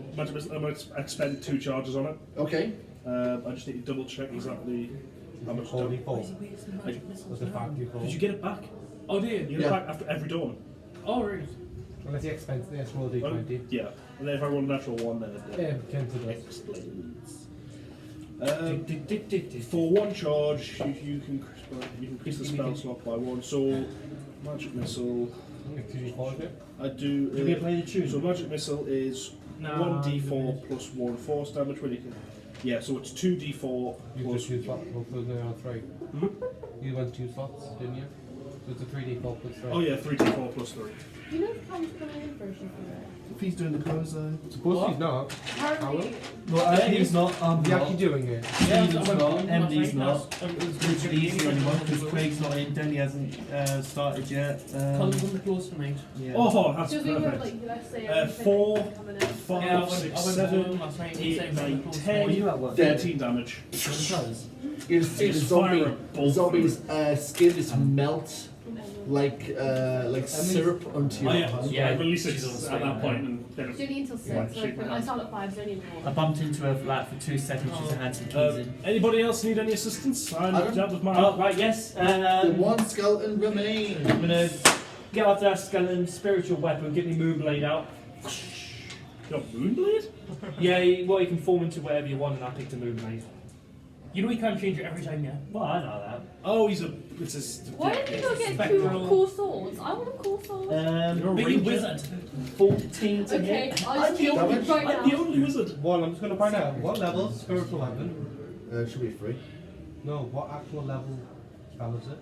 I'm going to expend 2 charges on it. Okay. I just need to double check exactly how much. Holy damage. fall. Was the fact you fall. Did you get it back? Oh, dear. You get Yeah. it back after every dawn. Oh, right. Unless you expense this, roll Oh, d20. yeah. And then if I roll a natural 1, then Yeah, it count to this. explodes. For 1 charge, you can increase the spell slot by 1. So magic missile. I do. Do we play the tune? So magic missile is Nah, 1d4 plus 1 force damage. When you can, yeah. So it's 2d4 You plus. just use slots, hopefully there are 3. Hmm? You went 2 slots, didn't you? It's a 3D4 plus 3. Oh yeah, 3d4 plus 3. Do you know if Cam's coming in for a shift today? If he's doing the close, Suppose he's not. Apparently, Well, he's not. I'm Is he not. actually doing it? Stephen's I not. went MD's last not. night, It's literally he's the only one because Craig's not in. Denny hasn't started yet. Colin's on the close for me. Yeah. Oh, that's because we were perfect. like, let's say, 4, coming in. 5, Yeah, I went 6, home 7, last night, 8, same 9, close. 10, What are you at work? 13 damage. you see the Just fire zombie. a bolt Zombie's skin just melt like syrup onto Oh your yeah, hand. Yeah, I release it she's on at screen, that point and then It's only until 6, Right, so shake my I hand. start at 5, so only I more. bumped into her flat for 2 seconds. She's had some keys in. Anybody else need any assistance? I'm I don't- dealt with my. Oh, right, yes. The one skeleton remains. I'm gonna get after that skeleton, spiritual weapon, get me Moonblade out. Your Moonblade? Yeah, well, you can form into whatever you want, and I picked a Moonblade. You know you can't change it every time, yeah? Well, I know that. Oh, he's a. It's a. Why did you not get Spectral. cool swords? I want a cool sword. You're a Big ranger. wizard. 14 to Okay, hit. I'll just kill you right I'm the now. only wizard. One, I'm just going to find out what level spiritual weapon. It should be 3. No, what actual level spell is it?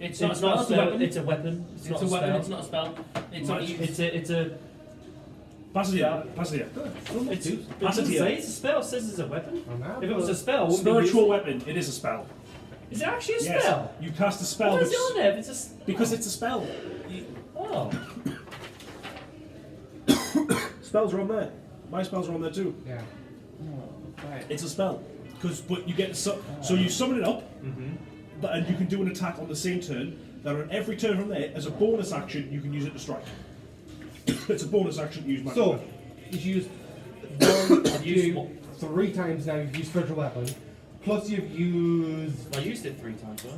It's It's not not a spell. it's a weapon. It's, It's not a weapon, spell. it's not a spell. It's not used. It's a. Pass it here. Pass it here. It's, it Pass it doesn't here. say it's a spell. It says it's a weapon. I'm out. If it was a spell, wouldn't Spiritual be weapon. It is a spell. Is it actually a Yes. spell? You cast a spell. What is it that's- on there? If it's a spell. Because it's a spell. Oh. Spells are on there. My spells are on there too. Yeah. Right. It's a spell. But you get so you summon it up, and you can do an attack on the same turn. Then on every turn from there, as a bonus action, you can use it to strike. It's a bonus action to use magic. So, you've used one, I've used two, what? 3 times now. You've used spiritual weapon. Plus, you've used. I used it 3 times, huh?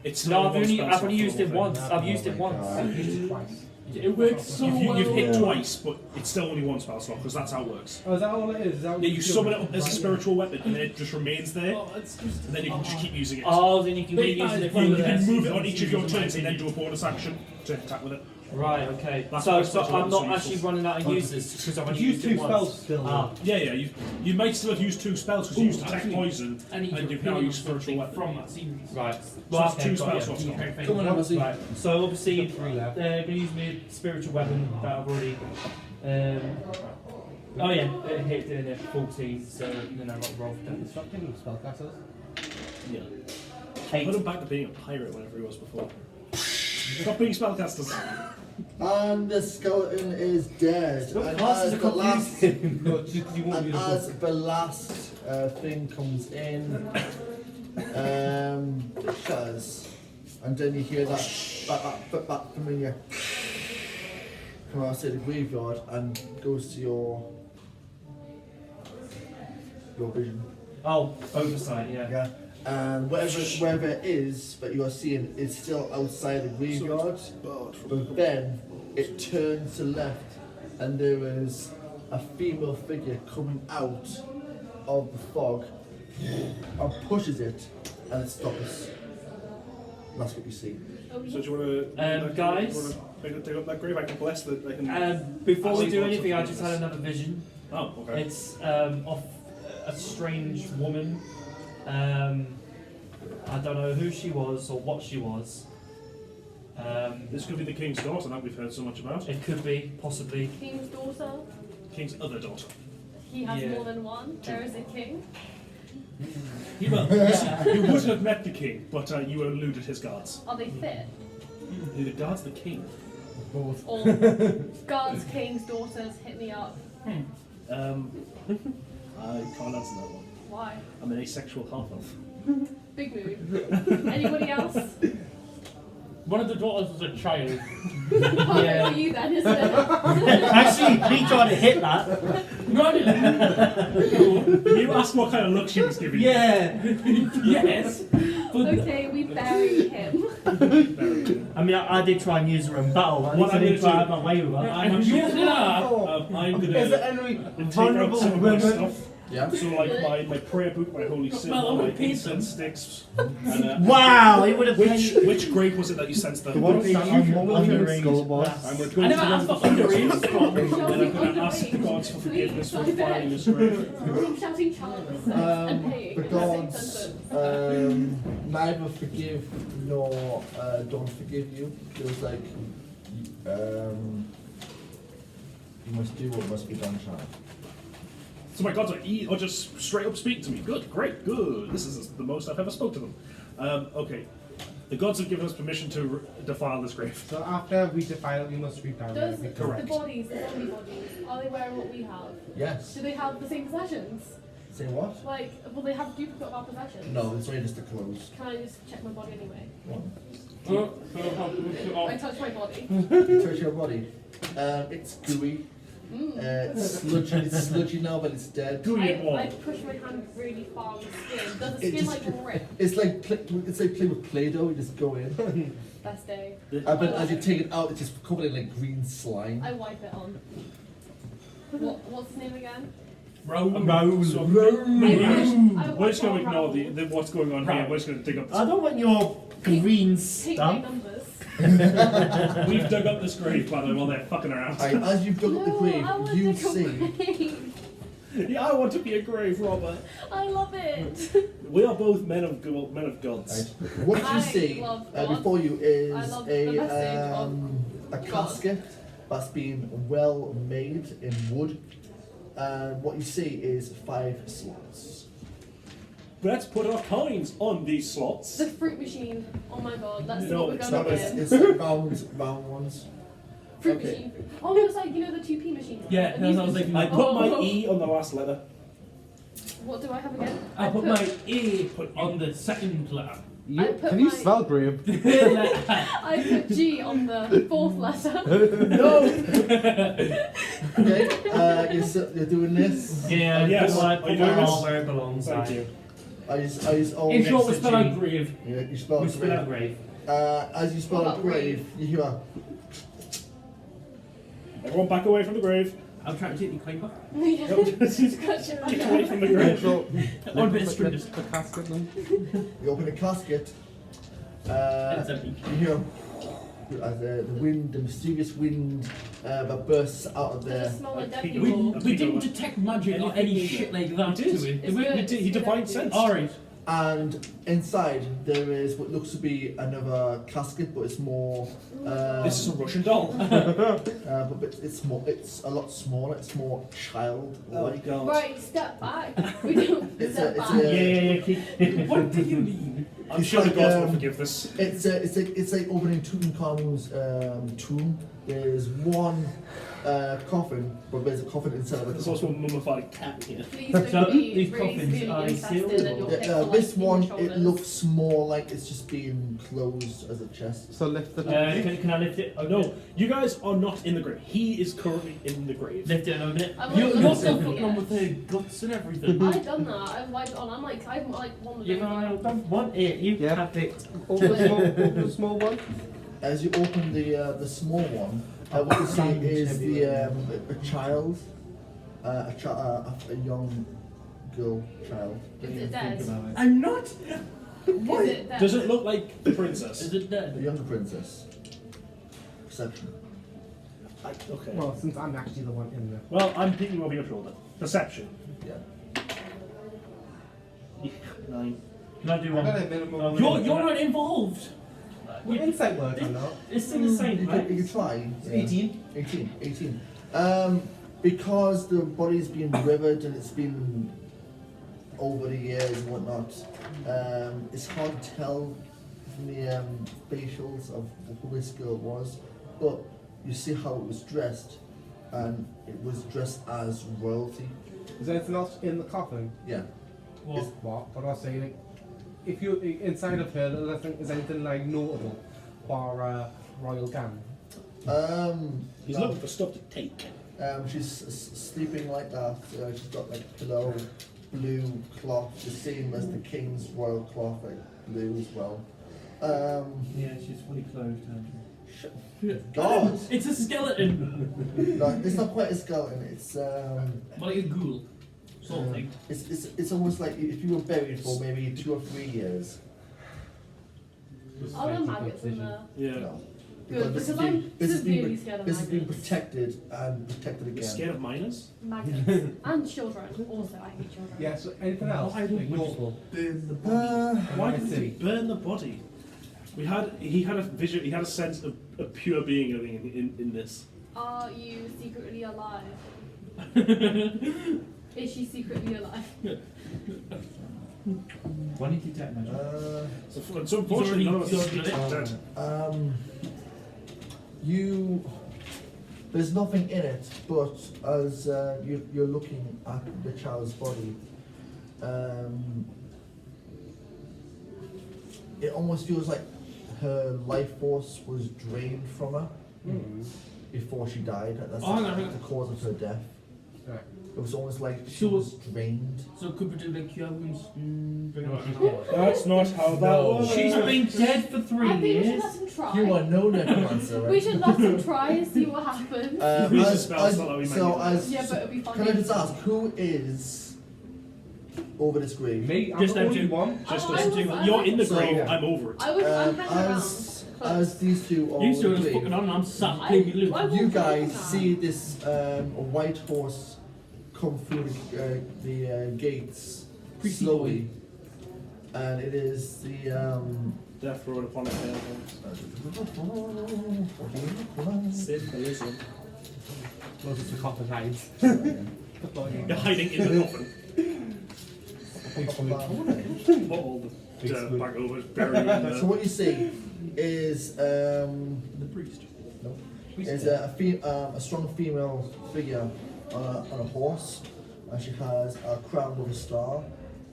It's still No, only I've one only spell I've slot only for used the it whole once. thing. I've used it once. I've used it twice. It works so You've hit Yeah. twice, but it's still only one spell slot because that's how it works. Oh, is that all it is? Is that what Yeah, you do? summon it up as a Right. spiritual weapon, and then it just remains there, Oh, it's just. and then you can just keep using it. Oh, then you can Big keep using bad it. if You you can Yes. move it on each of your turns and then do a bonus action to attack with it. Right. Okay. That's So why I'm spiritual not weapons are actually useful. running out of uses because I've only You've used used it 2 once. spells still. Ah. Yeah, you might still have used 2 spells because you used detect actually, poison, I need and your you've now opinion used on spiritual something weapon. from that series. Right. So it's 2 okay, spell got you. slots. Can you gone. Come on, Amazon. Right. So obviously, Got 3 left. going to use my spiritual weapon that I've already. Oh yeah, it hit in at 14, so then I got to roll for damage. Stop taking spellcasters. Yeah. 8. Put him back to being a pirate whenever he was before. Stop being spellcasters. And the skeleton is dead. And Classes as are the last, confusing. No, it's just 'cause you won't and use as it. the last thing comes in, shutters, and then you hear that familiar come outside the graveyard and goes to your vision. Oh, oversight, yeah. Yeah. And wherever it is that you are seeing is still outside the graveyard, but then it turns to left and there is a female figure coming out of the fog and pushes it and it stops. That's what you see. So do you want to, guys? dig up that grave? I can bless that. I can. Before we Actually, do lots of anything, I things. just had another vision. Oh, okay. It's of a strange woman. I don't know who she was or what she was. This could be the king's daughter that we've heard so much about. It could be, possibly. King's daughter. King's other daughter. He has Yeah. more than one. There is a king. You would have met the king, but you eluded his guards. Are they fit? The guards, the king. Both. All guards, kings, daughters, hit me up. I can't answer that one. Why? I'm an asexual half-elf. Big move. Anybody else? One of the daughters was a child. Perfect Yeah. for you then, isn't it? Actually, me trying to hit that. No, I didn't. You asked what kind of look she was giving you. Yeah. Yes. But Okay, we bury him. Very good. I mean, I did try and use her in battle. At What least I I'm didn't gonna try do- to have my way with her. I'm and you did that. I'm Is there gonna any take out vulnerable some of my women? stuff. Yeah. So like my prayer book, my holy symbol, Well, I my would paint incense sticks. And, Wow, it would have which grave was it that you sensed the The one most? standing on Underage. skull boss. I'm going to go I to never asked the for underage. and I'm going to ask the gods for forgiveness for defiling this grave. I'm shouting chants and paying. The in the same gods sentence. neither forgive nor don't forgive you. Feels like you must do what must be done, child. So my gods are just straight up speak to me. Good, great, good. This is the most I've ever spoke to them. Okay. The gods have given us permission to defile this grave. So after we defile, we must sweep down Does everything. Correct. the bodies, the zombie bodies, are they wearing what we have? Yes. Do they have the same possessions? Say what? Like, will they have duplicate of our possessions? No, it's only just the clothes. Can I just check my body anyway? One. I touch my body. You touch your body. It's gooey. Mm. It's sludgy now, but it's dead. Gooey and I warm. push my hand really far on the skin. Does the It skin just- like rip? It's like playing with Play-Doh. You just go in, Best day. but as you take it out, it's just covered in like green slime. I wipe it on. What's his name again? So, we're just going to ignore the what's going on here. We're just going to dig up I this. don't want your green Take my stuff. numbers. We've dug up this grave, by the way, while they're fucking around. Right, as you've dug up the No, grave, I want you to go see. grave. Yeah, I want to be a grave robber. I love it. We are both men of gods. Right. What you I see love God. before you I is love the message a of casket that's been well made in wood. And what you see is 5 slots. Let's put our coins on these slots. The fruit machine. Oh my god, that's No, what we're it's going not. to It's, win. it's round ones. Fruit okay. machine. Oh, it was like, you know, the 2p machine. Yeah, And that's you what I was could- thinking. I put my Oh. E on the last letter. What do I have again? I put my A on the second letter. I put Can you my- spell grave? I put G on the 4th letter. No! Okay, you're doing this. Yeah, Yes. I Are put you my doing this? all where it belongs. Thank you. In short, we spell out grave. Yeah, you spell We spell out grave. grave. As you spell What out about grave, you hear a Everyone back away from the grave. I'm trying to take the coin back. Yeah. Scratch it Get right away now. from the grave. So, On a bit of strings. the casket then. you open the casket. It's empty. You hear as the wind, the mysterious wind that bursts out of Does there. it smell like dead We- people? We didn't detect magic or any Anything shit like that He did. to it. It's He good. did. He It's good divined empty. sense. Alright. And inside there is what looks to be another casket, but it's more. This is a Russian doll. But it's more. It's a lot smaller. It's more childlike. God. Right, step back. We don't It's step a- back. it's What do you mean? I'm It's sure like, the gods will um, forgive this. It's like opening Tutankhamun's tomb. There's one coffin, but there's a coffin inside of There's it. also a mummified cat here. Please don't So, be these really coffins severely are infested sealed and your or- pixel, like, This in your one, it shoulders. looks more like it's just being closed as a chest. So lift the Can I lift it? Oh no, you guys are not in the grave. He is currently in the grave. Lift it in a minute. I wanna You're look still at fucking it. on with her guts and everything. I've done that. I've wiped it on. I'm like one of You don't want it. You Yeah. have it. open the small one. As you open the small one, what you see is a child, a young girl child. Is it dead? I'm not. Is it dead? Does it look like the princess? Is it A dead? younger princess. Perception. Okay. Well, since I'm actually the one in there. Well, I'm peeking over your shoulder. Perception. Yeah. 9. Can I do I one? got a minimum. You're not involved. What insight work on that? It's still the same, You right? can try. It's yeah. 18. 18. Because the body's been withered and it's been over the years and whatnot, it's hard to tell from the facials of who this girl was, but you see how it was dressed, and it was dressed as royalty. Is there anything else in the coffin? Yeah. What? What do I say? Like, if you inside of her, is anything like notable for royal gown? He's no. looking for stuff to take. She's sleeping like that. She's got like pillow, blue cloth, the same as the king's royal cloth, like blue as well. Yeah, she's fully clothed. God, It's a skeleton. no, it's not quite a skeleton. It's Like a ghoul. sort of thing. It's almost like if you were buried for maybe 2 or 3 years. Are there maggots in there? Yeah. No. Good, this has because I'm been, this has severely been, scared of this has been maggots. protected and protected You're again. scared of minors? Maggots. And children. Also, I hate children. Yeah, so anything else? I don't Like, know. burn the Why I did he see. burn the body? He had a vision. He had a sense of a pure being in this. Are you secretly alive? Is she secretly alive? When did you detect magic? So unfortunately, none of us he's are already dead. There's nothing in it, but as you're looking at the child's body, it almost feels like her life force was drained from her before she died. That's the cause of her death. Right. It was almost like she So- was drained. So could we do the cure wounds? Bring her back in. That's not how that No. works. She's been dead for 3 I think we should years. let him try. You are no necromancer, right? We should let him try and see what happens. Use the spell, it's not how we make so it. as Yeah, but it'll be funny. can I just ask who is over this grave? Me, I'm Just the them only two. one. Just Oh, us I two. was- You're in the So- grave. I'm over it. I'm hanging around. As these two are You over two are the just grave, fucking on and I'm sat I- playing loot. I- you won't guys do that. see this white horse come through the gates slowly, and it is the Death road upon a tail. Symbolism. Those are the copper hides. You're hiding in the coffin. Put all the dirt back over, bury him in So there. what you see is The priest. is a strong female figure on a horse, and she has a crown with a star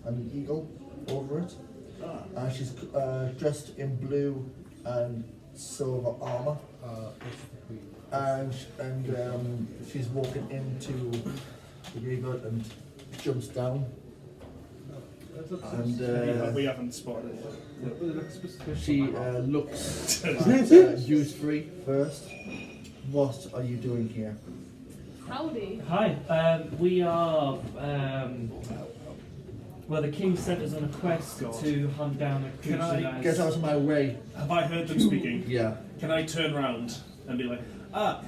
and an eagle over it. And she's dressed in blue and silver armor, and she's walking into the graveyard and jumps down. And We haven't spotted it yet. she looks at you three first. What are you doing here? Howdy. Hi, we are. Well, the king sent us on a quest God. to hunt down a Can I creature Get that out of my way. Have I heard them speaking? Yeah. Can I turn round and be like, What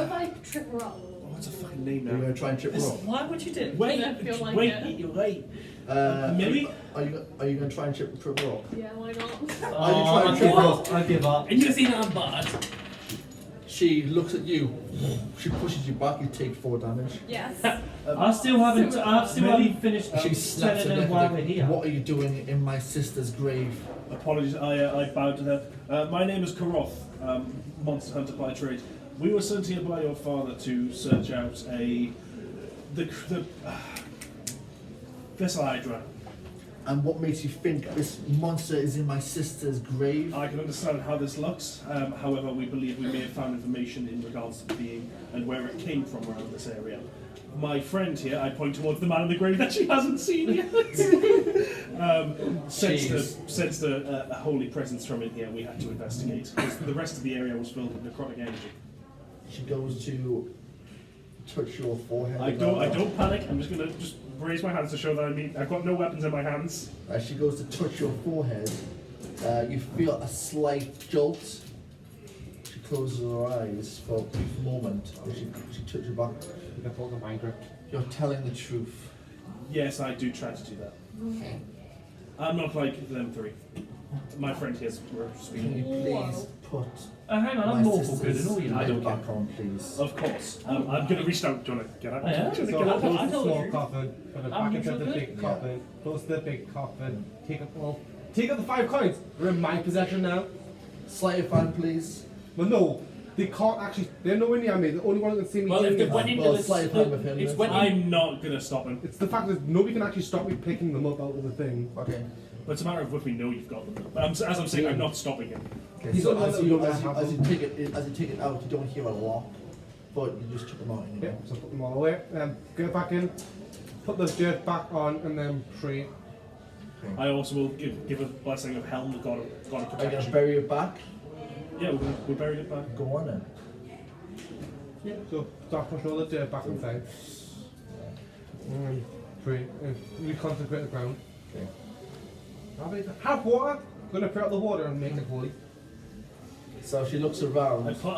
if I trip her up? what's a fucking name You're now? gonna try and trip her up. Why would you do? Wait, I feel like wait, it. you're late. Millie? Millie? Are you gonna try and trip her up? Yeah, why not? Oh, I give up. I give up. And you see that I'm bad. She looks at you. She pushes you back. You take 4 damage. Yes. I still haven't finished She snaps her telling neck. them why we're Like, here. what are you doing in my sister's grave? Apologies, I bowed to her. My name is Karoth, monster hunter by trade. We were sent here by your father to search out the Vessel Hydra. And what makes you think this monster is in my sister's grave? I can understand how this looks. However, we believe we may have found information in regards to the being and where it came from around this area. My friend here, I point towards the man in the grave that she hasn't seen yet, sensed a holy presence from in here. We had to investigate because the rest of the area was filled with necrotic energy. She goes to touch your forehead. I don't panic. I'm just gonna raise my hands to show that I've got no weapons in my hands. As she goes to touch your forehead, you feel a slight jolt. She closes her eyes for a brief moment, and she touches your back. You can hold the mind grip. You're telling the truth. Yes, I do try to do that. I'm not like them three. My friend here's we're Can speaking. you please put Hang on, my I'm lawful good sister's and all you know. I don't back on, please? Of course. I'm gonna reach out. Do you wanna get out? Oh, yeah? Do you So wanna get close out? the told small you. coffin, put it I'm back into neutral the good. big coffin, close the big coffin, take out the 5 coins. They're in my possession now. Sleight of hand, please. Well, no, they can't actually. They're nowhere near me. The only one that can see me Well, if doing they it. went into Well, the sleight of hand with him, it's then. when I'm not gonna stop him. It's the fact that nobody can actually stop me picking them up out of the thing. Okay. But it's a matter of if we know you've got them. But as I'm saying, I'm not stopping him. Okay. He's So the one as that you, we as, don't you, have as, you them. take it out, you don't hear a lot, but you just took them out anyway. Yeah, so put them all away. Get back in, put the dirt back on, and then pray. I also will give a blessing of Helm, the god of Are you gonna protection. bury it back? Yeah, we're buried it back. Go on then. So start pushing all the dirt back inside. pray. We consecrate the ground. Okay. Have water. Gonna put out the water and make it holy. So she looks around. I put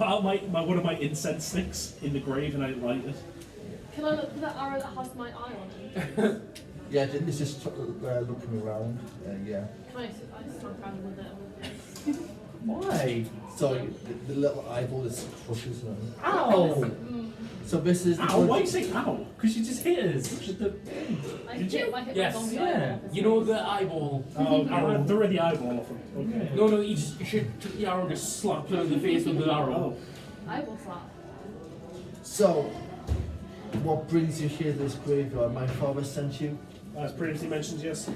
out my one of my incense sticks in the grave and I light it. Can I look for that arrow that has my eye on it? Yeah, it's just looking around. Yeah. Can I smack around with it? Why? So the little eyeball just crushes them. Ow! So this is. Ow, why you say ow? Because you just hit us. I Did hit you? my hit Yes. my zombie Yeah. eyeball. You know the eyeball Oh, arrow? they're in the eyeball of them. Okay. No, no, you should took the arrow and just slapped her in the face with the arrow. Oh. Eyeball slap. So, what brings you here to this graveyard? My father sent you. As previously mentioned, yes.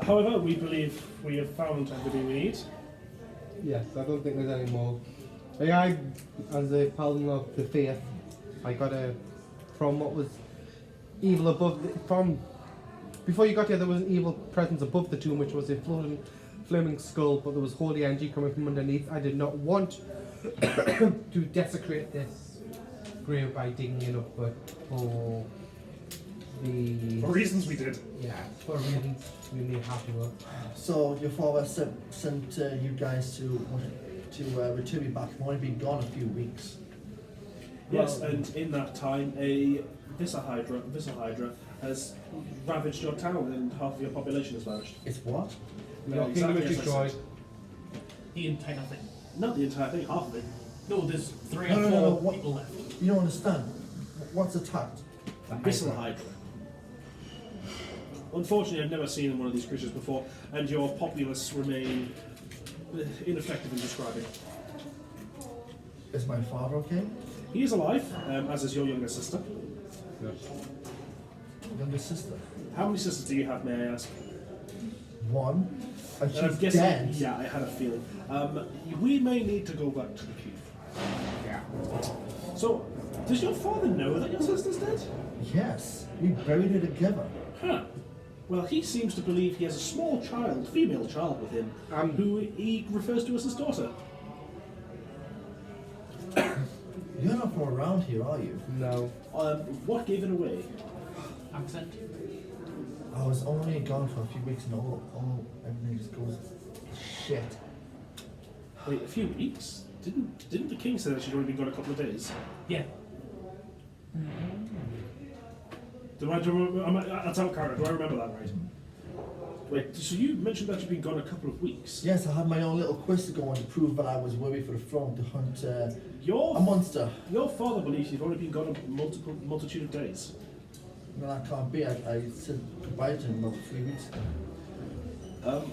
However, we believe we have found everything we need. Yes, I don't think there's any more. I, as a paladin of the faith, I got a from what was evil above. From before you got here, there was an evil presence above the tomb, which was a floating, flaming skull, but there was holy energy coming from underneath. I did not want to desecrate this grave by digging it up, but for the For reasons we did. for reasons we may have to. So your father sent you guys to return me back. I've only been gone a few weeks. Yes, Well- and in that time, a Visahydra has ravaged your town and half of your population has vanished. It's what? Your kingdom is as I destroyed. said. The entire thing. Not the entire thing, half of it. No, there's 3 No, or no, 4 no, no, what- people left. You don't understand. What's attacked? Visahydra. Unfortunately, I've never seen one of these creatures before, and your populace remain ineffective in describing. Is my father okay? He is alive, as is your younger sister. Younger sister. How many sisters do you have, may I ask? One. And And I'm she's guessing, dead. yeah, I had a feeling. We may need to go back to the cave. Yeah. So, does your father know that your sister's dead? Yes. We buried her together. Huh. Well, he seems to believe he has a small child, female child with him, who he refers to as his daughter. You're not from around here, are you? No. What gave it away? Accent. I was only gone for a few weeks and all everything just goes shit. Wait, a few weeks? Didn't the king say that she'd only been gone a couple of days? Yeah. That's out of character. Do I remember that right? Wait, so you mentioned that you'd been gone a couple of weeks. Yes, I had my own little quest to go on to prove that I was worthy for the throne to hunt a monster. Your father believes you've only been gone a multitude of days. No, that can't be. I said goodbye to him about 3 weeks ago.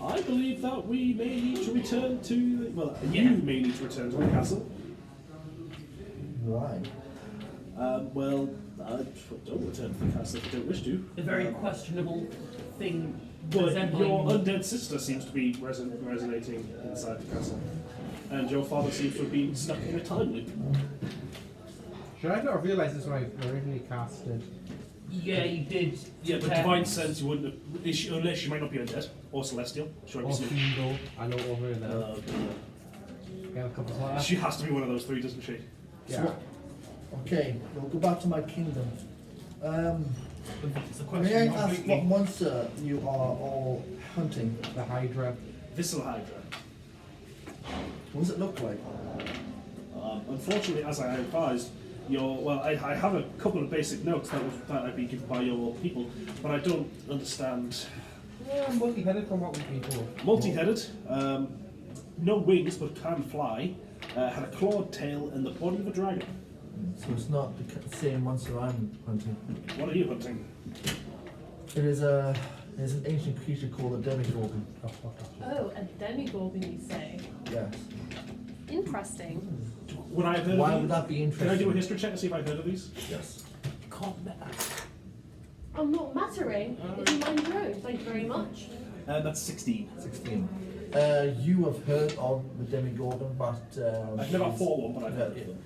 I believe that we may need to return to. Well, Yeah. you may need to return to the castle. Why? Don't return to the castle if you don't wish to. A very questionable thing But resembling. your undead sister seems to be resonating inside the castle. And your father seems to have been stuck in a time loop. Should I not have realised this when I originally casted? Yeah, you did. Yeah, but detect- divine sense you wouldn't have, unless she might not be undead or celestial. She might Or be sleeping. Fiendle? I know over there. Get a couple of that. She has to be one of those three, doesn't she? Yeah. Okay, we'll go back to my kingdom. It's a May I question. ask completely. what monster you are all hunting? The Hydra. Visceral Hydra. What does it look like? Unfortunately, as I advised, I have a couple of basic notes that I've been given by your people, but I don't understand. Yeah, multi-headed from what we've been told. Multi-headed, no wings but can fly, had a clawed tail and the body of a dragon. So it's not the same monster I'm hunting. What are you hunting? It is an ancient creature called a demigorgon. Oh, a demigorgon, you say? Yes. Interesting. Would I have heard Why of would these? that be Can I interesting? do a history check to see if I've heard of these? Yes. I'm not mattering. If you mind your own, thank you very much. That's 16. 16. You have heard of the demigorgon, but I've never fought one, but I've heard of them.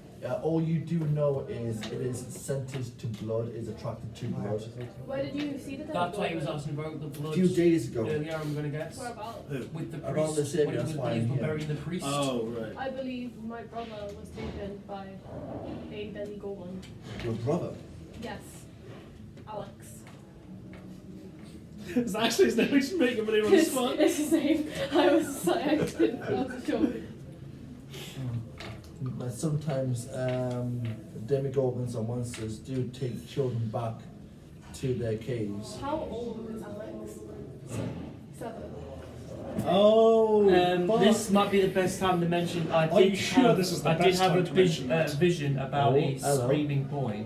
all you do know is it is scented to blood, is attracted to blood. Where did you see the demigorgon? That's why he was asking about the A blood. few days ago. Earlier, I'm going to guess. Whereabouts? With the Around priest. this area, when he that's was why I'm here. burying the priest. Oh, right. I believe my brother was taken by a demigorgon. Your brother. Yes. Alex. It's actually his name. We should make him a name on the spot. It's his name. I was like, I wasn't sure. But sometimes demigorgons or monsters do take children back to their caves. How old is Alex? 7. Oh. This might be the best time to mention. I Are you did sure have, this is the I best did have time a to mention that? vision about Oh, a hello. screaming boy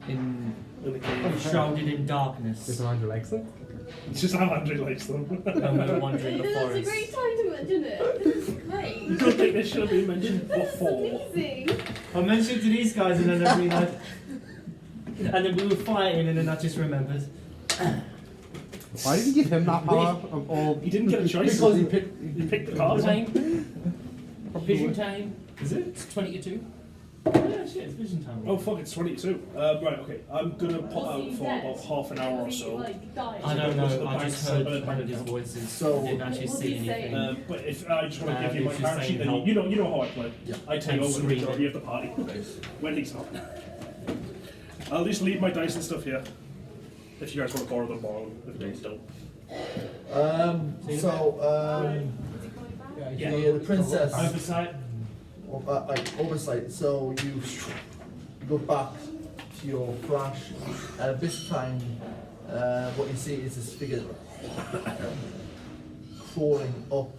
In the cave. shrouded in darkness. Is Andrew likes them? It's just how Andrew likes them. And we were wandering the It's a forest. great time to mention it. This is You great. don't think this should have been mentioned This is before? amazing. I mentioned to these guys and then I realised. And then we were fighting and then I just remembered. Why did you give him that power of all? He didn't get a choice. Because he picked. He picked the cards. Time. Vision time. Is it? It's 20 to 2. Yeah, shit, it's vision time. Oh fuck, it's 22. Right, okay. I'm gonna pop Was out he for dead? about half an hour or Was he, so. like, dying? I don't Goes to know, the I just bank, heard one of his account. voices. So- I didn't actually What see did he say? anything. But if I just want to give you my if you're character sheet, saying then you know how I play. Yeah. I take And over the screaming. majority of the party when he's not. I'll just leave my dice and stuff here. If you guys want to borrow them, borrow them. If you don't. The princess. Oversight. Oversight. So you go back to your flash, and this time, what you see is this figure crawling up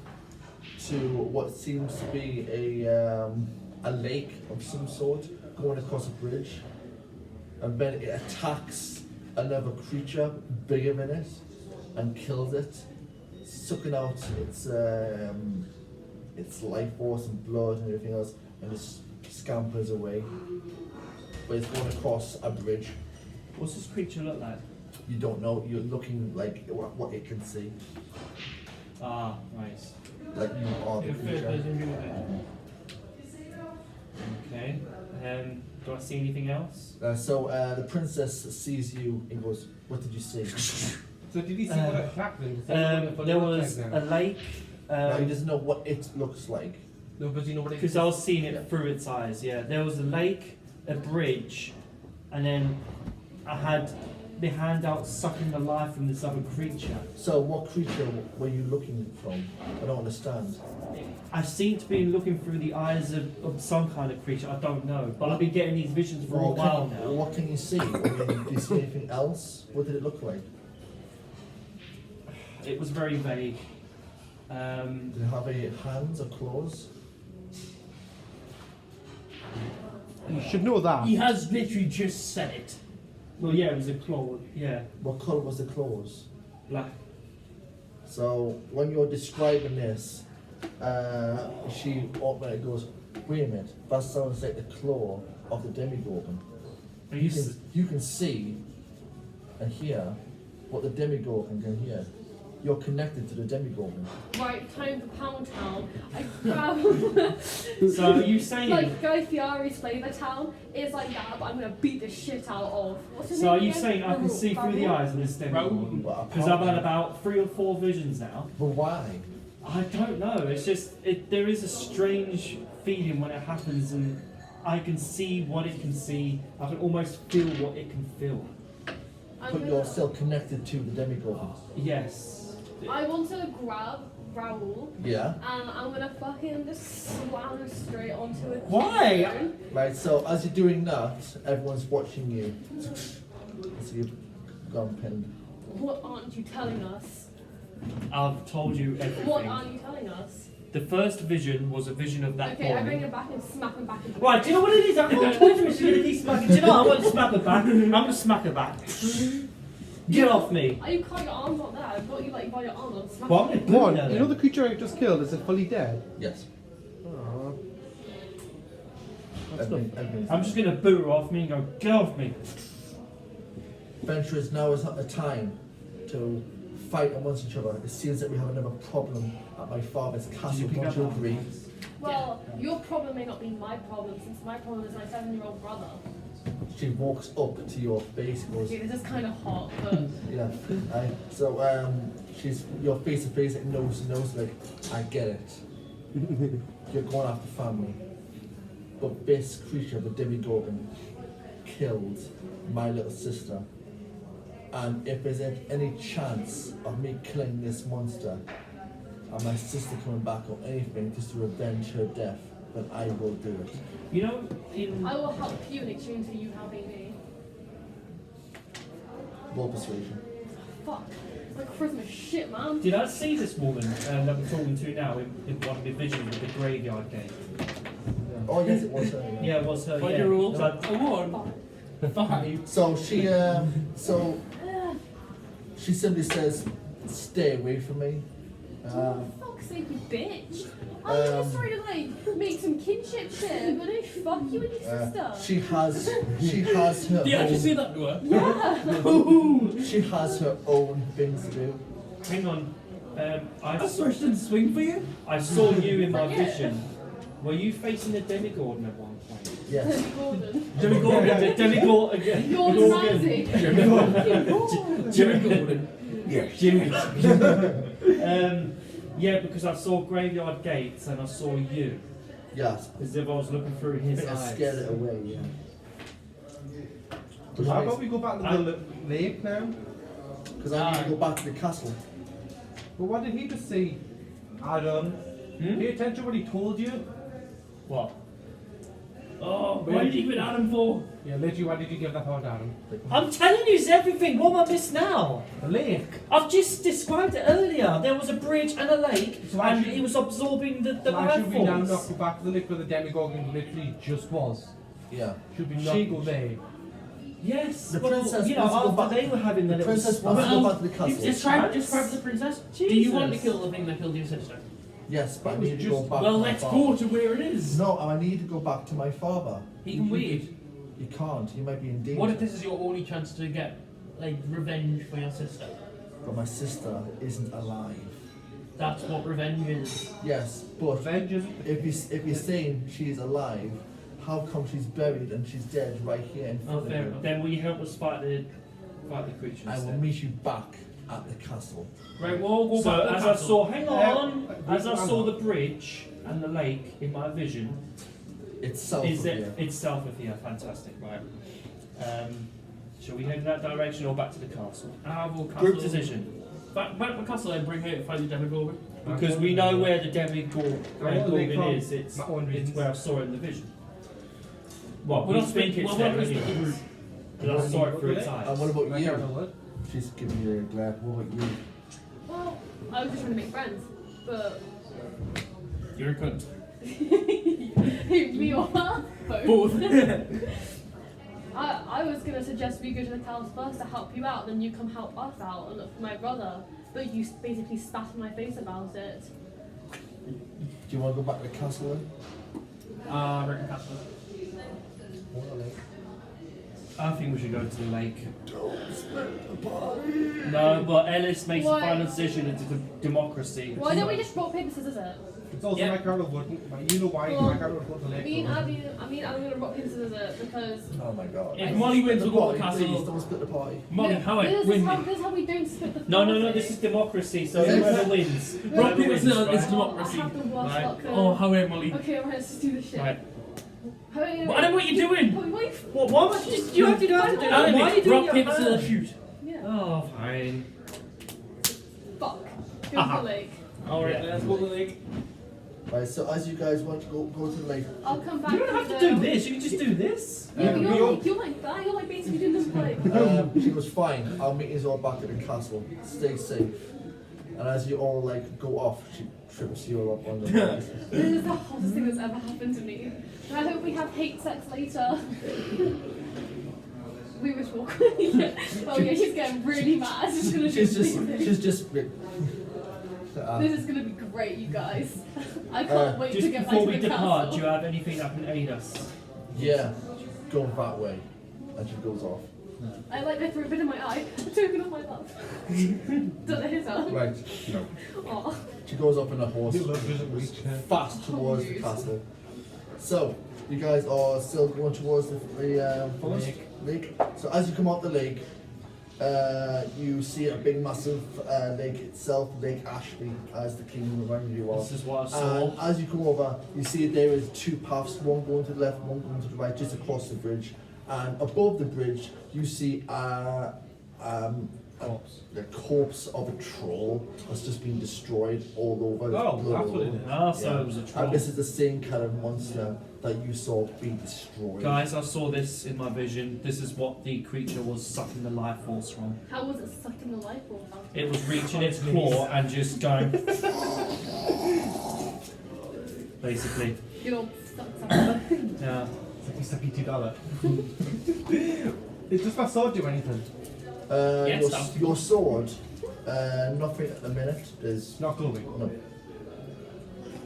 to what seems to be a lake of some sort, going across a bridge, and then it attacks another creature bigger than it and kills it, sucking out its life force and blood and everything else, and just scampers away. But it's going across a bridge. What's this creature look like? You don't know. You're looking like what it can see, Ah, right. like you are the creature. Okay. Do I see anything else? So the princess sees you and goes, "What did you see?" So did he see what happened? There was a lake. Now he doesn't know what it looks like. No, but you know what it Because I was seeing it through its eyes, yeah. There was a lake, a bridge, and then I had the hand out sucking the life from this other creature. So what creature were you looking from? I don't understand. I seem to be looking through the eyes of some kind of creature, I don't know. But I've been getting these visions for a while now. What can you see? I mean, do you see anything else? What did it look like? It was very vague. Did it have any hands or claws? You should know that. He has literally just said it. Well, yeah, it was a claw, yeah. What colour was the claws? Black. So when you're describing this, she automatically goes, "Wait a minute, that sounds like the claw of the demigorgon." Are you You can see and hear what the demigorgon can hear. You're connected to the demigorgon. Right, time for Pound Town. I grab. So are you saying... Like Guy Fieri's Flavor Town is like that, but I'm gonna beat the shit out of. What's his So name are you again? saying I can see through the Raoul? eyes of this demigorgon? But Because I've had about 3 or 4 visions now. But why? I don't know. It's just there is a strange feeling when it happens, and I can see what it can see. I can almost feel what it can feel. I'm But gonna- you're still connected to the demigorgon. Yes. I want to grab Raoul Yeah. and I'm gonna fucking just slam her straight onto a Why? throne. Right, so as you're doing that, everyone's watching you. So you've gone pinned. What aren't you telling us? I've told you What everything. aren't you telling us? The first vision was a vision of that Okay, I bring boy. him back and smack him back into the Right, do you know what it is? I can't talk to her. She's gonna keep smacking. Do you know what? I want to smack her back. I'm gonna smack her back. Get off me. Oh, you can't, your arm's not there. I've got you like by your arm. I'm smacking Well, I'm you. gonna boot One, her you know then. the creature I just killed, is it fully dead? Yes. Oh. Everything's I'm just gonna boot her off me and go, get off me. Adventurers, now is not the time to fight amongst each other. It seems that we have another problem at my father's Did you castle. pick Don't up you that? agree? Well, your problem may not be my problem, since my problem is my 7-year-old brother. She walks up to your face and goes, Okay, this is kind of hot, but yeah. So she's you're face to face, like nose to nose, like I get it. You're going after family, but this creature, the demigorgon, killed my little sister. And if there's any chance of me killing this monster and my sister coming back or anything just to revenge her death, then I will do it. You know, in I will help you in exchange for you helping me. Roll persuasion. Fuck. It's like Christmas shit, man. did I see this woman that we're talking to now in one of the visions with the graveyard gate? Oh yes, it was her. Yeah, it was her. What'd yeah. you roll? So A 1. 5. So she simply says, "Stay away from me." Oh, fuck's sake, you bitch. I'm just trying to like make some kinship shit, but don't fuck you and your sister. She has her Do you actually own, see that to her? Yeah. she has her own things to do. hang on. I That's saw, first in swing for you? I saw you in my Yeah. vision. Were you facing the demigod at one point? Yes. Gordon. Jimmy Gordon. The demigod again. Gordon Ramsay. Jimmy Gordon. Jimmy. Yeah, because I saw graveyard gates and I saw you. Yes. As if I was looking through his I eyes. scared it away. Yeah. How about we go back to the lake now? Because I need to go back to the castle. But what did he just say? Adam, pay attention to what he told you. What? Oh, why did you give it Adam for? Yeah, literally, why did you give that thought, Adam? I'm telling you everything. What am I missed now? The lake. I've just described it earlier. There was a bridge and a lake, So why and should- it was absorbing the Why should we now life not force. go back to the lake where the demigorgon literally just was? Yeah. Should we not She- go there? Yes, The well, princess you know, wants to go after back- they were having the The little princess spark- wants to go back to the castle. Describe the princess. Do you want to kill the thing that killed your sister? Yes, but I It was need to go just- back. Well, to my let's father. go to where it is. No, I need to go back to my father. He can wait. He can't. He might be in danger. What if this is your only chance to get, like, revenge for your sister? But my sister isn't alive. That's what revenge is. Yes, but Revenge isn't. if you're saying she's alive, how come she's buried and she's dead right here in Oh, front of fair you? enough. Then will you help us fight the creature I will instead? meet you back at the castle. Right, we'll all go So back to the as I castle. saw, hang on, as I hang saw on. the bridge and the lake in my vision, It's south is of it? here. It's south of here. Fantastic, right? Shall we head in that direction or back to the castle? Will castle. Group decision, Back to the castle and bring her to fight the demigorgon. because we know where the demigorgon is. It's My own reasons. where I saw it in the vision. What? We're We not think splitting- it's we're there not splitting anyways. the group. Because I saw it through its And eyes. what about Like, I don't know you? what. She's giving you a glare. What about you? Well, I was just trying to make friends, but You're a cunt. me or her? Both. I was gonna suggest we go to the cows first to help you out, then you come help us out and look for my brother. But you basically spat in my face about it. Do you want to go back to the castle then? Reckon castle. I think we should go to the lake. Don't split the party. No, but Ellis makes Why? the final decision into the democracy. Why don't we just rock paper scissors it? It's also Yeah. my character wouldn't. But you know why Well, my character would go to the lake. Me and though. Abby, I'm gonna rock paper scissors it because Oh my god. If Molly wins, The we'll go to the party, please castle. don't split the party. Molly, how I this win is how, me. this is how we don't split the No, party. this is democracy. So Yeah. whoever wins, Rock, whoever paper, wins, scissors right? is democracy. I have the worst Right. luck there. Oh, how are Molly? Okay, alright, let's just do this shit. Right. How are you? Well, I don't know what you're doing. What? Why am I just? You have to do that. Why are you Rock, doing paper, it? scissors, shoot. Yeah. Oh, fine. Fuck. Go to the lake. Alright, let's go to the lake. Right, so as you guys want to go to the lake, I'll come back. You don't have to with do the- this. You can just do this. Yeah, but we you're like that. You're like basically doing this like. she was fine. I'll meet you all back at the castle. Stay safe. And as you all like go off, she trips you all up on the bed. This is the hottest thing that's ever happened to me. And I hope we have hate sex later. We wish walk. Yeah. Oh yeah, she's getting really mad. She's gonna She's just, do she's just. This is gonna be great, you guys. I can't wait to Just get back before to we the depart, do castle. you have anything that can aid us? Yeah, go that way. And she goes off. I like I threw a bit in my eye. A token of my love. Does it hit her? Right, no. Aw. She goes up on a horse, You love doesn't reach. fast towards the castle. So, you guys are still going towards the forest lake. So as you come out the lake, you see a big massive lake itself, Lake Ashley, as the king reminded you of. This is what I saw. And as you come over, you see there is two paths, one going to the left, one going to the right, just across the bridge. And above the bridge, you see a the corpse of a troll has just been destroyed all over. There's Oh, blood that's all what it over. is. Ah, so it was a troll. And this is the same kind of monster that you saw being destroyed. Guys, I saw this in my vision. This is what the creature was sucking the life force from. How was it sucking the life force out? It was reaching its claw and just going. Basically. You know, stuck something. Yeah. Sucky $2. It's just my sword do anything. Your sword, nothing at the minute. There's Not glowing. no.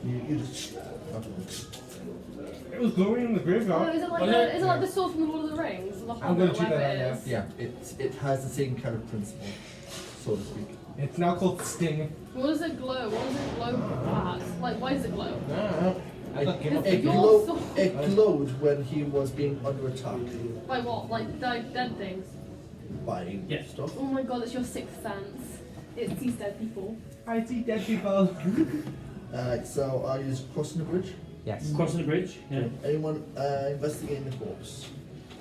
You just. It was glowing in the Oh, graveyard. is it like Well, the, yeah. is it like the sword from the Lord of the Rings? The I'm Hobbit, gonna check whatever that it out, is. Yeah, it has the same kind of principle, so to speak. It's now called Sting. What does it glow? What does it glow at? Like, why does it glow? It glowed when he was being under attack By what? Like dead things? by Yeah. stuff. Oh my god, it's your sixth sense. It sees dead people. I see dead people. So are you crossing the bridge? Yes. Crossing the bridge? Yeah. Anyone investigating the corpse?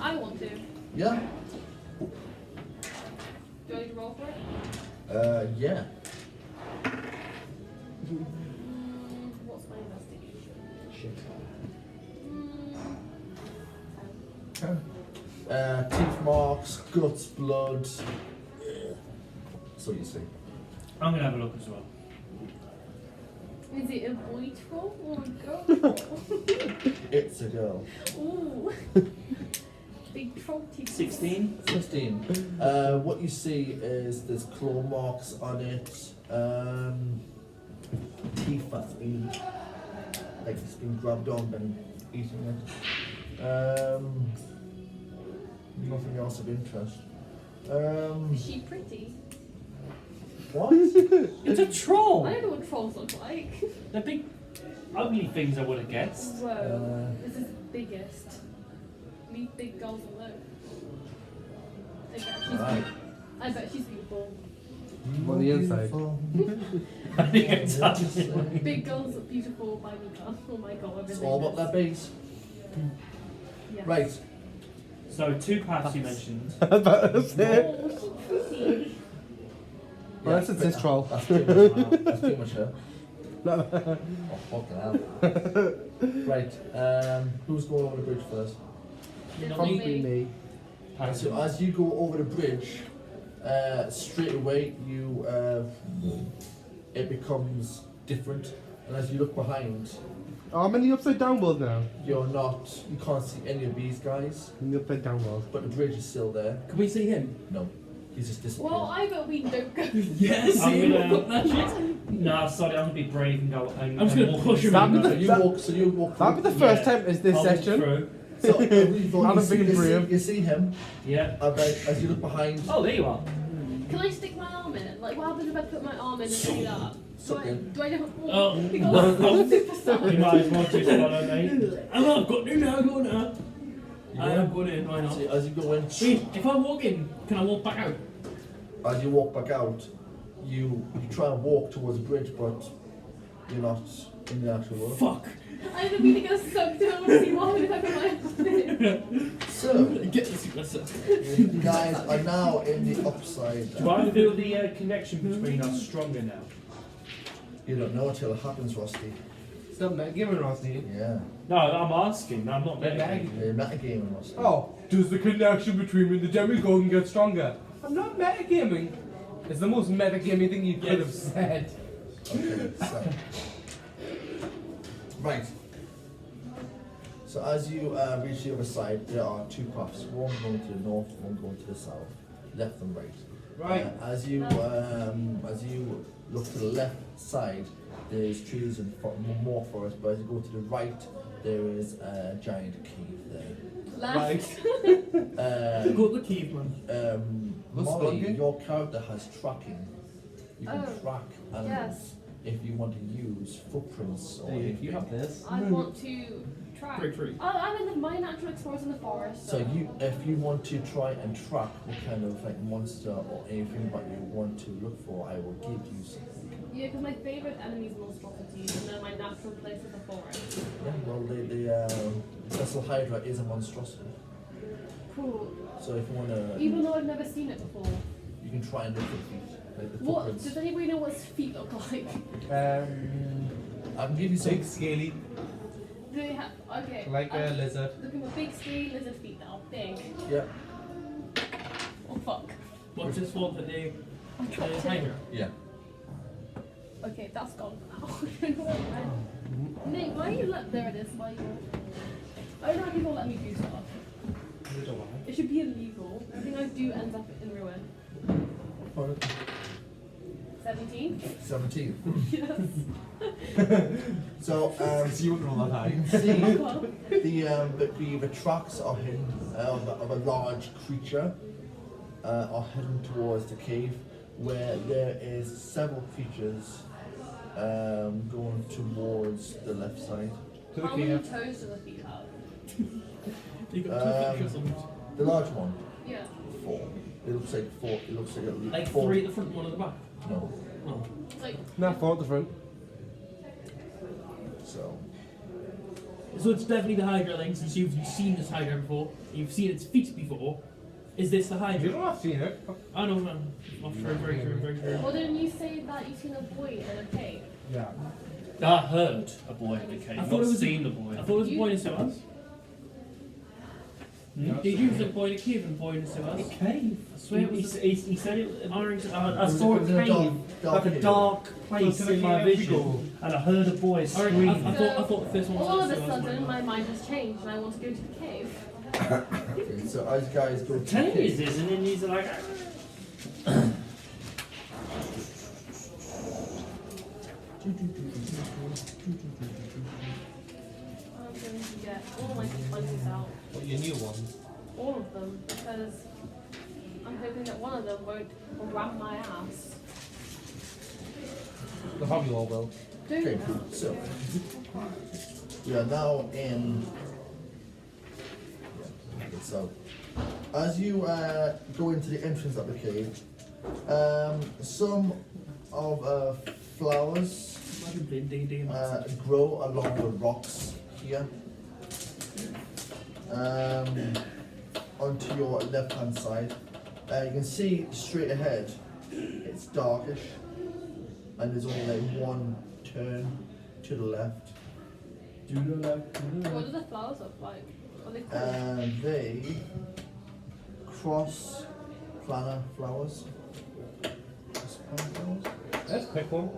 I want to. Yeah? Do I need to roll for it? Yeah. What's my investigation? Shit. Teeth marks, guts, blood. So you see. I'm gonna have a look as well. Is it a boy troll or a girl troll? It's a girl. Ooh. Big troll teeth. 16. 16. What you see is there's claw marks on it. Teeth that's been like it's been grabbed on and eaten it. Nothing else of interest. Is she pretty? What? It's a troll! I don't know what trolls look like. The big, ugly things I would have guessed. Whoa. This is the biggest. Leave big girls alone. I bet she's beautiful. On the inside. I think it's ugly. Big girls are beautiful by Mika. Oh my god, It's everything. all about that base. Yeah. Right. So, 2 paths you mentioned. That's it. Oh, so pretty. Well, that's but his troll. That's too much. That's too much her. Oh, fucking hell. Right. Who's going over the bridge first? Not Probably me. me. So as you go over the bridge, straight away it becomes different, and as you look behind, I'm in the upside down world now. you can't see any of these guys, In the upside down world. but the bridge is still there. Can we see him? No, he's just disappeared. Well, I bet we don't go. Yes, I'm see him. gonna- Fuck that shit. No, sorry, I'm gonna be brave and go. And, I'm just and gonna walk push him through. in. So you walk. That'd be through. the first Yeah. time is this I'll walk session. through. So I'm being brave. you see him, Yeah. and then as you look behind, Oh, there you are. Can I stick my arm in? Like, what happens if I put my arm in and do that? Suck in. Do I never? Oh, because I'm super You sorry. might as well just follow me. I've got to now, go now. I am going in, why not? So as you go in, Wait, if I walk in, can I walk back out? as you walk back out, you try and walk towards the bridge, but you're not in the actual world. Fuck. I didn't mean to get sucked in. I want to see what happens if I put my arm in. So Get this aggressor. you guys are now in the upside. Do I feel the connection between us stronger now? You don't know until it happens, Rusty. Stop metagaming, Rossi. Yeah. No, I'm asking. I'm not betting. You're metagaming, Rusty. Oh, does the connection between me and the demigod get stronger? I'm not metagaming. It's the most metagaming thing you could have said. Okay, so. Right. So as you reach the other side, there are two paths. One going to the north, one going to the south. Left and right. Right. As you look to the left side, there's trees and more forest, but as you go to the right, there is a giant cave there. Left. Go to the cave, man. What's Molly, splunking? your character has tracking. You can Oh, track animals yes. if you want to use footprints or Hey, anything. you have this. I want to track. Break free. I'm in my natural explorers in the forest. So if you want to try and track what kind of like monster or anything that you want to look for, I will give you something. Yeah, because my favourite enemy is monstrosities, and they're my natural place in the forest. Yeah, well the Vessel Hydra is a monstrosity. Cool. So if you want to, Even though I've never seen it before. can try and look for feet, like the What footprints. does anybody know what his feet look like? I can give you some. Big, scaly, Do they have? Okay. like a lizard. Looking for big, skinny lizard feet that are big. Yeah. Oh fuck. What's this one that they I dropped it. tiger? Yeah. Okay, that's gone now. Nick, why you let there it is? Why you? I don't know how people let me do stuff. It should be illegal. Everything I do ends up in ruin. 17? 17. Yes. So, You wouldn't roll that you high. can see Well, the tracks are hidden of a large creature are heading towards the cave, where there is several creatures going towards the left side. To the how many cave. toes do the feet have? You got two feet or Um, something. The large one, Yeah. 4. It looks like 4. It looks like at least Like 4. 3 at the front, 1 at the back. No. No. Like, Not 4 at the front. So So it's definitely the Hydra then, since you've seen this Hydra before, you've seen its feet before. Is this the You Hydra? don't have seen it. I know, no. Oh, very true, very true. well, didn't you say that you've seen a boy in a cave? Yeah. I heard a boy in the cave, I thought not it was seen the boy. I thought it was a boy in the sewers. Did you say boy in a cave and boy in the sewers? Cave. I swear it was He said it. Orange. I saw a It was in a cave, dark like a cave. dark place So to the in my cave we vision, go. and I heard a boy I scream. thought the first one was All of in a the sewers. sudden, my mind has changed and I want to go to the cave. okay, so as you guys go to the Telling you cave, this, and then he's like, I'm going to get all my sponges out. What, your new ones? All of them, because I'm hoping that one of them won't ram my ass. The hobby all will. Do okay, that. so we are now in. Okay, so as you go into the entrance of the cave, some of flowers Imagine playing D&D. grow along the rocks here. Onto your left hand side. You can see straight ahead, it's darkish, and there's only like one turn to the left. What do the flowers look like? Are they cool? And they cross planar flowers. Cross planar flowers. Let's pick one.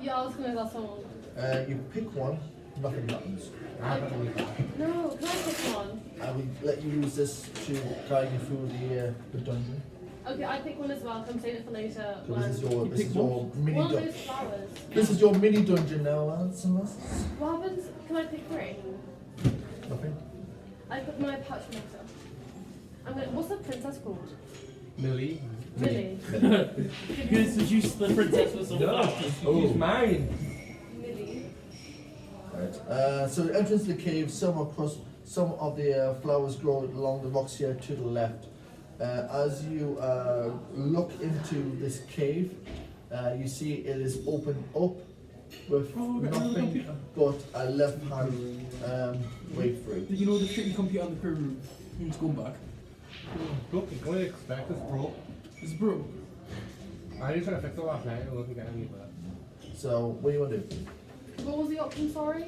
Yeah, I was gonna ask someone. You pick one, nothing happens. I haven't really got. No, can I pick one? I will let you use this to guide you through the dungeon. Okay, I pick one as well. Come save it for later. So when- this is your mini one of dungeon. those flowers. This is your mini dungeon now, lads and lasses. What happens? Can I pick 3? Nothing. I put my pouch later. I'm gonna. What's the princess called? Millie. Millie. Because the princess was so No, fast. she's mine. Millie. Right. So the entrance to the cave, some of the flowers grow along the rocks here to the left. As you look into this cave, you see it is opened up with nothing but a left-hand way through. Did you know the shitty computer on the crew room needs going back? Look, you can expect this broke. It's broke. I didn't try to fix it last night, it wasn't getting any better. So what do you want to do? What was the option? Sorry.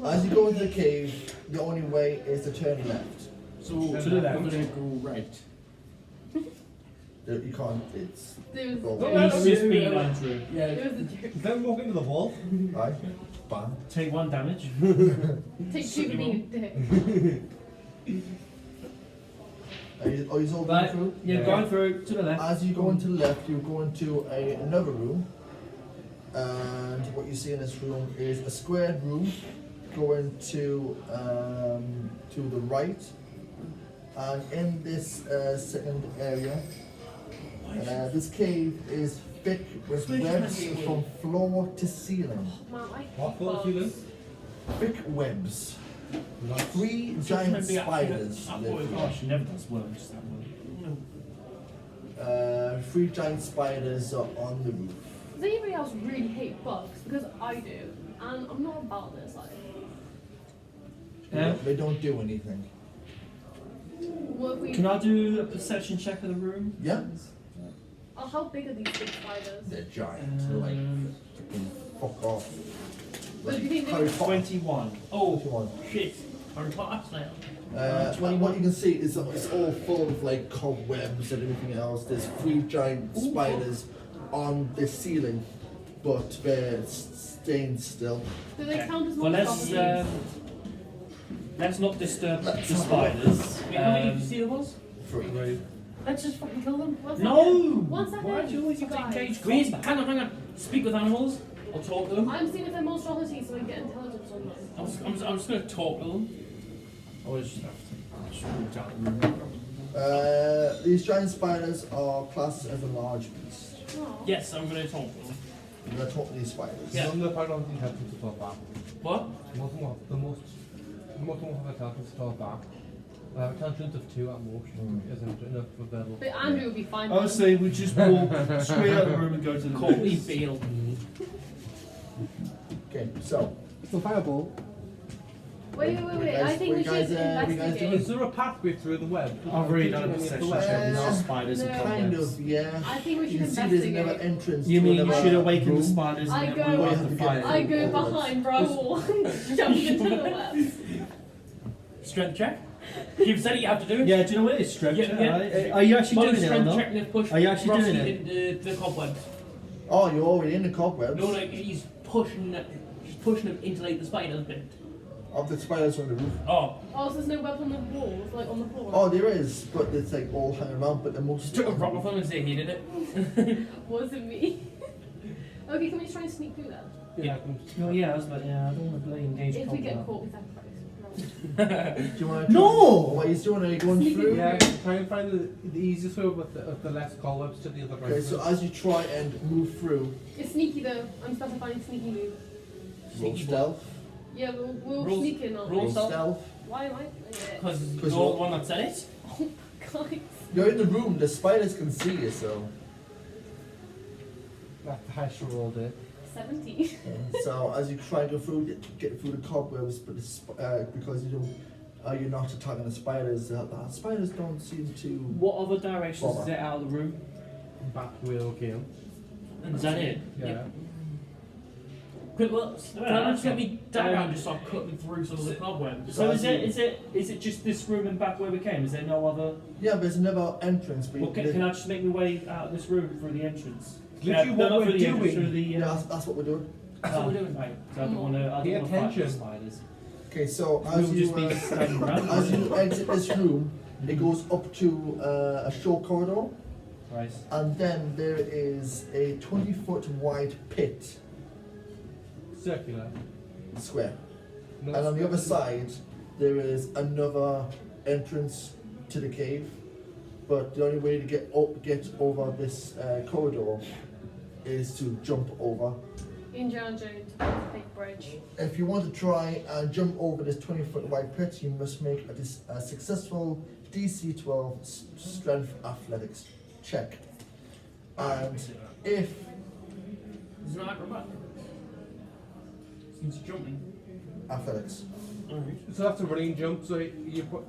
As you go into the cave, the only way is to turn left. So To the left. I'm gonna go right. You can't. It's There was, well, He's just being Andrew. Yeah. it was a joke. Then walk into the wall. right. Bam. Take 1 damage. Take 2 for being a dick. Are you all going Right, through? yeah, going through to the left. As you go into the left, you go into another room, and what you see in this room is a squared room going to the right, and in this second area, this cave is thick with webs from floor to ceiling. Man, I What hate floor bugs. ceiling? Thick webs. 3 giant spiders Oh live here. gosh, never does worms that well. 3 giant spiders are on the roof. Does anybody else really hate bugs? Because I do, and I'm not about this. Like, Yeah. They don't do anything. what if we? Can I do a perception check of the room? Yeah. Oh, how big are these big spiders? They're giant. They're like fuck off. But do you think Harry they... Potter. 21. Oh, 21. shit. Harry Potter style. What you can see is that it's all full of like cobwebs and everything else. There's 3 giant spiders on the ceiling, but they're staying still. Do they count as Well, monstrosities? let's not disturb the spiders. Wait, how many did you see there was? 3. Let's just fucking kill them. One No! second. One second. Why do you always You have to guys. engage combat? Hang on. Speak with animals. I'll talk to them. I'm seeing if they're monstrosities so I can get intelligence on them. I'm just going to talk to them. I was just walked out of the room. These giant spiders are classed as a large beast. Oh. Yes, I'm going to talk to them. I'm going to talk to these spiders. Yeah. None of the pilot intelligence is all back. What? The most of intelligence is all back. Intelligence of 2 at most isn't enough for their But Andrew would be fine. I would say we just walk straight out of the room and go to the Call me corpse. Bale. Okay, so So fireball. Wait. I think we should investigate. Is there a pathway through the web? I've really done a perception check. There's Uh, just spiders and no. kind cobwebs. of, yeah. I think we You should can see there's another investigate. entrance. You to mean you another should awaken the room. spiders and I then go- we will I have to fight? I go behind Raoul, jump into the web. Strength check. You've said it, you have to do it. Yeah, do you know what it is, Strength? Yeah. Are you actually Mine doing is it or strength not? check and push Are you actually Rossi doing it? into the cobwebs. Oh, you're already in the cobwebs. No, he's pushing him into like the spider's bit. Of the spiders on the roof. Oh, Oh, so there's no web on the walls, like on the floor? Oh, there is, but it's like all hanging around. But the most. just took a rock off him and say he did it. Wasn't me. Okay, can we just try and sneak through that? Yeah. Oh yeah, I was like, yeah, I don't want to play engage If we get combat. caught with that price. Do you want to? No! What he's doing? Are you going through? Yeah, try and find the easiest way with the less cobwebs to the other Okay, so as you try and move through, It's sneaky though. I'm specifying sneaky move. roll stealth. Yeah, we'll Roll- sneak in on roll it. Stealth. Why am I? Because you're 'Cause the you're- one that said it. Guys. You're in the room. The spiders can see you, so. That's the highest roll there. 70. So as you try and go through, get through the cobwebs, but because you don't, you're not attacking the spiders. The spiders don't seem to. What other directions is it out of the room? Back wheel game. Is that it? Yeah. Quick, well, can I just get me dagger and just start cutting through some of the cobwebs? So is it just this room and back where we came? Is there no other? Yeah, there's another entrance. But Well, can I just make my way out of this room through the entrance? Literally no, what not we're through the entrance, doing. through the. yeah, that's what we're doing. That's what we're doing. Right. So I don't want to. I Pay don't want to fight the attention. spiders. Okay, so We'll as you just be standing around. as you exit this room, it goes up to a short corridor, Right. and then there is a 20-foot wide pit, Circular. square. No, And on the other circular. side, there is another entrance to the cave. But the only way to get over this corridor is to jump over. Indiana Jones, big bridge. If you want to try and jump over this 20-foot wide pit, you must make a successful DC 12 strength athletics check. And if It's not acrobat. Seems jumping. athletics, So that's a running jump. So you put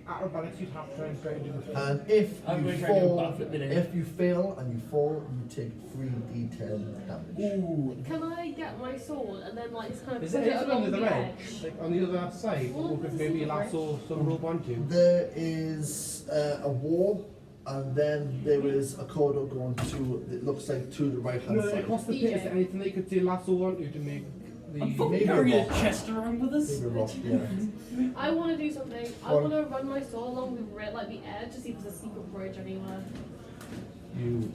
acrobatics. You'd have to try and straight into the. and if I'm you going to try and do a fall, backflip today. if you fail and you fall, you take 3d10 damage. Ooh. Can I get my sword and then like just kind of Is put it it on along the the other edge? edge? Like on the other side, Well, or could this maybe is a lasso some rope onto? There is a wall, and then there is a corridor going to. It looks like to the right hand No, side. across the pit. Is there anything they could say lasso onto to make the? I'm fucking Maybe a carrying a rock. chest around with us. Maybe a rock, yeah. I want to do something. I What? want to run my sword along like the edge to see if there's a secret bridge anywhere. You.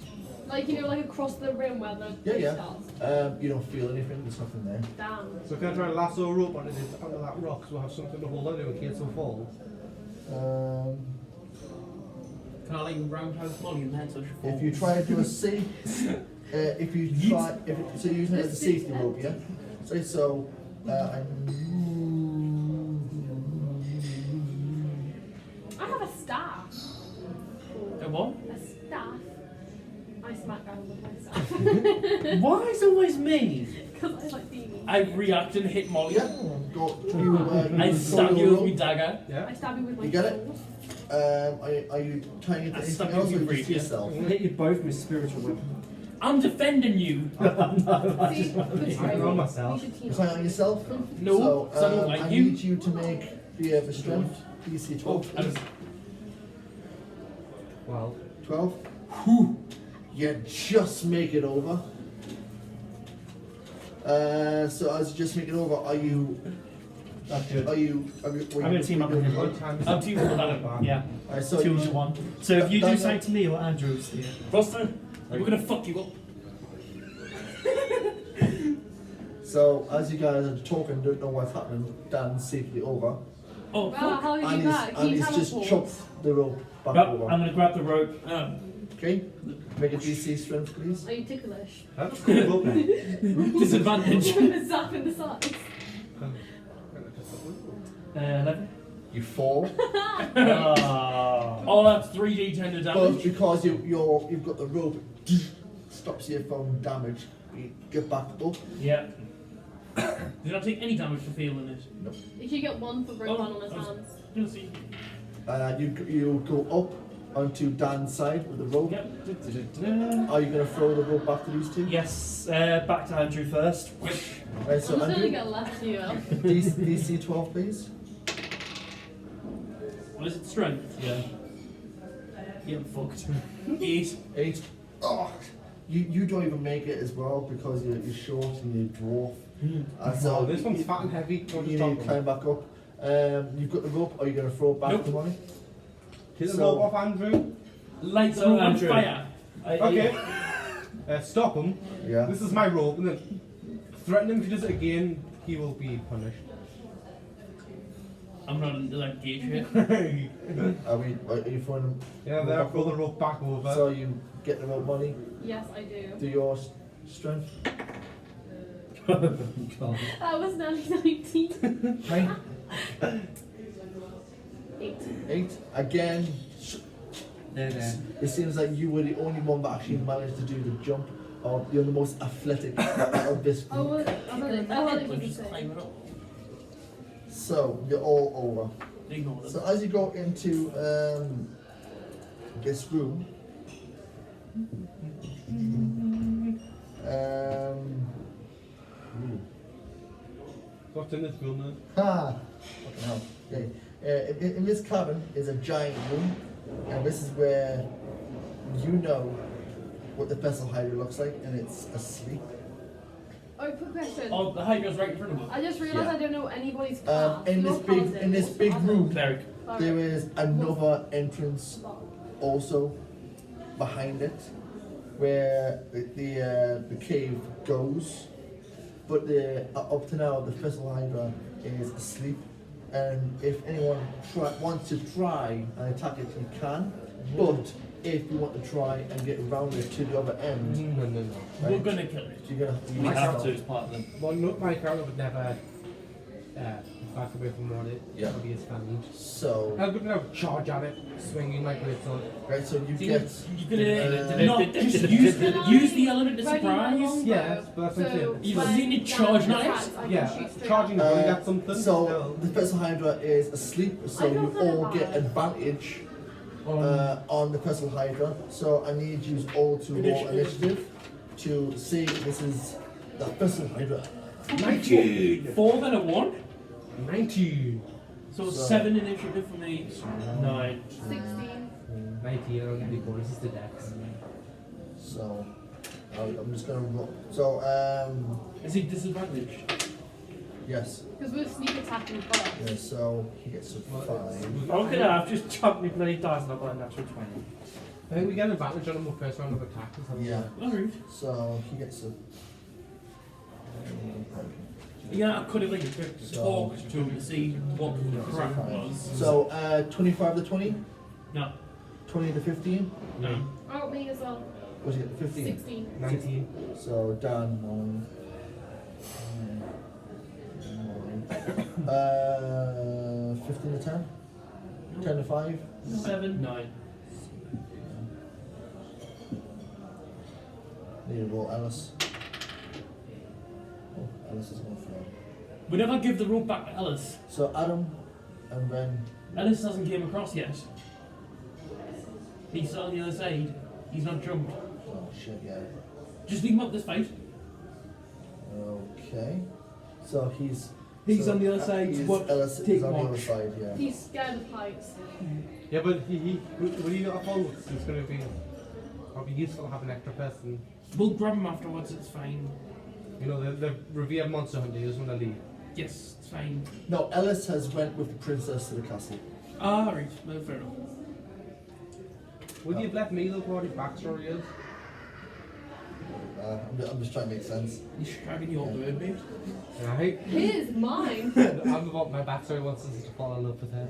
Like like across the rim where the Yeah, bridge yeah. starts. You don't feel anything. There's nothing there. Damn. So can I try and lasso a rope onto that rock so we'll have something to hold onto in case we fall? Can I like roundhouse Molly in the head so she falls? If you try to do a safe, if you try, so you're using it as a safety rope, yeah. So I have a staff. A what? A staff. I smack down with my staff. Why is it always me? Because I like being. I react and hit Molly. yeah. I stab you with my dagger. Yeah. I stab you with my You get it? sword. Are you trying to I anything stab you else with or your just rapier. yourself? I'm gonna hit you both with spiritual weapon. I'm defending you. No, I See, just want to be. betrayal. I know We myself. should team You're trying on yourself? No, So, someone like I you. need you to make the strength DC 12. I please. don't- 12. 12? You just make it over. So as you just make it over, are you? That's good. I'm I'm gonna team up with him. One time is I'll team up with Adam. Yeah. So 2 you, to 1. So if you do Daniel- something to me or Andrew, it's the. Buster, we're gonna fuck you up. So as you guys are talking, don't know what's happening. Dan's safely over, Oh, Wow, fuck. how did and you he's, back? and he's Can just you chopped the rope back Well, over. I'm gonna grab the rope. Okay, make a DC strength, please. Are you ticklish? That's cool. Disadvantage. I'm gonna zap in the sides. 11. You fall, Ah. Oh, that's 3d10 of but damage. because you've got the rope, stops you from damage. You get back up. Yeah. Did I take any damage for feeling it? You should get one for break one on his I was hands. gonna see. You go up onto Dan's side with the rope. Yep. Are you going to throw the rope back to these two? Yes. Back to Andrew first. Right, so I'm just gonna Andrew, get left here. DC 12, please. What is it? Strength? Yeah. Yeah, I'm fucked. 8. 8. Oh, you don't even make it as well because you're short and you're dwarf. And so Oh, this one's fat and heavy. you Don't need just to talk climb back up. You've got the rope. Are you going to throw it back Nope. to Molly? Hit the So- rope off Andrew. Light So, the rope on Andrew. fire. Okay. Stop him. Yeah. This is my rope, and then threaten him if he does it again. He will be punished. I'm not into that gay shit. Are you throwing them? Yeah, there. Throw the rope back over. So you get the rope, Molly. Yes, I do. Do your strength. That was nearly 19. 8. 8. Again, There. it seems like you were the only one that actually managed to do the jump. Or you're the most athletic of this Oh, group. I'm I'm gonna just climbing up. So you're all over. Ignore them. So as you go into this room, What's in this room then? fucking hell. Okay. In this cabin is a giant room, and this is where you know what the vessel hider looks like, and it's asleep. Oh, quick question. Oh, the Hydra's right in front of us. I just realised Yeah. I don't know anybody's class. In Your this big paladin, in this what's big paladin? room, Cleric. there is another entrance also behind it, where the cave goes. But up to now, the vessel hydra is asleep, and if anyone wants to try and attack it, you can. But if you want to try and get around it to the other end, No. We're right, gonna kill it. you're gonna We have to as part of them. Well, no, my character would never back away from what it Yeah. would be his family. So, I could now charge at it, swinging my great sword. right, so you See, get. you're gonna not just use the element of Ready my surprise. longbow, Yes, but that's what I'm saying. You've when seen it Dan charge attacks, knives? I can Yeah, shoot straight charging at gun, him. that's something. So the vessel hydra is asleep, so I you don't know all about get it. advantage on the vessel hydra. So I need you all to roll initiative to see if this is the vessel hydra. 19! 4 then a 1. 19! So So- 7 initiative for me. 9. 16. 19, I don't get any bonuses to dex. So I'm just gonna roll. So Is he disadvantaged? yes, Because we're sneak attacking first. yeah. So he gets a 5. Okay, I've just chopped my bloody dice and I've got a natural 20. I think we get an advantage on him with first round of attack. or something. Yeah. Alright. So he gets a. Yeah, I could have like So- talked to him to see what the crap was. So 25 to 20, No. 20 to 15. No. Oh, me as well. What's he get? 15. 16. 19. So Dan. 15 to 10. 10 to 5. 7, 9. Need to roll Alice. Oh, Alice is going to fail. We never give the rope back to Ellis. So Adam, and then Ellis hasn't came across yet. He's on the other side. He's not jumped. oh shit, yeah. Just leave him up this fight. Okay. So he's He's on the other side, He's, what- Ellis is take on the other watch. side. Yeah. He's scared of heights. Yeah, but will you not follow us? It's going to be probably useful to have an extra person. We'll grab him afterwards, it's fine. You know, the revered monster hunter, he doesn't want to leave. Yes, it's fine. No, Ellis has went with the princess to the castle. Ah, right. Well, fair enough. Would you have left me look what his backstory is? I'm just trying to make sense. He's shagging your bird, mate. Right? His, mine. I'm about my backstory wants us to fall in love with her.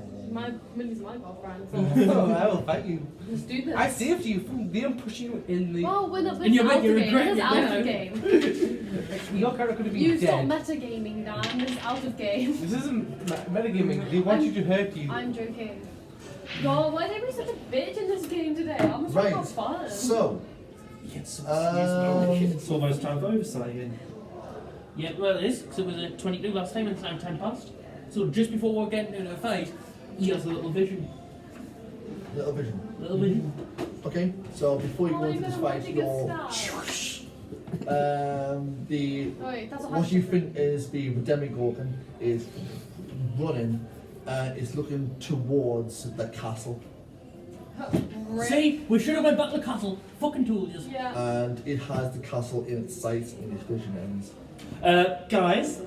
Millie's my girlfriend. Oh, I will fight you. Let's do this. I saved you from them pushing you in the. Well, we're not. And you're This is making out of game. regret This is it out now. of game. Your character could have been You stop dead. metagaming, Dan. This is out of game. This isn't metagaming. They want you to hurt you. I'm joking. God, why is everybody such a bitch in this game today? I'm just Right. having fun. So It's almost time for oversight again. Yeah, well it is, because it was a 22 last time and it's now 10 past. So just before we're getting into a fight, he has a little vision. little vision. Little vision. Okay. So before you Oh, go you're into this gonna fight, want to get you're stabbed. the Oh, wait, that's what you think is the Demigorgon is running and is looking towards the castle, See, we should have went back to the castle. Fucking told you. Yeah. and it has the castle in its sights and its vision ends. Guys,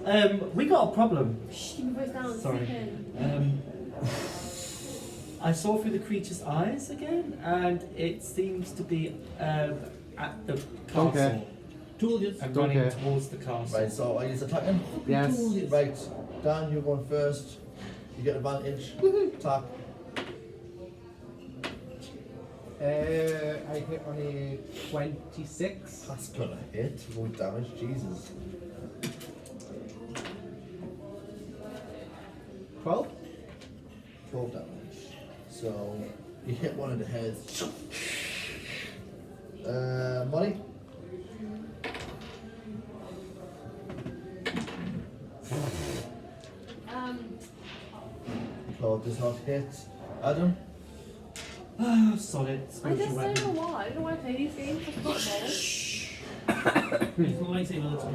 we got a problem. Shh, keep your voice down. Sorry. Sleep I saw through the creature's eyes again, and it seems to be at the castle. Okay. Told you. And Don't running care. towards the castle. Right. So are you attacking? Yes. Right. Dan, you're going first. You get advantage. Attack. I hit on a 26. That's gonna hit. Roll damage. Jesus. 12. 12 damage. So you hit one of the heads. Molly. Oh, does not hit. Adam. Solid I spiritual just weapon. don't know why. I don't want to play these games for football. He's the lightsaber that's on.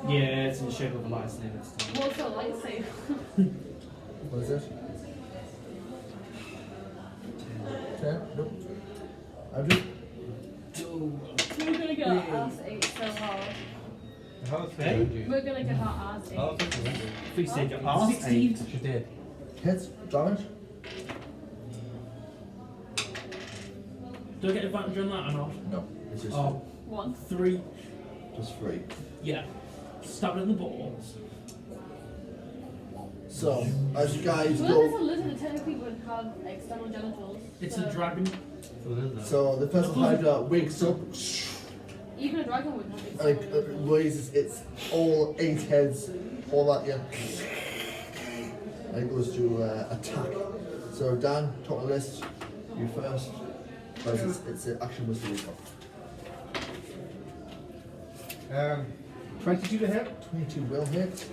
Yeah, it's in the shape of a lightsaber this time. What's a lightsaber? What is it? 10? Nope. Andrew. We're gonna get our ass ate so hard. How is Hey? We're gonna get our ass ate. Oh, that's good. Please say your arse 16. ate. She did. Hits. Damage. Do I get advantage on that or not? No. It's just, Oh, 1. 3. just 3. Yeah. Stab it in the balls. So, as you guys Well, there's go. a lizard that technically would have external genitals. It's so a dragon. What is that? So the first Hydra wakes up Even a dragon would have and external it raises its all 8 heads, all that, yeah. And it goes to attack. So Dan, top of the list, you first. Because it's an action was the week. 22 to hit. 22 will hit.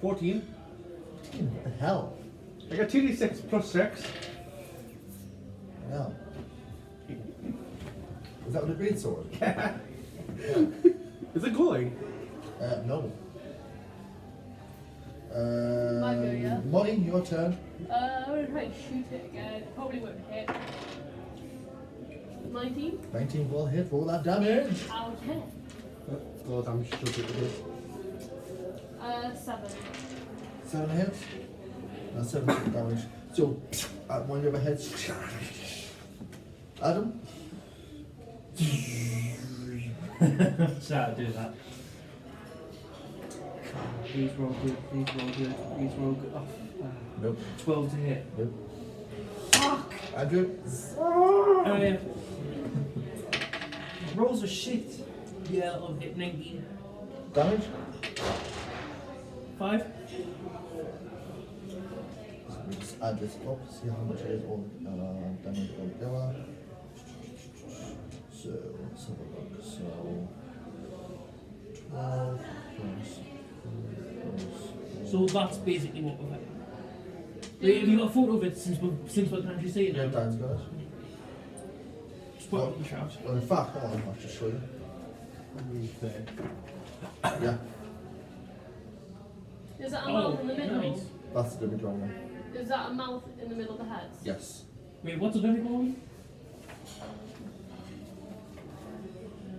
14. What the hell? I got 2d6 plus 6. No. Is that with a great sword? Is it glowing? No. Might go, yeah. Molly, your turn. I'm gonna try and shoot it again. Probably won't hit. 19 19 will hit. Roll that damage. out of 10. Oh, damn, she should do it. 7. 7 hits. That's 7 damage. So, at one of your heads. Adam. Shall I do that? Please roll good, please roll good, please roll good. Oh, Nope. 12 to hit. Nope. Fuck! Andrew. Oh yeah. Rolls are shit. Yeah, I'll hit 19. Damage. 5. Let me just add this up, see how much it is all damage altogether. So, let's have a look. So, So that's basically what we've had. Have you got a photo of it since we're actually seeing Yeah, it? Dan's got it. Just put it on the shaft. Well, in fact, hold on, I'll just show you. Yeah, Is that a mouth in the middle? nice. that's the Derby Dragon one. Is that a mouth in the middle of the heads? Yes. Wait, what's a Derby called?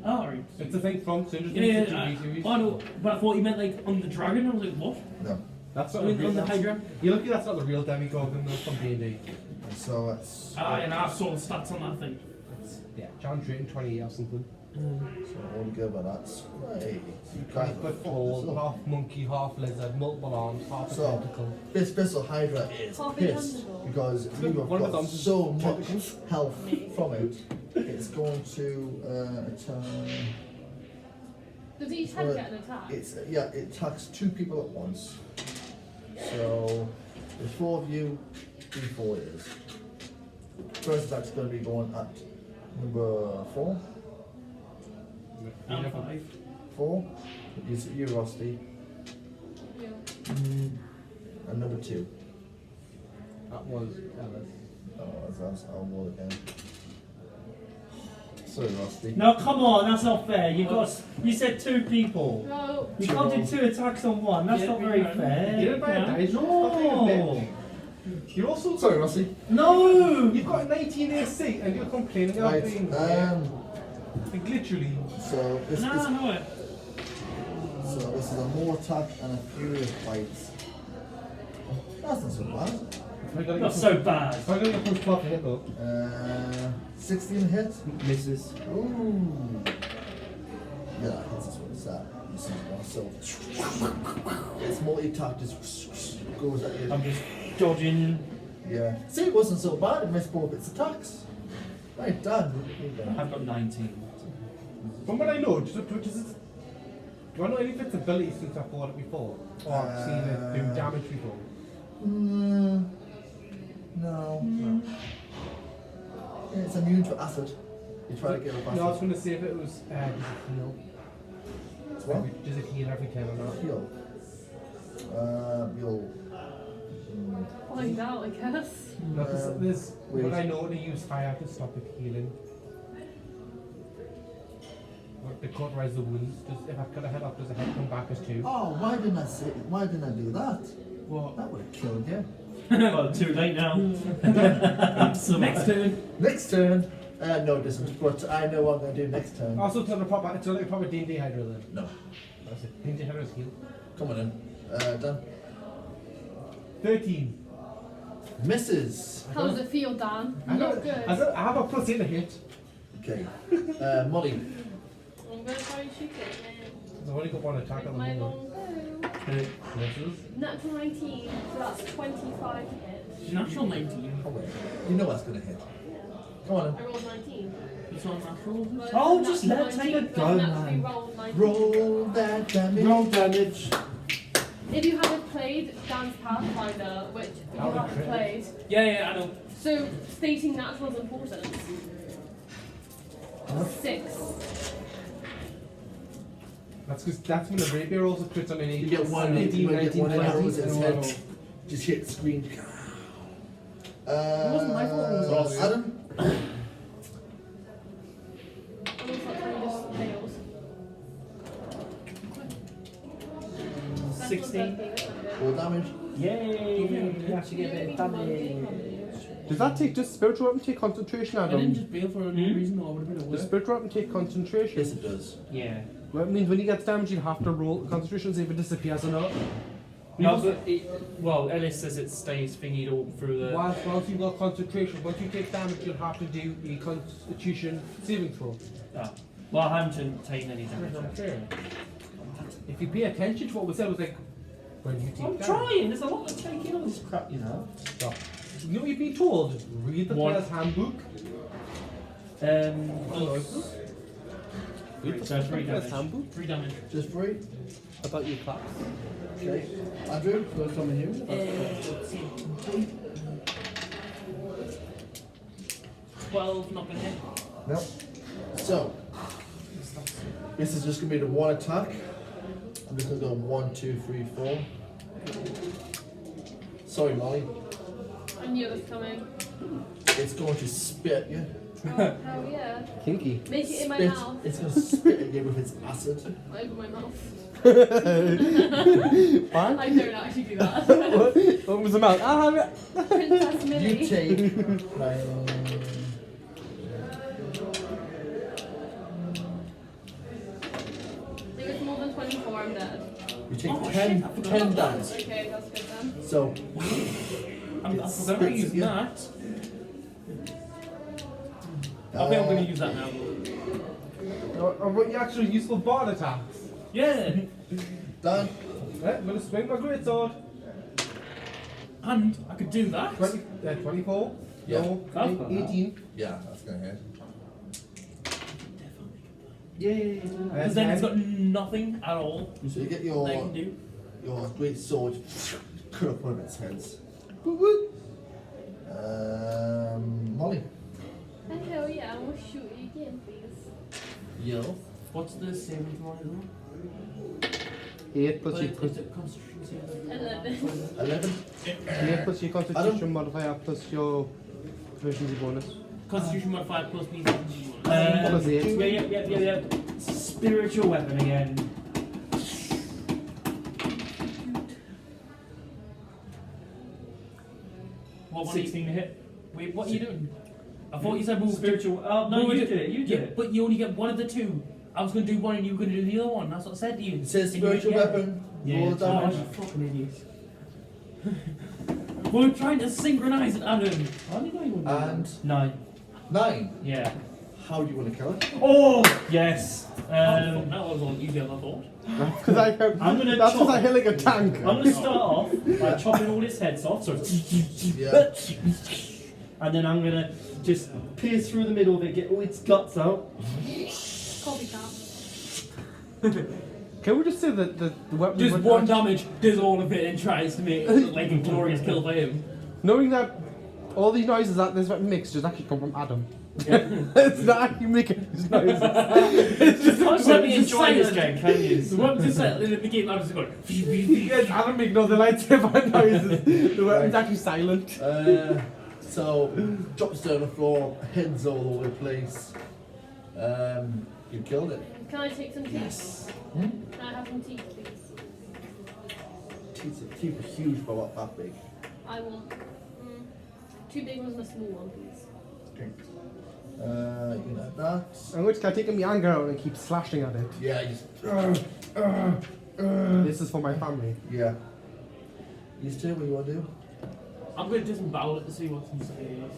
Oh, right. It's a thing from Syndrome Yeah, TV series. I know, but I thought you meant like on the dragon. I was like, what? No. That's not I a mean, real. on the That's, Hydra. you're lucky that's not the real Demogorgon though from D&D. So it's. Ah, and I saw the stats on that thing. Yeah, John Drayton 28 or something. So I won't give it that. Hey, you guys are 5 foot tall, half monkey, half lizard, multiple arms, half a So- tentacle. This Bissell Hydra is Half pissed intendable. because you have One of got the thumbs so is much tentacles. health from it. It's going to attack. Does each head Well, get an attack? It attacks 2 people at once. So there's 4 of you, 3 4 is. First attack's going to be going at number 4. And 5. 4. You Rusty. Yeah. And number 2. That was Ellis. Oh, that's I'll roll again. Sorry, Rusty. No, come on, that's not fair. You said 2 people. No. You can't do 2 attacks on one. That's Yeah, not very we can. fair. Get it by a dice roll. Stop being a bitch. You're also Sorry, Rusty. No. You've got a 19 AC and you're complaining about Right. being like literally. So this No, is no. so this is a more attack and a furious bites. That's not so bad. Not so bad. If I got your push 12 to hit though. 16 hit. Misses. Ooh. Yeah, that hits this one. It's that. This is one. So it's multi-attack just goes at you. I'm just dodging. Yeah. See, it wasn't so bad. It missed both its attacks. Right, Dan. I've got 19. From what I know, do I know any of its abilities since I fought it before? Or I've seen it do damage before? No. It's immune to acid. You try to get it back. No, I was going to say if it was, does it heal? What? Does it heal every time or not? Heal. You'll. Find out, I guess. No, because there's, wait. when I know to use fire to stop it healing. They cauterize the wounds. If I cut a head off, does the head come back as 2? Oh, why didn't I do that? What? That would have killed you. Well, too late now. So next turn. Next turn. No, it isn't. But I know what I'm going to do next turn. Also, it's not a proper D&D Hydra then. No. That's it. D&D Hydra is healed. Come on in. Done. 13. Misses. How does it feel, Dan? Not good. I have a plus 8 to hit. Okay. Molly. I'm going to try and shoot it. I've only got 1 attack With at the my moment. long bow. Misses. Natural 19, so that's 25 hit. Natural 19. Oh, wait. You know what's going to hit. Yeah. Come on I rolled 19. It's not natural. But Oh, just let natural it take a 19, go, but naturally man. rolled 19. in. Roll that damage. Roll damage. If you haven't played Dan's Pathfinder, which you That would haven't crit. played, Yeah, I know. so stating natural is important. 6. That's when the rapier rolls a crit on an 18. You get one, 18, you get 19, one 20, arrows in his and head. one- Just hit the screen. It wasn't my fault, it was Adam. And also that time just fails. That's 16. not 13, isn't it? Roll damage. Yay! We actually get a bit of damage. Does spiritual weapon take concentration, I didn't Adam? just bail for no reason, or I would have been at Does work. spiritual weapon take concentration? Yes, it does. Yeah. Well, it means when he gets damaged, you have to roll concentration, see if it disappears or not. No, but well, Ellis says it stays thingied all through the. Whilst you've got concentration, once you take damage, you'll have to do a constitution saving throw. Ah. Well, I haven't taken any damage. Fair. If you pay attention to what was said, it was like, when you take I'm damage. trying. There's a lot of taking all this crap, you know. Stop. You know what you've been told? Read the One. player's handbook. So 3 Player's damage. handbook 3 damage. Just 3. about your class. Okay. Andrew, first one in you. 12, not gonna hit. No. So, this is just going to be the one attack. I'm just gonna go 1, 2, 3, 4. Sorry, Molly. I knew it was coming. It's going to spit at you. Oh, hell yeah. Kinky. Make it in my Spit. mouth. It's going to spit at you with its acid. Over my mouth. What? I don't actually do that. What was the mouth? I'll have it. Princess Millie. You take. Right. If it's more than 24, I'm dead. You take Oh, 10 damage. Okay, that's good then. So, I'm It never spits using at that. I think I'm going to use that now. Or what you actually useful bard attacks? Yeah. done. Right, I'm gonna swing my greatsword. And I could do that. 24. Yeah. No, I've got that. 18. Yeah, that's going to hit. Yay. Because then it's got nothing at all So you get that I can do. your great sword, cut up one of its heads. Molly. Hell yeah, I will shoot you again, please. Yo. What's the saving throw on it? 8 plus your Constitution saving. 11. 11. 8 plus your constitution modifier plus your proficiency bonus. Constitution modifier plus me. Plus 8. Yeah. Spiritual weapon again. What one 16 to hit. Wait, what are you doing? I thought you said we were Spiritual. Oh, no, we you were did it. You Yeah, did it. but you only get one of the two. I was going to do one and you were going to do the other one. That's what I said to you. It says And you went, spiritual yeah. weapon, Yeah, roll it's Oh, damage. you fucking idiot. We're trying to synchronize it, Adam. How did I even do And 9. 9. Yeah. How do you want to kill it? Oh! Yes. That was all easier than I thought. Because I I'm gonna that's because chop. I hit like a tank. I'm going to start off by chopping all his heads off. So Yeah. and then I'm going to just pierce through the middle of it, get all its guts out. Copycat. Can we just say that the weapon Just one damage, does all of it, and tries to make it look like a glorious kill for him. knowing that all these noises that this weapon makes just actually come from Adam. Yeah. It's not actually making these noises. It's just Let let me me enjoy enjoy this this game, can you? The one just said in the beginning, I was just going. Yes, Adam make no the lightsaber noises. The weapon's actually silent. So, drops down the floor, heads all over the place. You killed it. Can I take some teeth? Yes. Can I have some teeth, please? Teeth are huge, but what that big? I want 2 big ones and a small one, please. Okay. You know that. I'm going to start taking my anger out and keep slashing at it. Yeah, you just. This is for my family. Yeah. You still, what you want to do? I'm going to disembowel it to see what's inside.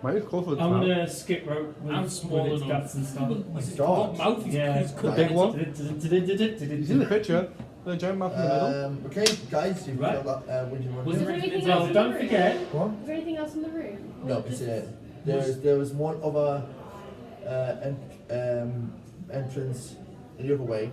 Mine is close with I'm the going to skip rope with, I'm small with its enough. guts and stuff. What mouth he's Yeah. he's The cut big it. one. He's in the picture. The giant mouth in the middle. Okay, guys, you've Right. got that. What do you want Was to Is do? there anything Well, else in don't the room? forget. What? Is there anything else in the room? Or No, just- it's there was one other entrance the other way.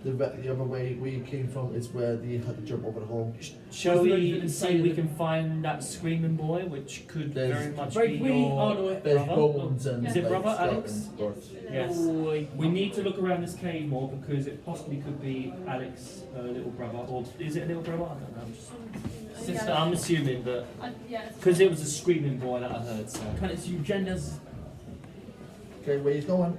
The other way we came from is where they had to jump over the hole. Shall Was there we anything see inside if we it? can find that screaming boy, which could There's- very much Right, be we your are the way. There's brother? bones and Is it brother, skeletons, Alex? but- Yes. Oh, We need to look around this cave more because it possibly could be Alex, little brother, or is it a little brother? I don't know. I'm just, sister, Yeah. I'm assuming, but Yeah, it's because it was a screaming boy that I heard. So, Can it assume genders? Okay, where you going?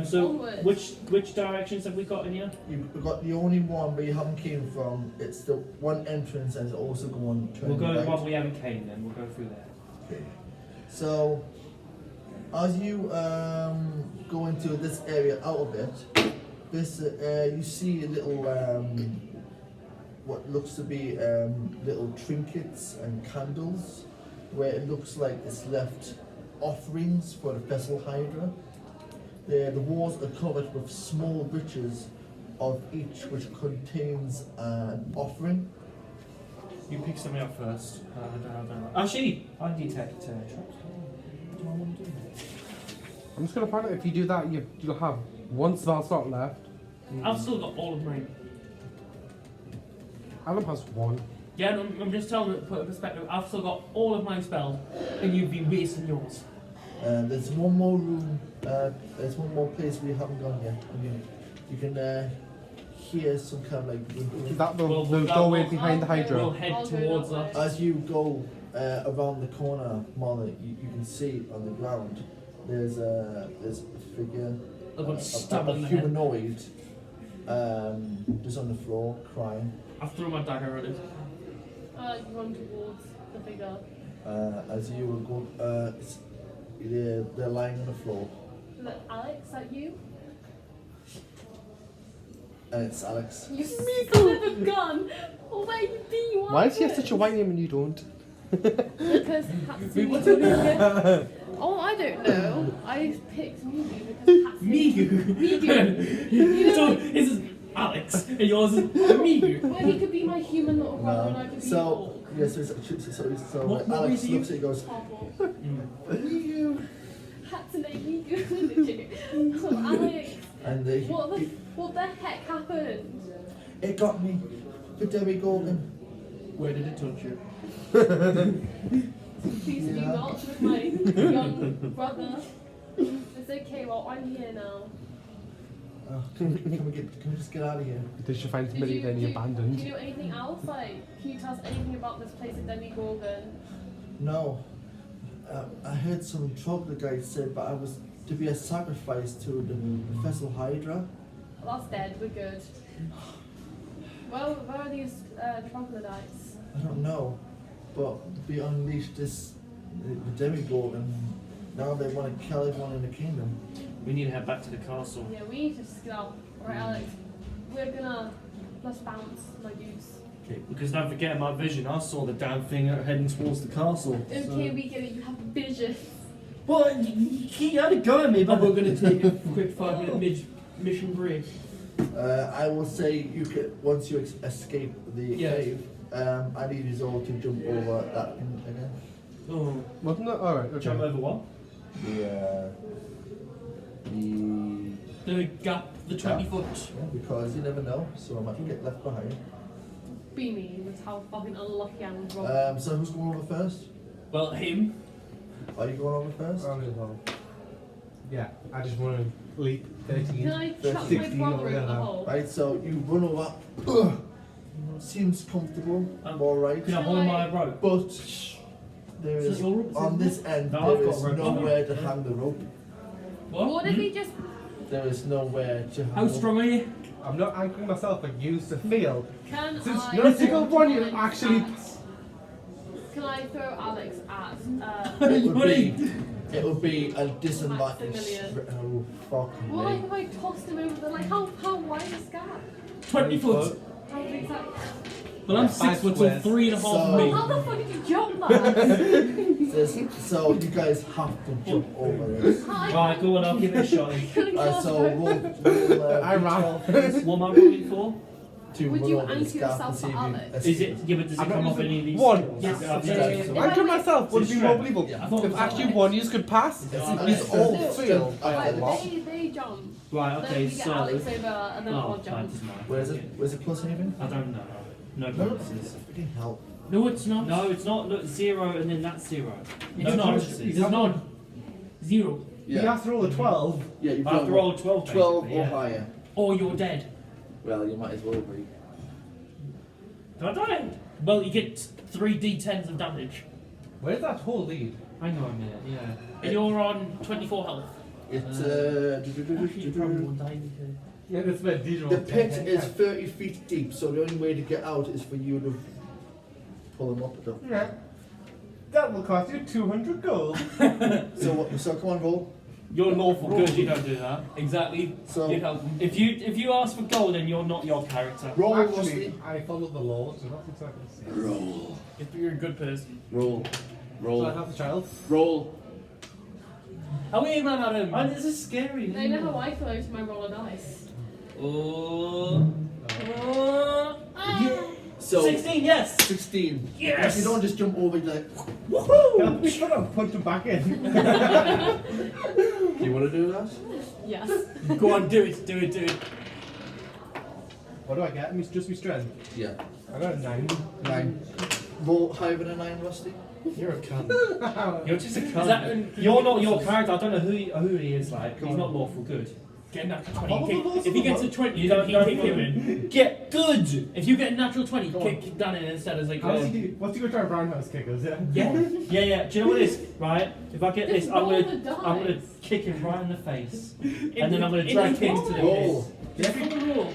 so Onwards. which directions have we got in here? You've got the only one where you haven't came from. It's the one entrance and it's also going to We'll go right. the one we haven't came. Then we'll go through there. Okay. So, as you go into this area out of it, this you see a little what looks to be little trinkets and candles, where it looks like it's left offerings for the vessel Hydra. The walls are covered with small riches of each, which contains an offering. You pick something up first. I don't know. Actually, I detect traps. What do I want to do? I'm just going to find out if you do that, you'll have one spell slot left. I've still got all of mine. Adam has one. Yeah, no, I'm just telling you to put in perspective. I've still got all of my spells, and you've been wasting yours. There's one more room. There's one more place we haven't gone yet. You can hear some kind of like. Is that the, Well, the we'll- doorway we'll- behind the We'll hydro? head I'll go towards that that. way. As you go around the corner, Molly, you can see on the ground there's a figure, I'm gonna a stab him in the head. humanoid, just on the floor crying. I threw my dagger at him. You run towards the figure. As you were going, they're lying on the floor, Is that Alex? Is that you? and it's Alex. You son of a gun! Oh, where you be? You Why does he have good. such a white name and you don't? Because Hatsune. Oh, I don't know. I picked Migu because Hatsune. Migu. You So know, his is Alex, and yours is Migu. well, he could be my human little brother and I could be So Hulk. yeah, so What Alex race are you? looks at it, goes, Purple. "You," Hatsune Migu. Oh, Alex. and What the heck happened? it got me, the Debbie Gorgon. Where did it touch you? Please do Yeah. not with my young brother. It's okay, well, I'm here now. Oh, can we just get out of here? Did you find Did somebody then you do abandoned? you know anything else? Like, can you tell us anything about this place at Demigorgon? No. I heard some trouble the guy said, but I was to be a sacrifice to the Vessel Hydra. Well, that's dead, we're good. Well, where are these troglodytes? I don't know, but we unleashed the Demigorgon. Now they want to kill everyone in the kingdom. We need to head back to the castle. Yeah, we need to scout. Alright, Alex, we're gonna let's bounce, my dudes. Okay, because don't forget my vision, I saw the damn thing heading towards the castle. Okay, we get it, you have vision. Well, you had a go at me, But but we're going to take a quick 5-minute mission break. I will say you can once you escape the Yeah. cave. I need you all to jump over that thing again. Oh. Wasn't it? Alright, jump okay. over what? The gap, the 20 Yeah. foot. Yeah, because you never know, so I might get left behind. Be me, that's how fucking unlucky I was wrong. So who's going over first? Well, him. Are you going over first? I'll move on. Yeah, I just want to leap 13. Can I chuck my 16 brother over in the there. hole? Right, so you run over. Seems comfortable, all right. Can I hold my rope? But there So is your rope is on in this end No, I've there got is rope. nowhere to hang the rope. What if he just There is nowhere to hang. How strong are you? I'm not anchoring myself, but use the field. can Since I no single throw one you Alex actually- at- Can I throw Alex at It would Buddy. be. It would be a disadvantage. Maximilian. Oh fucking Well, like me. if I tossed him over the like how wide is this gap? 20 foot. How big is that? Well, I'm Yeah, 6 foot, so squares. 3.5 So- me. How the fuck did you jump that? So you guys have to jump over this. Right, go on, I'll give it a shot. So roll I ran. What am I rolling for? to Would run you over this anchor gap yourself and see if for you Alex? Is it, escape. yeah, but does it I'm come not off any of these? One. skills? Yes. Yeah, Yeah. Anchor myself would be more Strength. believable. Yeah, I thought it If was actually Alex. one you could pass, It's it's all failed by a Right, lot. they jump. Right, Then okay, we get so. Alex over and then Oh, I'll that jump. doesn't matter. Where's it plus anything? I don't know. No No, bonuses. freaking help. No, it's not. No, it's not. Look, 0 and then that's 0. It's No not. bonuses. It's not. 0. You have to roll a 12. Yeah, you've I have to roll 12. 12 basically, or yeah. higher. Or you're dead. Well, you might as well be. Do I die? Well, you get 3 d10s of damage. Where's that hole lead? Hang on a minute, yeah. And you're on 24 health. It's Actually, you probably won't die. Yeah, that's where digital. the pit is 30 feet deep, so the only way to get out is for you to pull them up a bit. Yeah. That will cost you 200 gold. So come on, roll. You're lawful good, you don't do that. Exactly. So You'd help. If you ask for gold, then you're not your character. roll, Actually, Rusty. I follow the laws, so that's exactly the same. Roll. If you're a good person. Roll. So I have the child. Roll. Away, man, Adam. Oh, this is scary. They know how I flow to my roll of dice. Oh. Oh. So 16, yes! 16. Yes! If you don't just jump over, you're like, Help me put him, put him back in. do you want to do that? Yes. Go on, do it, do it, do it. What do I get? Just me strength. Yeah. I got a 9. 9. Roll higher than a 9, Rusty. You're a cunt. You're just a Is that cunt. in- You're not your character. I don't know who he is like. He's not lawful good. Get a natural 20. What were Kick, those if he other gets a ones? 20, You then don't he know kick him in. Get good! If you get a natural 20, Go on. kick Dan in instead as like. How's he do? What's he going to try roundhouse kickers? Yeah. Yeah. Do you know what it is? Right? If I get Just this, I'm roll gonna the I'm gonna dice. kick him right in the face, In- and then I'm gonna in drag his him roll. to the Oh. piss. Just roll the roll.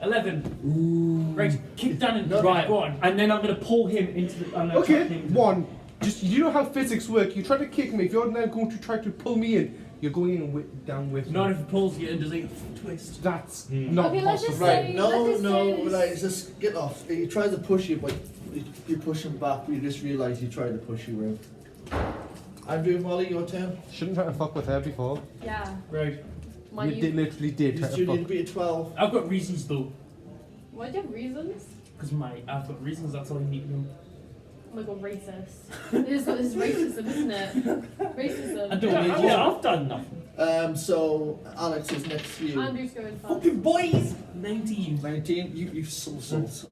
11. Right, kick Dan in. Right, Go on. and then I'm gonna pull him into the. I'm gonna Okay, trap him to- one. Just you know how physics work. You try to kick me. If you're then going to try to pull me in, you're going in down with Not me. if he pulls you and does a twist. That's Hmm. not Okay, let's just possible. Right, say- no, let's just no, say- right, just get off. He tries to push you, but you push him back, but you just realise he tried to push you in. Andrew, Molly, your turn. Shouldn't try to fuck with her before. Yeah. Right. Mind You you. did, literally did try You to need to fuck. beat a 12. I've got reasons though. Why do you have reasons? Because I've got reasons, that's all you need to know. Oh my god, racist. It is racism, isn't it? Racism. I don't Yeah, know. I've done nothing. So Alex is next to you. Andrew's going first. Fucking boys! 19. 19, you so.